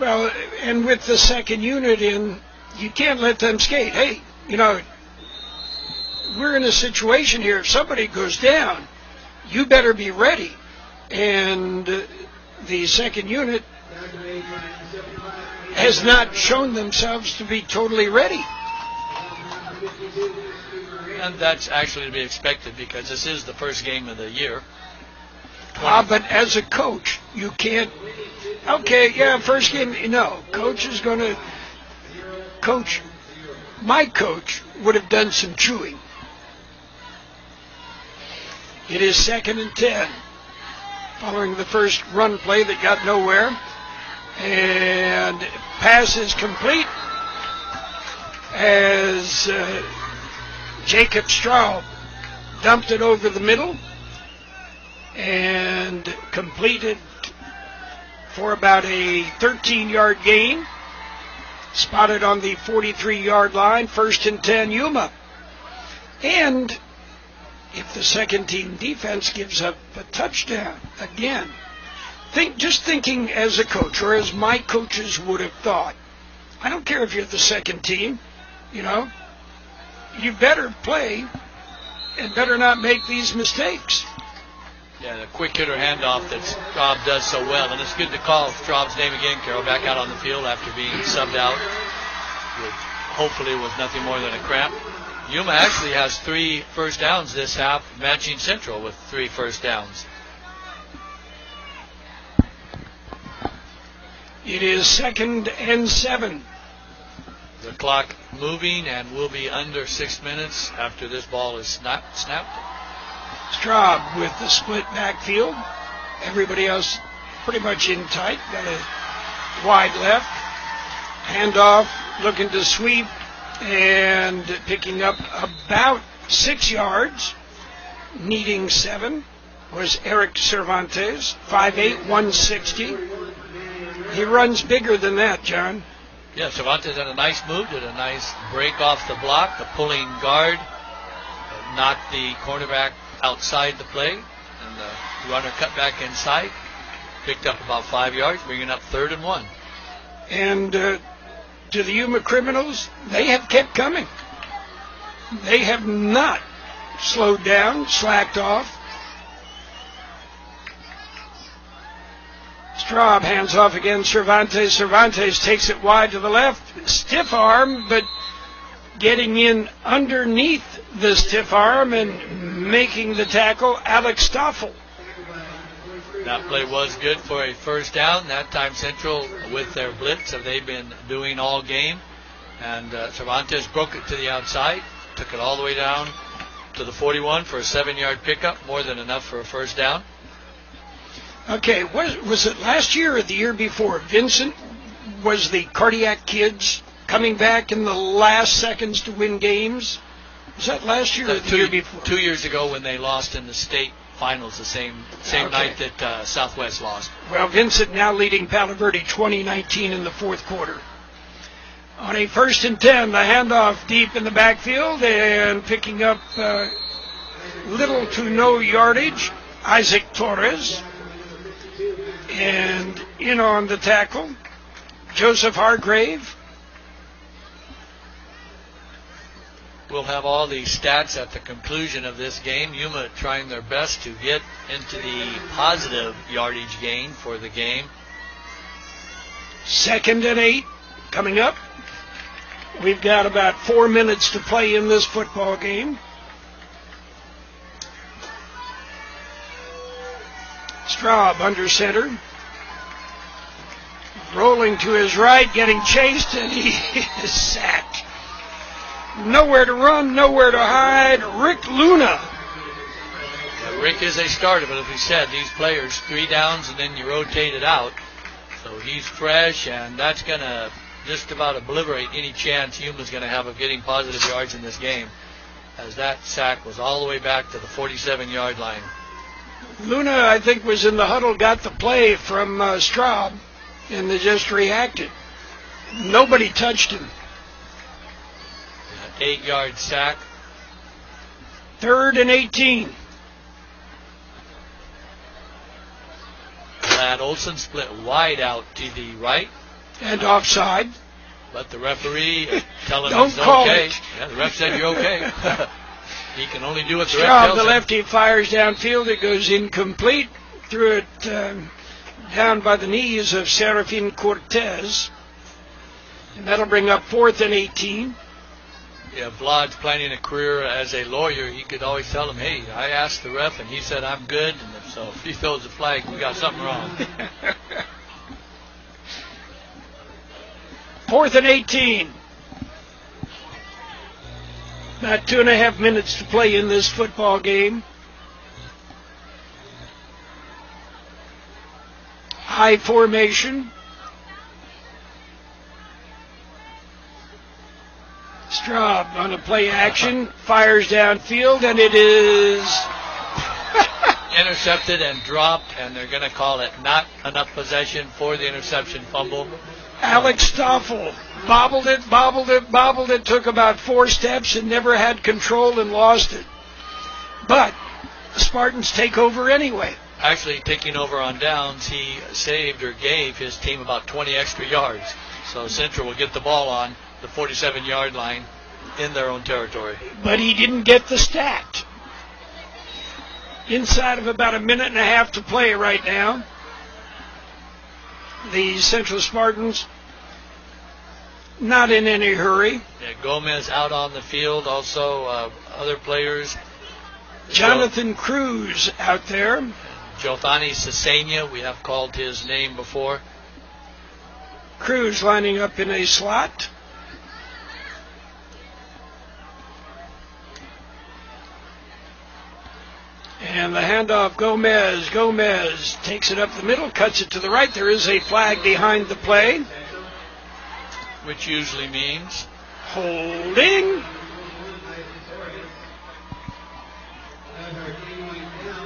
Well, and with the second unit in, you can't let them skate. Hey, we're in a situation here. If somebody goes down, you better be ready. And the second unit has not shown themselves to be totally ready. And that's actually to be expected because this is the first game of the year. But as a coach, you can't. Okay, yeah, first game. No, coach is going to coach. My coach would have done some chewing. It is 2nd and 10, following the first run play that got nowhere, and pass is complete as Jacob Straub dumped it over the middle and completed for about a 13-yard gain. Spotted on the 43-yard line, 1st and 10 Yuma. And if the second team defense gives up a touchdown again, thinking as a coach, or as my coaches would have thought, I don't care if you're the second team, you better play and better not make these mistakes. Yeah, the quick hitter handoff that Straub does so well. And it's good to call Straub's name again, Carol, back out on the field after being subbed out, hopefully with nothing more than a cramp. Yuma actually has 3 first downs this half, matching Central with 3 first downs. It is 2nd and 7. The clock moving, and we'll be under 6 minutes after this ball is snapped. Straub with the split backfield. Everybody else pretty much in tight. Got a wide left. Handoff, looking to sweep, and picking up about 6 yards, needing 7, was Eric Cervantes, 5'8", 160. He runs bigger than that, John. Yeah, Cervantes had a nice move, did a nice break off the block, the pulling guard, knocked the cornerback outside the play, and the runner cut back inside, picked up about 5 yards, bringing up 3rd and 1. And to the Yuma Criminals, they have kept coming. They have not slowed down, slacked off. Straub hands off again. Cervantes takes it wide to the left. Stiff arm, but getting in underneath the stiff arm and making the tackle, Alex Stoffel. That play was good for a first down. That time Central, with their blitz, they've been doing all game. And Cervantes broke it to the outside, took it all the way down to the 41 for a 7-yard pickup, more than enough for a first down. Okay, was it last year or the year before? Vincent was the cardiac kids coming back in the last seconds to win games. Was that last year or the year before? 2 years ago when they lost in the state finals, the same night that Southwest lost. Well, Vincent now leading Palo Verde 2019 in the fourth quarter. On a 1st and 10, the handoff deep in the backfield and picking up little to no yardage, Isaac Torres. And in on the tackle, Joseph Hargrave. We'll have all the stats at the conclusion of this game. Yuma trying their best to get into the positive yardage gain for the game. 2nd and 8 coming up. We've got about 4 minutes to play in this football game. Straub under center. Rolling to his right, getting chased, and he is sacked. Nowhere to run, nowhere to hide. Rick Luna. Yeah, Rick is a starter, but as we said, these players, 3 downs and then you rotate it out. So he's fresh, and that's going to just about obliterate any chance Yuma's going to have of getting positive yards in this game, as that sack was all the way back to the 47-yard line. Luna, I think, was in the huddle, got the play from Straub, and they just reacted. Nobody touched him. 8-yard sack. 3rd and 18. Glad Olson split wide out to the right. And offside. But the referee tell him Don't he's call okay. it. Yeah, the ref said you're okay. He can only do what the ref Straub, tells the him. lefty, fires downfield. It goes incomplete. Threw it down by the knees of Serafin Cortez. And that'll bring up 4th and 18. Yeah, Vlad's planning a career as a lawyer. He could always tell him, hey, I asked the ref, and he said I'm good. And so if he throws the flag, we got something wrong. 4th and 18. About 2.5 minutes to play in this football game. High formation. Straub on a play action, fires downfield, and it is intercepted and dropped, and they're going to call it not enough possession for the interception fumble. Alex Stoffel bobbled it, took about 4 steps and never had control and lost it. But the Spartans take over anyway. Actually, taking over on downs, he saved or gave his team about 20 extra yards. So Centro will get the ball on the 47-yard line in their own territory. But he didn't get the stat. Inside of about 1.5 minutes to play right now. The Central Spartans not in any hurry. Yeah, Gomez out on the field. Also, other players. Jonathan Cruz out there. Jothani Sesenia, we have called his name before. Cruz lining up in a slot. And the handoff, Gomez. Gomez takes it up the middle, cuts it to the right. There is a flag behind the play. Which usually means holding.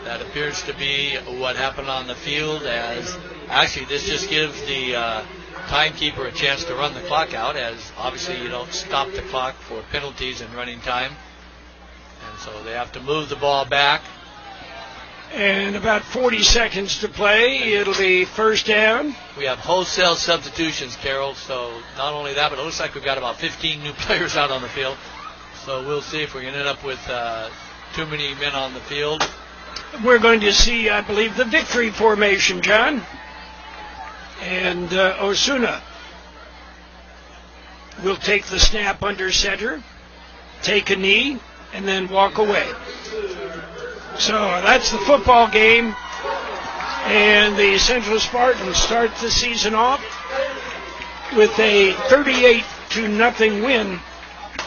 That appears to be what happened on the field, as actually this just gives the timekeeper a chance to run the clock out, as obviously you don't stop the clock for penalties and running time. And so they have to move the ball back. And about 40 seconds to play. It'll be first down. We have wholesale substitutions, Carol. So not only that, but it looks like we've got about 15 new players out on the field. So we'll see if we can end up with too many men on the field. We're going to see, I believe, the victory formation, John. And Osuna will take the snap under center, take a knee, and then walk away. So that's the football game, and the Central Spartans start the season off with a 38-0 win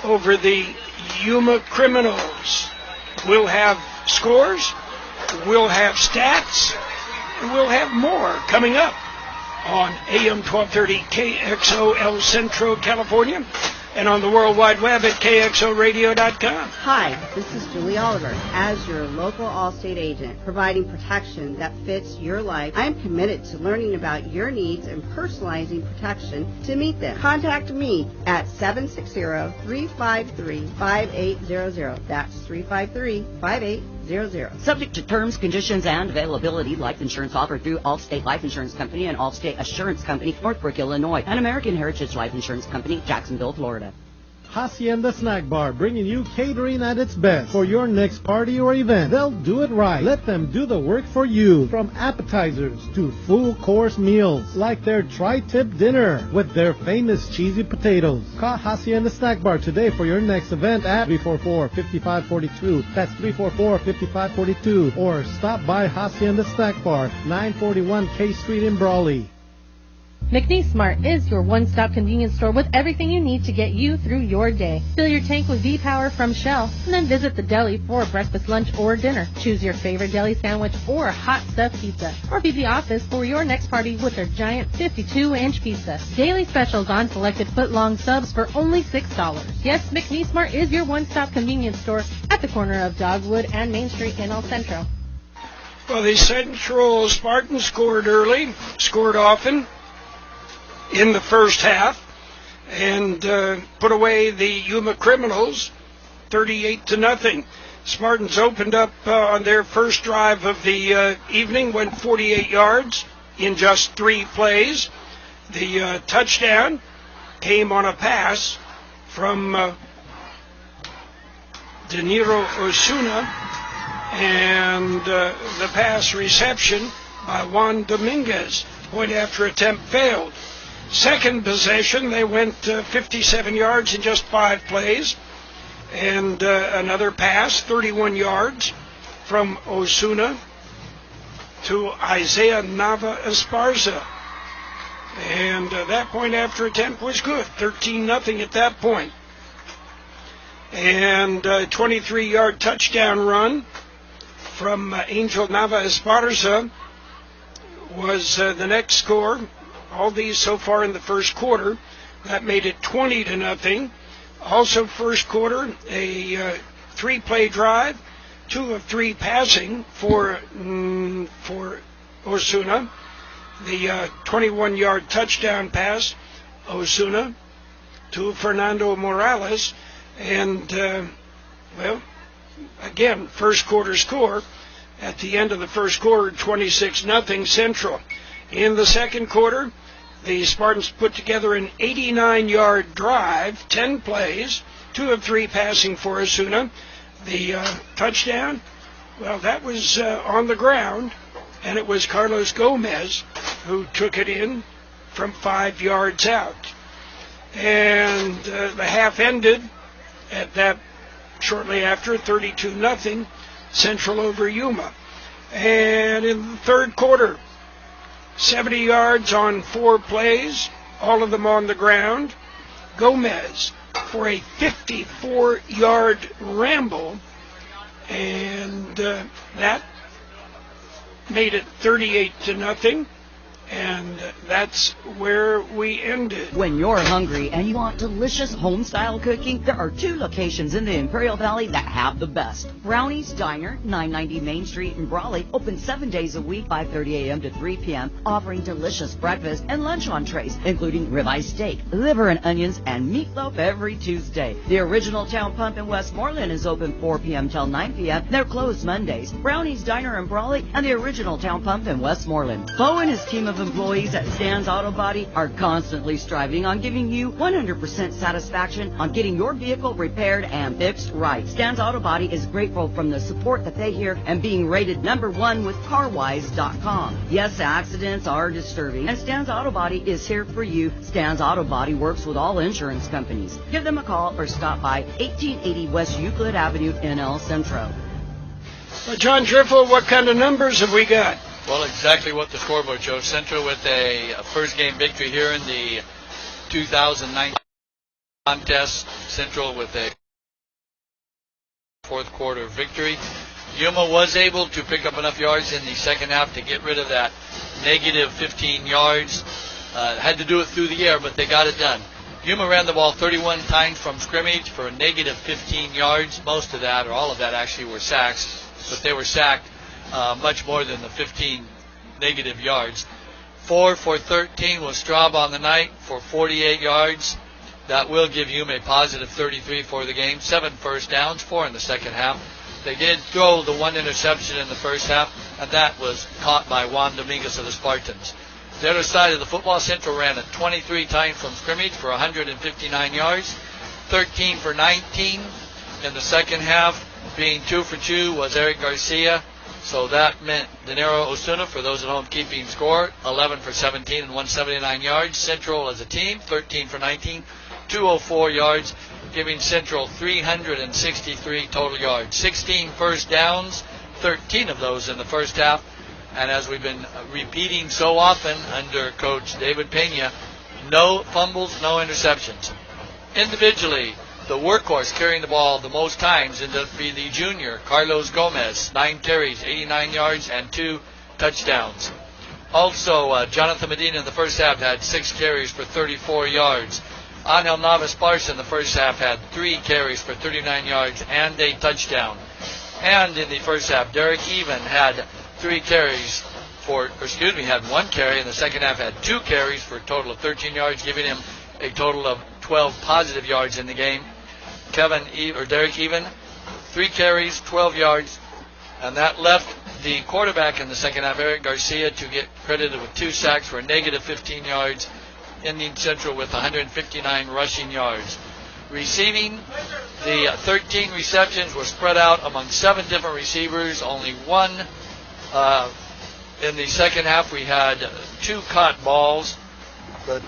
over the Yuma Criminals. We'll have scores, we'll have stats, and we'll have more coming up on AM 1230 KXO El Centro, California, and on the World Wide Web at KXORadio.com. Hi, this is Julie Oliver. As your local Allstate agent, providing protection that fits your life, I am committed to learning about your needs and personalizing protection to meet them. Contact me at 760-353-5800. That's 353-5800. Subject to terms, conditions, and availability. Life insurance offered through Allstate Life Insurance Company and Allstate Assurance Company, Northbrook, Illinois, and American Heritage Life Insurance Company, Jacksonville, Florida. Hacienda Snack Bar, bringing you catering at its best for your next party or event. They'll do it right. Let them do the work for you. From appetizers to full course meals, like their tri-tip dinner with their famous cheesy potatoes. Call Hacienda Snack Bar today for your next event at 344-5542. That's 344-5542. Or stop by Hacienda Snack Bar, 941 K Street in Brawley. McNeese Smart is your one-stop convenience store with everything you need to get you through your day. Fill your tank with V-Power from Shell, and then visit the deli for breakfast, lunch, or dinner. Choose your favorite deli sandwich or hot stuffed pizza, or be the office for your next party with their giant 52-inch pizza. Daily specials on selected foot-long subs for only $6. Yes, McNeese Smart is your one-stop convenience store at the corner of Dogwood and Main Street in El Centro. Well, the Central Spartans scored early, scored often in the first half, and put away the Yuma Criminals 38-0. Spartans opened up on their first drive of the evening, went 48 yards in just 3 plays. The touchdown came on a pass from De Niro Osuna, and the pass reception by Juan Dominguez. Point after attempt failed. Second possession, they went 57 yards in just 5 plays. And another pass, 31 yards from Osuna to Isaiah Nava Esparza. And that point after attempt was good, 13-0 at that point. And a 23-yard touchdown run from Angel Nava Esparza was the next score. All these so far in the first quarter. That made it 20-0. Also first quarter, a 3-play drive, 2 of 3 passing for Osuna. The 21-yard touchdown pass, Osuna, to Fernando Morales. And, well, again, first quarter score. At the end of the first quarter, 26-0 Central. In the second quarter, the Spartans put together an 89-yard drive, 10 plays, 2 of 3 passing for Osuna. The touchdown, well, that was on the ground, and it was Carlos Gomez who took it in from 5 yards out. And the half ended at that shortly after, 32-0, Central over Yuma. And in the third quarter, 70 yards on 4 plays, all of them on the ground. Gomez for a 54-yard ramble, and that made it 38-0. And that's where we ended. When you're hungry and you want delicious home-style cooking, there are 2 locations in the Imperial Valley that have the best. Brownie's Diner, 990 Main Street in Brawley, open 7 days a week, 5:30 a.m. to 3 p.m., offering delicious breakfast and lunch entrees, including ribeye steak, liver and onions, and meatloaf every Tuesday. The Original Town Pump in Westmoreland is open 4 p.m. till 9 p.m. They're closed Mondays. Brownie's Diner in Brawley and the Original Town Pump in Westmoreland. Bo and his team of employees at Stan's Auto Body are constantly striving on giving you 100% satisfaction on getting your vehicle repaired and fixed right. Stan's Auto Body is grateful from the support that they hear and being rated #1 with CarWise.com. Yes, accidents are disturbing, and Stan's Auto Body is here for you. Stan's Auto Body works with all insurance companies. Give them a call or stop by 1880 West Euclid Avenue in El Centro. John Driffel, what kind of numbers have we got? Well, exactly what the scoreboard shows. Centro with a first game victory here in the 2019 contest. Central with a fourth quarter victory. Yuma was able to pick up enough yards in the second half to get rid of that negative 15 yards. Had to do it through the air, but they got it done. Yuma ran the ball 31 times from scrimmage for a negative 15 yards. Most of that, or all of that, actually were sacks, but they were sacked much more than the 15 negative yards. 4 for 13 was Straub on the night for 48 yards. That will give Yuma a positive 33 for the game. 7 first downs, 4 in the second half. They did throw the 1 interception in the first half, and that was caught by Juan Dominguez of the Spartans. The other side of the football, Central ran it 23 times from scrimmage for 159 yards. 13 for 19 in the second half. Being 2 for 2 was Eric Garcia. So that meant De Niro Osuna, for those at home keeping score, 11 for 17 and 179 yards. Central as a team, 13 for 19, 204 yards, giving Central 363 total yards. 16 first downs, 13 of those in the first half. And as we've been repeating so often under Coach David Pena, no fumbles, no interceptions. Individually, the workhorse carrying the ball the most times ended up being the junior, Carlos Gomez, 9 carries, 89 yards, and 2 touchdowns. Also, Jonathan Medina in the first half had 6 carries for 34 yards. Angel Navas-Barca in the first half had 3 carries for 39 yards and a touchdown. And in the first half, Derek Even had 1 carry. In the second half, had 2 carries for a total of 13 yards, giving him a total of 12 positive yards in the game. Derek Even, 3 carries, 12 yards, and that left the quarterback in the second half, Eric Garcia, to get credited with 2 sacks for a negative 15 yards, ending Central with 159 rushing yards. Receiving, the 13 receptions were spread out among 7 different receivers, only 1. In the second half, we had 2 caught balls, but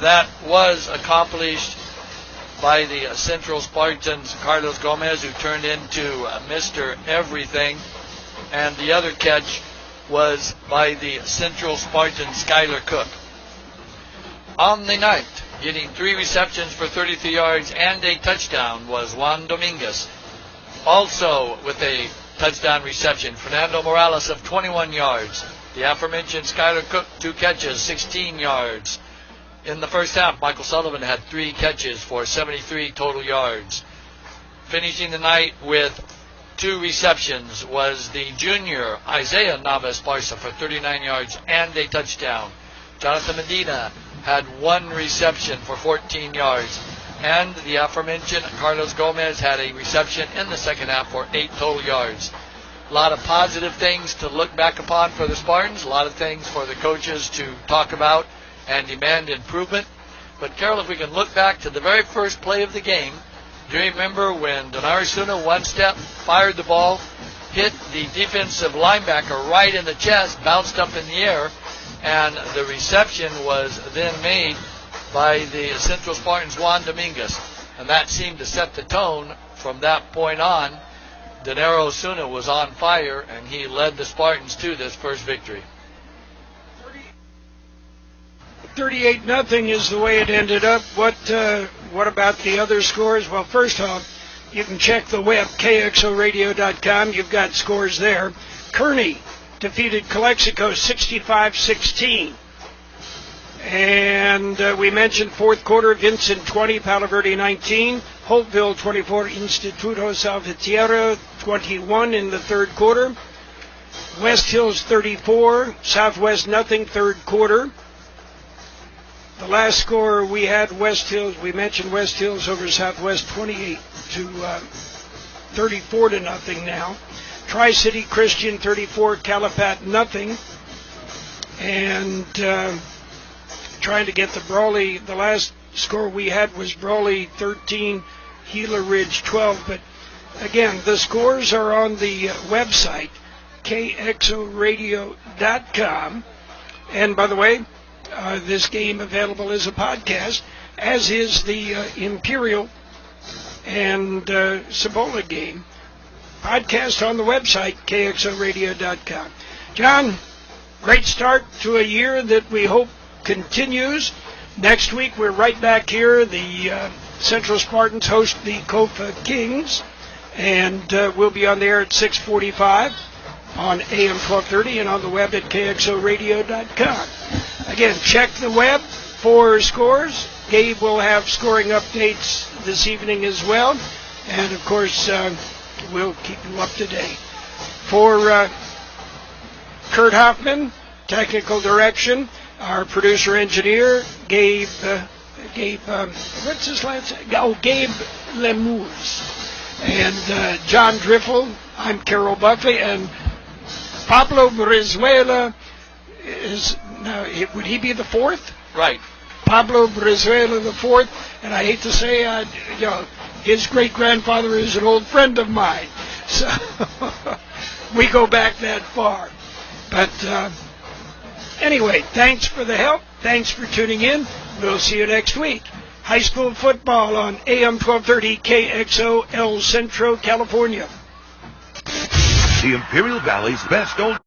that was accomplished by the Central Spartans, Carlos Gomez, who turned into Mr. Everything, and the other catch was by the Central Spartans, Skylar Cook. On the night, getting 3 receptions for 33 yards and a touchdown was Juan Dominguez. Also with a touchdown reception, Fernando Morales of 21 yards. The aforementioned Skylar Cook, 2 catches, 16 yards. In the first half, Michael Sullivan had 3 catches for 73 total yards. Finishing the night with 2 receptions was the junior Isaiah Navas-Barca for 39 yards and a touchdown. Jonathan Medina had 1 reception for 14 yards. And the aforementioned Carlos Gomez had a reception in the second half for 8 total yards. A lot of positive things to look back upon for the Spartans, a lot of things for the coaches to talk about and demand improvement. But Carol, if we can look back to the very first play of the game, do you remember when Donari Suna one step, fired the ball, hit the defensive linebacker right in the chest, bounced up in the air, and the reception was then made by the Central Spartans, Juan Dominguez. And that seemed to set the tone from that point on. Donari Suna was on fire, and he led the Spartans to this first victory. 38-0 is the way it ended up. What about the other scores? Well, first off, you can check the web, KXORadio.com. You've got scores there. Kearney defeated Calexico 65-16. And we mentioned fourth quarter, Vincent 20, Palo Verde 19, Holtville 24, Instituto Salvatierra 21 in the third quarter. West Hills 34, Southwest nothing, third quarter. The last score we had, West Hills, we mentioned West Hills over Southwest 28 to 34 to nothing now. Tri-City Christian 34, Calapat nothing. And trying to get the Brawley, the last score we had was Brawley 13, Gila Ridge 12. But again, the scores are on the website, KXORadio.com. And by the way, this game available as a podcast, as is the Imperial and Cibola game. Podcast on the website, KXORadio.com. John, great start to a year that we hope continues. Next week, we're right back here. The Central Spartans host the Kofa Kings, and we'll be on the air at 6:45 on AM 1230 and on the web at KXORadio.com. Again, check the web for scores. Gabe will have scoring updates this evening as well. And, of course, we'll keep you up to date. For Kurt Hoffman, technical direction, our producer-engineer, Gabe, what's his last name? Oh, Gabe Lemuse. And John Driffel, I'm Carol Buckley, and Pablo Brizuela is, now, would he be the fourth? Right. Pablo Brizuela the fourth, and I hate to say, his great-grandfather is an old friend of mine. So we go back that far. But anyway, thanks for the help. Thanks for tuning in. We'll see you next week. High school football on AM 1230 KXO El Centro, California. The Imperial Valley's best old